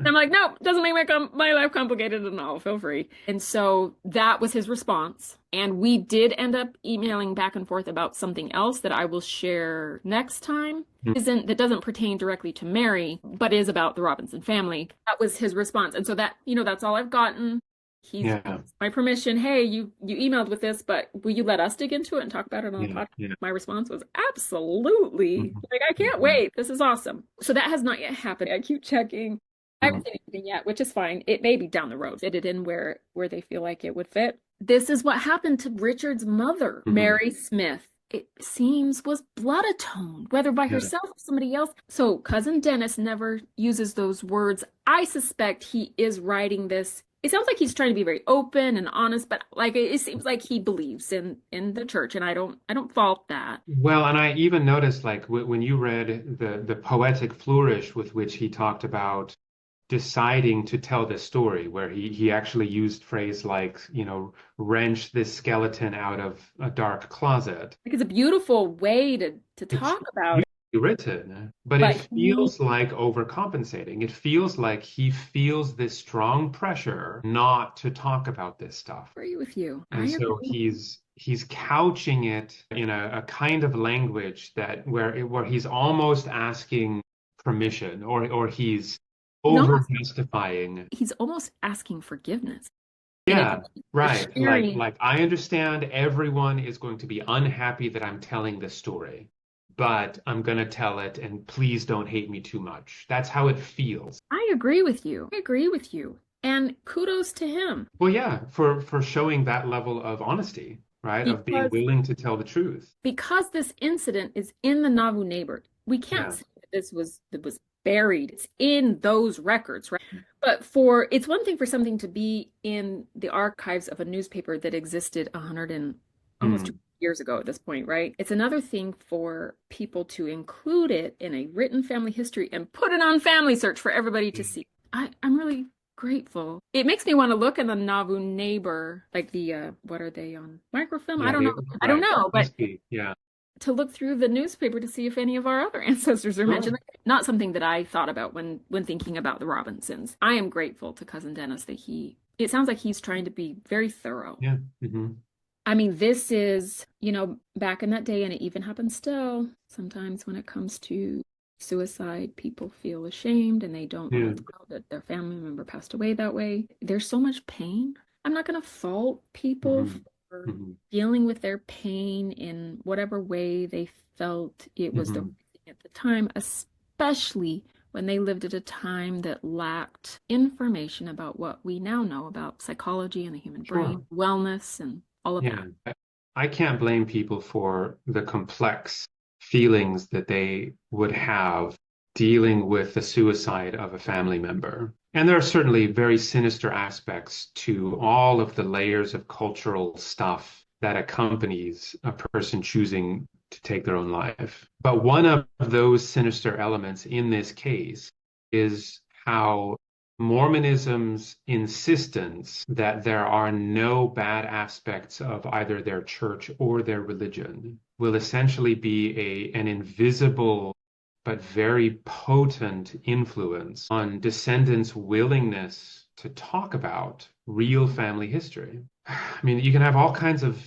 I'm like, "Nope, doesn't make my life complicated at all. Feel free." And so that was his response. And we did end up emailing back and forth about something else that I will share next time. That doesn't pertain directly to Mary, but is about the Robinson family. That was his response. And so that's all I've gotten. He's Yeah. my permission. Hey, you emailed with this, but will you let us dig into it and talk about it on the Yeah. podcast? Yeah. My response was absolutely. Mhm. Like, I can't Mhm. wait. This is awesome. So that has not yet happened. I keep checking. I haven't Mhm. seen anything yet, which is fine. It may be down the road. Fit it in where they feel like it would fit. This is what happened to Richard's mother, Mhm. Mary Smith. It seems was blood atoned, whether by Yeah. herself or somebody else. So cousin Dennis never uses those words. I suspect he is writing this. It sounds like he's trying to be very open and honest, but like it seems like he believes in the church, and I don't fault that. Well, and I even noticed, like, when you read the poetic flourish with which he talked about deciding to tell this story, where he actually used phrase like, wrench this skeleton out of a dark closet. Like it's a beautiful way to It's talk about it, beautifully written, but it but he feels like overcompensating. It feels like he feels this strong pressure not to talk about this stuff. I agree with you. I And so agree. he's couching it in a kind of language that where he's almost asking permission, or he's He's over almost justifying. he's almost asking forgiveness. And Yeah, you're right. Like sharing, like I understand everyone is going to be unhappy that I'm telling this story, but I'm gonna tell it, and please don't hate me too much. That's how it feels. I agree with you. I agree with you. And kudos to him Well, yeah, for showing that level of honesty, right? Of being because willing to tell the truth. this incident is in the Nauvoo neighborhood. We can't Yeah. say that it was buried. It's in those records, right? But it's one thing for something to be in the archives of a newspaper that existed 100 and almost Mm. 200 years ago at this point, right? It's another thing for people to include it in a written family history and put it on Family Search for everybody to see. I'm really grateful. It makes me want to look in the Nauvoo neighbor, like what are they on microfilm? I Yeah, don't know. I don't right. know, but Must be. Yeah. to look through the newspaper to see if any of our other ancestors are Sure. mentioned. Not something that I thought about when thinking about the Robinsons. I am grateful to Cousin Dennis that it sounds like he's trying to be very thorough. Yeah. Hmm. I mean, this is, back in that day, and it even happens still. Sometimes when it comes to suicide, people feel ashamed and they don't want Yeah. to tell that their family member passed away that way. There's so much pain. I'm not going to fault people Hmm. for Hmm. dealing with their pain in whatever way they felt it was the Hmm. right thing at the time, especially when they lived at a time that lacked information about what we now know about psychology and the human brain, Sure. wellness, and all of Yeah. that. I can't blame people for the complex feelings that they would have dealing with the suicide of a family member. And there are certainly very sinister aspects to all of the layers of cultural stuff that accompanies a person choosing to take their own life. But one of those sinister elements in this case is how Mormonism's insistence that there are no bad aspects of either their church or their religion will essentially be an invisible but very potent influence on descendants' willingness to talk about real family history. I mean, you can have all kinds of,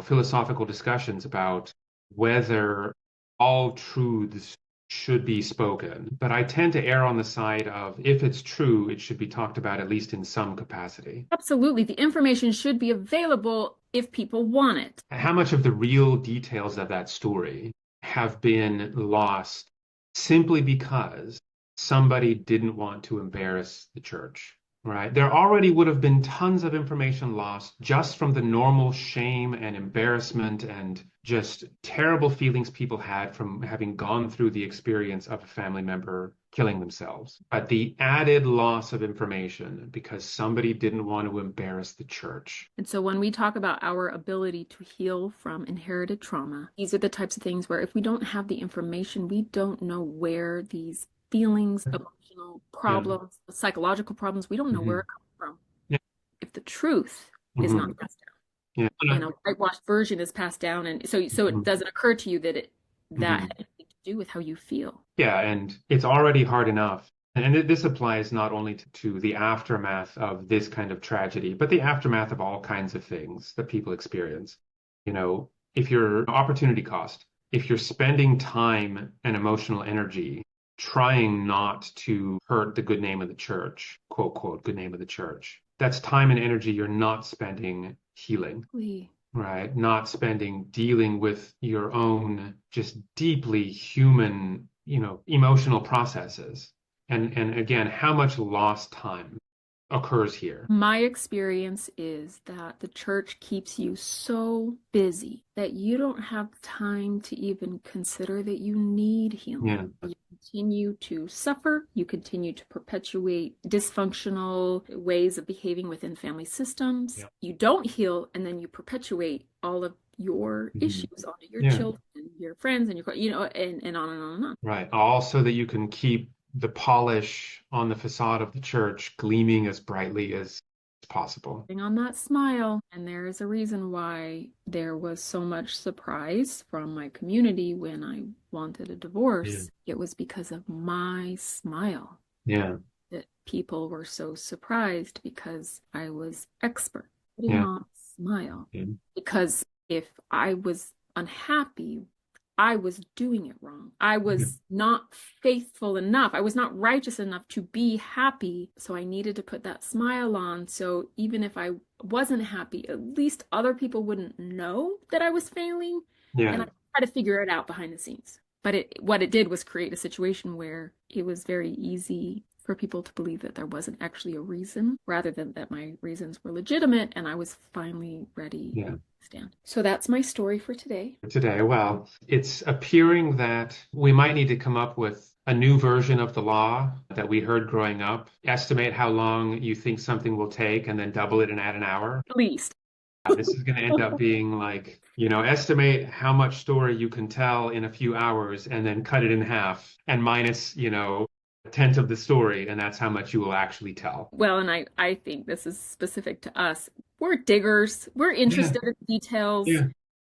philosophical discussions about whether all truths should be spoken, but I tend to err on the side of if it's true, it should be talked about at least in some capacity. Absolutely. The information should be available if people want it. How much of the real details of that story have been lost simply because somebody didn't want to embarrass the church, right? There already would have been tons of information lost just from the normal shame and embarrassment and just terrible feelings people had from having gone through the experience of a family member killing themselves. But the added loss of information because somebody didn't want to embarrass the church. And so when we talk about our ability to heal from inherited trauma, these are the types of things where if we don't have the information, we don't know where these feelings, emotional Yeah. problems, psychological problems, we don't know where Hmm. it comes from. Yeah. If the truth is Hmm. not passed down, Yeah. and a whitewashed version is passed down, and so it doesn't occur to you that that Hmm. had anything to do with how you feel. Yeah, and it's already hard enough. And this applies not only to the aftermath of this kind of tragedy, but the aftermath of all kinds of things that people experience. If your opportunity cost, if you're spending time and emotional energy trying not to hurt the good name of the church, quote, quote, good name of the church, that's time and energy you're not spending healing. Right, not spending dealing with your own just deeply human, emotional processes. And again, how much lost time occurs here. My experience is that the church keeps you so busy that you don't have time to even consider that you need Yeah. healing. You continue to suffer, you continue to perpetuate dysfunctional ways of behaving within family systems. Yeah. You don't heal, and then you perpetuate all of your Mhm. issues onto your Yeah. children, your friends, and and on and on and on. Right. All so that you can keep the polish on the facade of the church gleaming as brightly as possible. On that smile. And there is a reason why there was so much surprise from my community when I wanted a Yeah. divorce. It was because of my smile Yeah. that people were so surprised because I was expert putting Yeah. on a smile. Yeah. Because if I was unhappy, I was doing it wrong. I Yeah. was not faithful enough. I was not righteous enough to be happy. So I needed to put that smile on. So even if I wasn't happy, at least other people wouldn't know that I was failing. And Yeah. I try to figure it out behind the scenes. But what it did was create a situation where it was very easy for people to believe that there wasn't actually a reason, rather than that my reasons were legitimate and I was finally ready Yeah. to stand. So that's my story for today. Today, well, it's appearing that we might need to come up with a new version of the law that we heard growing up. Estimate how long you think something will take and then double it and add an hour. At least. This is going to end up being like, estimate how much story you can tell in a few hours and then cut it in half and minus, a tenth of the story, and that's how much you will actually tell. Well, and I think this is specific to us. We're diggers. We're Yeah, interested in details. yeah.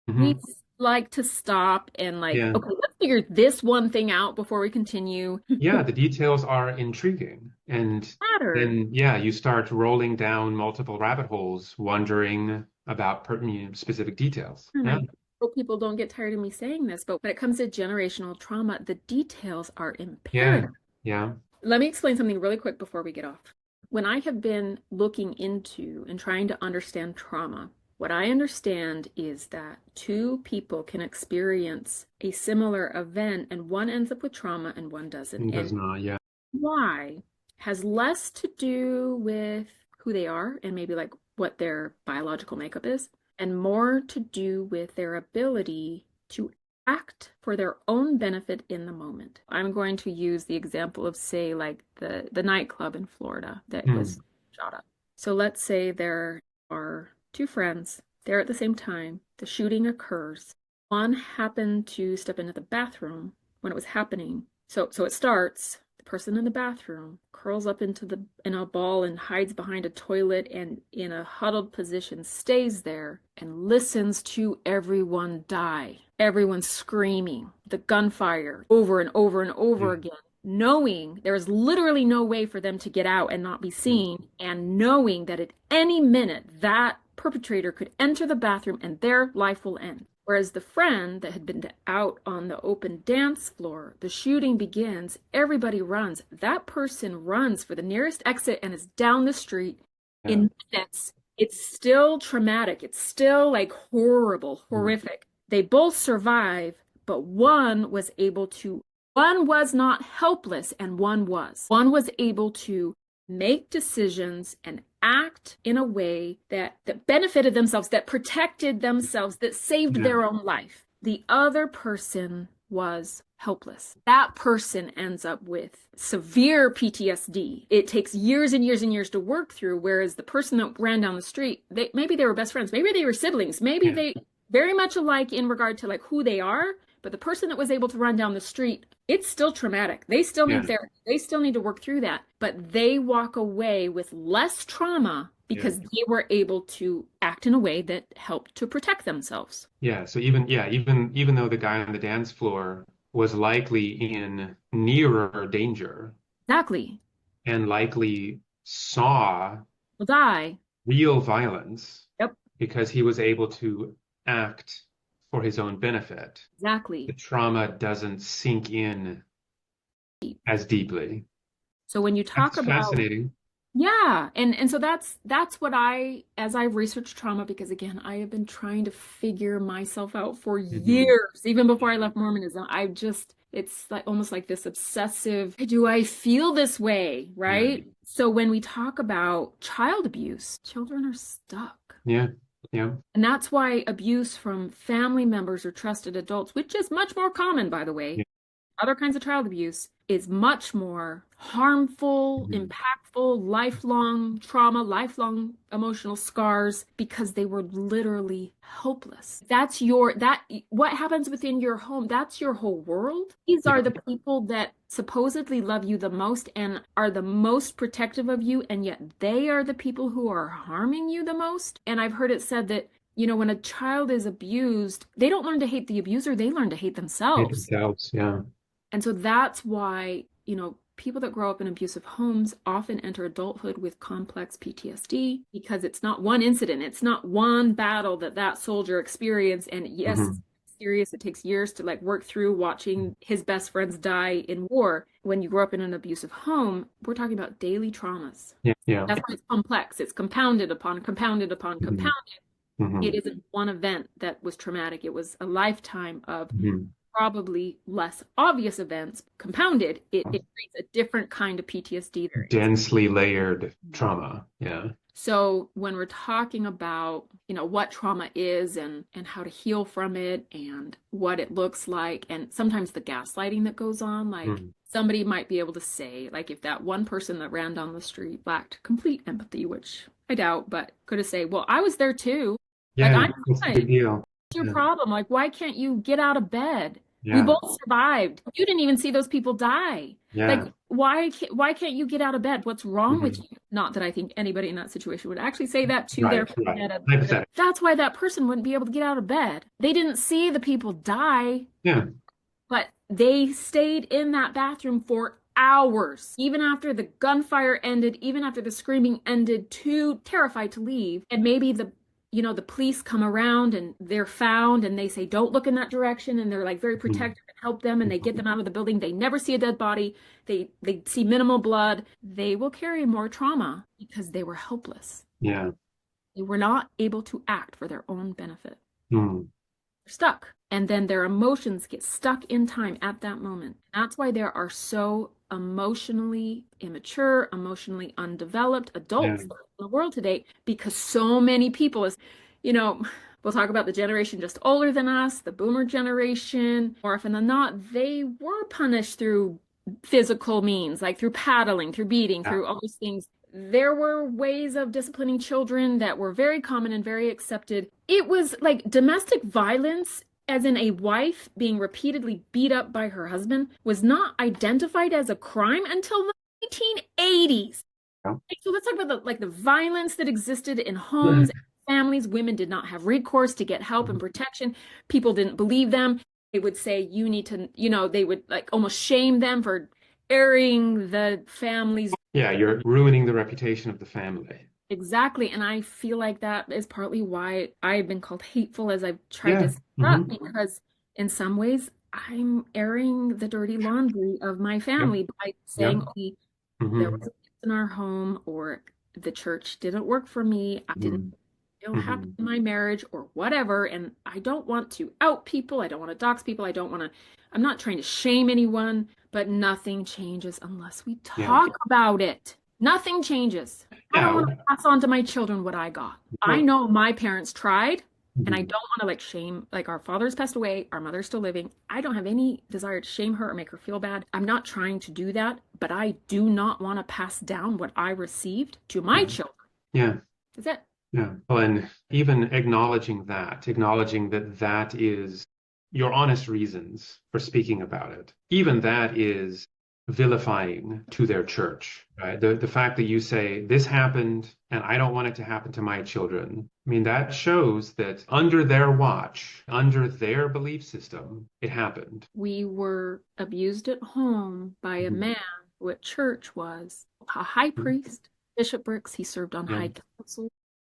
We Hmm. like to stop and like, Yeah. okay, let's figure this one thing out before we continue. Yeah, the details are intriguing. And Mattered. then, yeah, you start rolling down multiple rabbit holes, wondering about pertinent specific details. And Yeah, I hope people don't get tired of me saying this, but when it comes to generational trauma, the details are yeah, imperative. yeah. Let me explain something really quick before we get off. When I have been looking into and trying to understand trauma, what I understand is that two people can experience a similar event and one ends up with trauma and one doesn't. It does And not, yeah. why has less to do with who they are and maybe like what their biological makeup is, and more to do with their ability to act for their own benefit in the moment. I'm going to use the example of, say, like the nightclub in Florida that was Hmm. shot up. So let's say there are two friends there at the same time. The shooting occurs. One happened to step into the bathroom when it was happening. So it starts, the person in the bathroom curls up in a ball and hides behind a toilet and in a huddled position stays there and listens to everyone die. Everyone screaming, the gunfire over and over and over Yeah, again, knowing there is literally no way for them to get out and not be yeah, seen, and knowing that at any minute that perpetrator could enter the bathroom and their life will end. Whereas the friend that had been out on the open dance floor, the shooting begins, everybody runs. That person runs for the nearest exit and is down the street yeah. in minutes. It's still traumatic. It's still like horrible, Mm. horrific. They both survive, but one was not helpless and one was. One was able to make decisions and act in a way that benefited themselves, that protected themselves, that saved Yeah, their own life. The other person was helpless. That person ends up with severe PTSD. It takes years and years and years to work through, whereas the person that ran down the street, maybe they were best friends, maybe they were siblings, maybe yeah, they very much alike in regard to like who they are, but the person that was able to run down the street, it's still traumatic. They still need yeah, therapy. They still need to work through that, but they walk away with less trauma yeah. because they were able to act in a way that helped to protect themselves. Yeah, so even though the guy on the dance floor was likely in nearer danger Exactly. and likely saw Will die. real violence Yep. because he was able to act for his own benefit, the Exactly. trauma doesn't sink in as deeply. So when you talk That's about, fascinating. yeah, and so that's what as I've researched trauma, because again, I have been trying to figure myself out for Hmm. years, even before I left Mormonism. It's like almost like this obsessive, do I feel this way, Yeah, right? So when we talk about child abuse, children are stuck. yeah, yeah, And that's why abuse from family members or trusted adults, which is much more common, by the way, yeah, other kinds of child abuse, is much more harmful, Mhm. impactful, lifelong trauma, lifelong emotional scars because they were literally helpless. What happens within your home, that's your whole world. These are Yeah. the people that supposedly love you the most and are the most protective of you, and yet they are the people who are harming you the most. And I've heard it said that, when a child is abused, they don't learn to hate the abuser, they learn to hate Hate themselves. themselves. Yeah. And so that's why, people that grow up in abusive homes often enter adulthood with complex PTSD because it's not one incident, it's not one battle that soldier experienced. And yes, it's Hmm. serious. It takes years to like work through watching his best friends die in war. When you grow up in an abusive home, we're talking about daily traumas. Yeah. Yeah. That's why it's complex. It's compounded upon compounded upon Hmm. compounded. It Hmm. isn't one event that was traumatic. It was a lifetime of Hmm. probably less obvious events compounded. It creates a different kind of PTSD experience. Densely layered trauma. Yeah. So when we're talking about, what trauma is and how to heal from it and what it looks like, and sometimes the gaslighting that goes on, like Mm. somebody might be able to say, like if that one person that ran down the street lacked complete empathy, which I doubt, but could have said, well, I was there too. Like Yeah. I'm That's a fine. big deal. Your Yeah. problem? Like, why can't you get out of bed? We Yeah. both survived. You didn't even see those people die. Like, Yeah. why can't you get out of bed? What's wrong with Hmm. you? Not that I think anybody in that situation would actually say that to their Right. friend Right. at a, Hypothetical. that's why that person wouldn't be able to get out of bed. They didn't see the people die, Yeah. but they stayed in that bathroom for hours, even after the gunfire ended, even after the screaming ended, too terrified to leave. And maybe the police come around and they're found and they say, don't look in that direction. And they're like very Mhm. protective and help them and they get them out of the building. They never see a dead body. They see minimal blood. They will carry more trauma because they were helpless. Yeah. They were not able to act for their own benefit. Mm. Stuck. And then their emotions get stuck in time at that moment. That's why there are so emotionally immature, emotionally undeveloped Yeah. adults in the world today because so many people you know, we'll talk about the generation just older than us, the boomer generation. More often than not, they were punished through physical means, like through paddling, through beating, Yeah. through all these things. There were ways of disciplining children that were very common and very accepted. It was like domestic violence, as in a wife being repeatedly beat up by her husband, was not identified as a crime until the 1980s. So let's talk about the violence that existed in Yeah. homes, families. Women did not have recourse to get help and protection. People didn't believe them. They would say you need to, they would like almost shame them for airing the family's. Yeah, you're ruining the reputation of the family. Exactly. And I feel like that is partly why I've been called hateful as I've tried to Yeah. speak up, Hmm. because in some ways I'm airing the dirty laundry of my Yep. family by saying, Yep. okay, there Hmm. was abuse in our home, or the church didn't work for me. I didn't Hmm. feel happy Hmm. in my marriage or whatever. And I don't want to out people. I don't want to dox people. I'm not trying to shame anyone, but nothing changes unless we Yeah. talk about it. Nothing changes. I don't Yeah. want to pass on to my children what I got. I Well, know my parents tried, and I mhm. don't want to like shame, like our father's passed away, our mother's still living. I don't have any desire to shame her or make her feel bad. I'm not trying to do that, but I do not want to pass down what I received to my Yeah. children. Yeah. That's it. Yeah. Well, and even acknowledging that that is your honest reasons for speaking about it, even that is vilifying to their church, right? The fact that you say this happened and I don't want it to happen to my children. I mean, that shows that under their watch, under their belief system, it happened. We were abused at home by a Mhm. man who at church was a high priest, bishoprics. He served on Yeah. high council.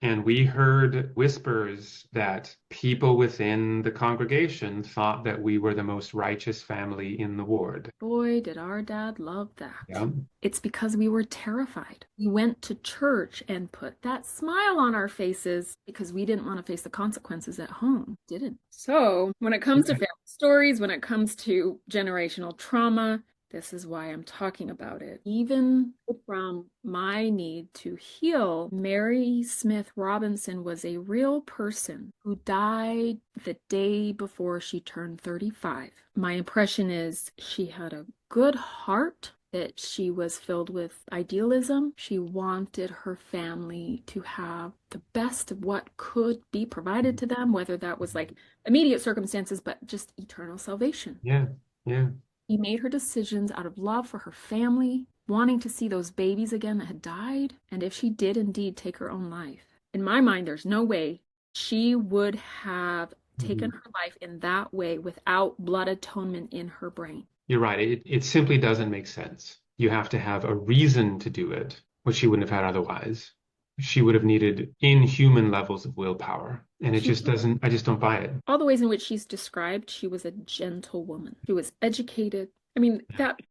And we heard whispers that people within the congregation thought that we were the most righteous family in the ward. Boy, did our dad love that. Yeah. It's because we were terrified. We went to church and put that smile on our faces because we didn't want to face the consequences at home. Didn't. So, when it comes to family stories, when it comes to generational trauma, This is why I'm talking about it. Even from my need to heal, Mary Smith Robinson was a real person who died the day before she turned 35. My impression is she had a good heart, that she was filled with idealism. She wanted her family to have the best of what could be provided to them, whether that was like immediate circumstances, but just eternal salvation. Yeah. Yeah. He made her decisions out of love for her family, wanting to see those babies again that had died, and if she did indeed take her own life. In my mind, there's no way she would have taken Mhm. her life in that way without blood atonement in her brain. You're right. It simply doesn't make sense. You have to have a reason to do it, which she wouldn't have had otherwise. She would have needed inhuman levels of willpower. And it She, just doesn't, I just don't buy it. all the ways in which she's described, she was a gentle woman. She was educated. I mean, that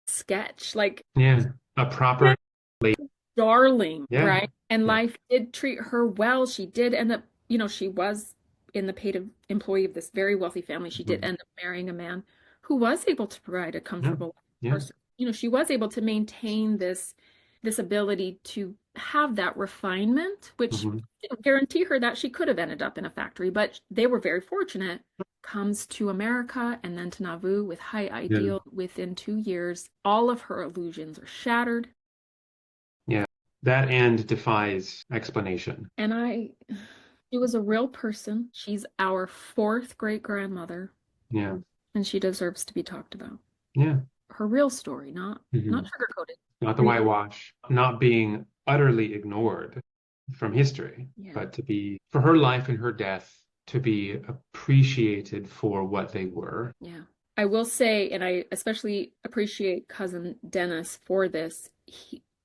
sketch, like, Yeah. A proper lady. darling, Yeah. right? And Yeah. life did treat her well. She did end up, she was in the paid employee of this very wealthy family. She did Mhm. end up marrying a man who was able to provide a Yeah. comfortable Yeah. person. She was able to maintain this ability to have that refinement, which Mhm. didn't guarantee her that she could have ended up in a factory, but they were very fortunate. Comes to America and then to Nauvoo with high Yeah. ideal within 2 years. All of her illusions are shattered. Yeah. That end defies explanation. And she was a real person. She's our fourth great grandmother, Yeah. and she deserves to be talked about. Yeah. Her real story, not Mhm. sugar-coated. Not the Real. whitewash, not being utterly ignored from history, Yeah. but to be, for her life and her death, to be appreciated for what they were. Yeah. I will say, and I especially appreciate cousin Dennis for this.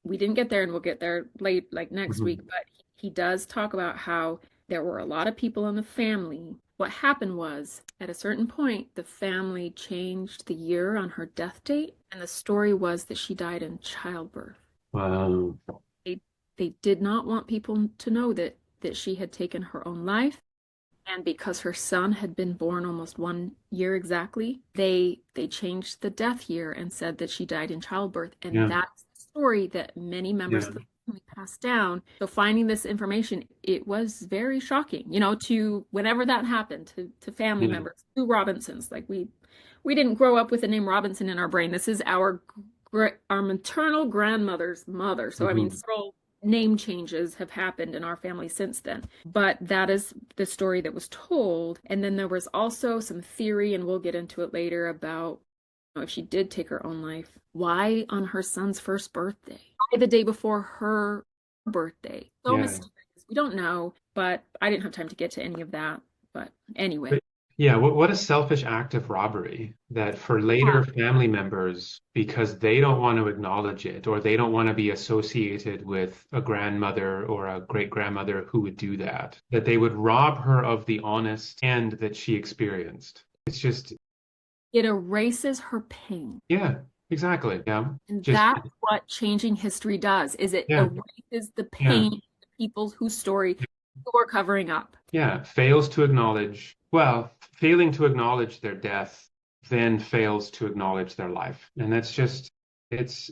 We didn't get there, and we'll get there late, like next week, Mhm. but he does talk about how there were a lot of people in the family. What happened was, at a certain point, the family changed the year on her death date, and the story was that she died in childbirth. Wow. They they did not want people to know that she had taken her own life. And because her son had been born almost 1 year exactly, they changed the death year and said that she died in childbirth. And Yeah. that's the story that many members Yeah. of the family passed down. So finding this information, it was very shocking, to whenever that happened to family Yeah. members, to Robinsons. Like we didn't grow up with the name Robinson in our brain. This is our maternal grandmother's mother. So I mean, Mhm. several name changes have happened in our family since then. But that is the story that was told. And then there was also some theory, and we'll get into it later, about if she did take her own life, why on her son's first birthday? Why the day before her birthday? So Yeah. mysterious. We don't know, but I didn't have time to get to any of that. But anyway. But yeah, what a selfish act of robbery that for later family members, because they don't want to acknowledge it or they don't want to be associated with a grandmother or a great grandmother who would do that, that they would rob her of the honest end that she experienced. It's just, It erases her pain. yeah, exactly. Yeah. And Just, that's what changing history does, is it yeah, erases the yeah, pain of the people whose story you're covering up. yeah. Fails to acknowledge, well, failing to acknowledge their death, then fails to acknowledge their life. And that's just, it's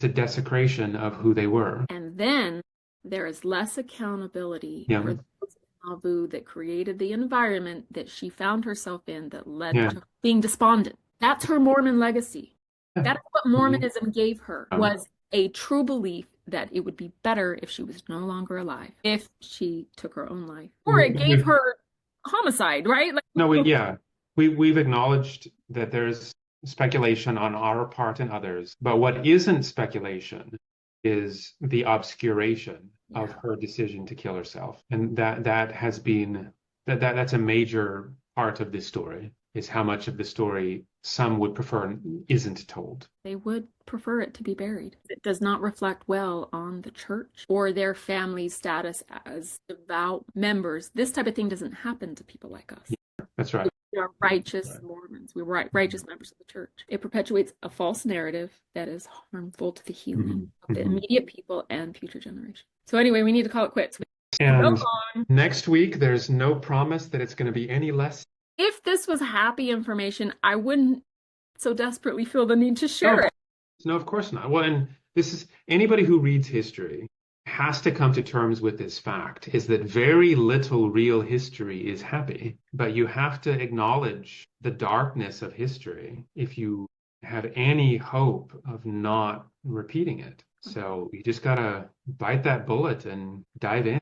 a desecration of who they were. And then there is less accountability Yeah, for those in Nauvoo that created the environment that she found herself in that led yeah, to her being despondent. That's her Mormon legacy. yeah. That is what Mhm. Mormonism gave her, was a true belief that it would be better if she was no longer alive, if she took her own life. Or it gave We've, her homicide, right? no, Like, yeah, we've acknowledged that there's speculation on our part and others, but what isn't speculation is the obscuration of yeah. her decision to kill herself, and that has been that's a major part of this story. Is how much of the story some would prefer isn't told. They would prefer it to be buried. It does not reflect well on the church or their family's status as devout members. This type of thing doesn't happen to people like us. Yeah, that's right. We are righteous Mormons. We were righteous members of the church. It perpetuates a false narrative that is harmful to the healing Mhm, of the mhm. immediate people and future generations. So anyway, we need to call it quits. Go And on. next week, there's no promise that it's going to be any less. If this was happy information, I wouldn't so desperately feel the need to share No, it. no, of course not. Well, and this is anybody who reads history has to come to terms with this fact is that very little real history is happy, but you have to acknowledge the darkness of history if you have any hope of not repeating it. So you just gotta bite that bullet and dive in.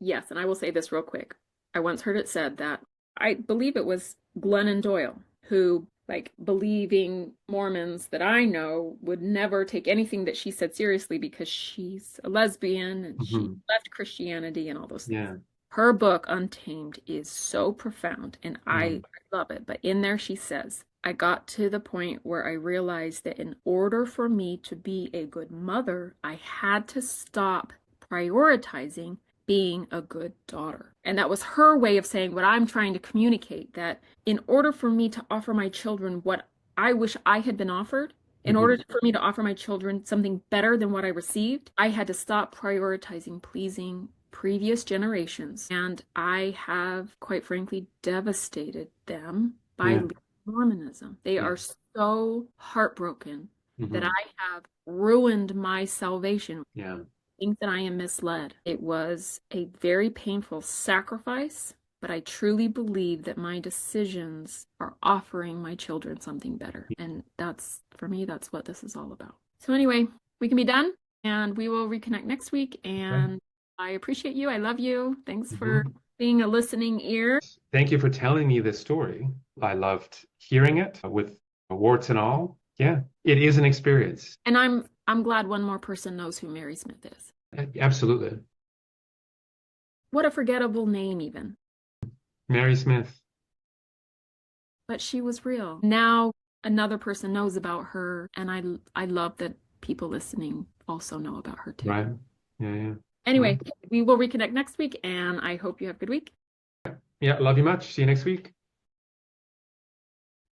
Yes, and I will say this real quick. I once heard it said that I believe it was Glennon Doyle who, like, believing Mormons that I know would never take anything that she said seriously because she's a lesbian and she Mhm. left Christianity and all those things. Yeah. Her book, Untamed, is so profound and I Mm. love it. But in there, she says, I got to the point where I realized that in order for me to be a good mother, I had to stop prioritizing being a good daughter. And that was her way of saying what I'm trying to communicate, that in order for me to offer my children what I wish I had been offered, in order Mhm. for me to offer my children something better than what I received, I had to stop prioritizing pleasing previous generations. And I have, quite frankly, devastated them by Yeah. leaving Mormonism. They Yeah. are so heartbroken that Mhm. I have ruined my salvation. Yeah. Think that I am misled. It was a very painful sacrifice, but I truly believe that my decisions are offering my children something better. And that's, for me, that's what this is all about. So, anyway, we can be done and we will reconnect next week. Okay. And I appreciate you. I love you. Thanks for Mhm. being a listening ear. Thank you for telling me this story. I loved hearing it with warts and all. Yeah, it is an experience. And I'm glad one more person knows who Mary Smith is. Absolutely. What a forgettable name, even. Mary Smith, But she was real. Now another person knows about her, and I love that people listening also know about her too. right? Yeah, yeah. Well, Anyway, we will reconnect next week, and I hope you have a good week. yeah, love you much. See you next week.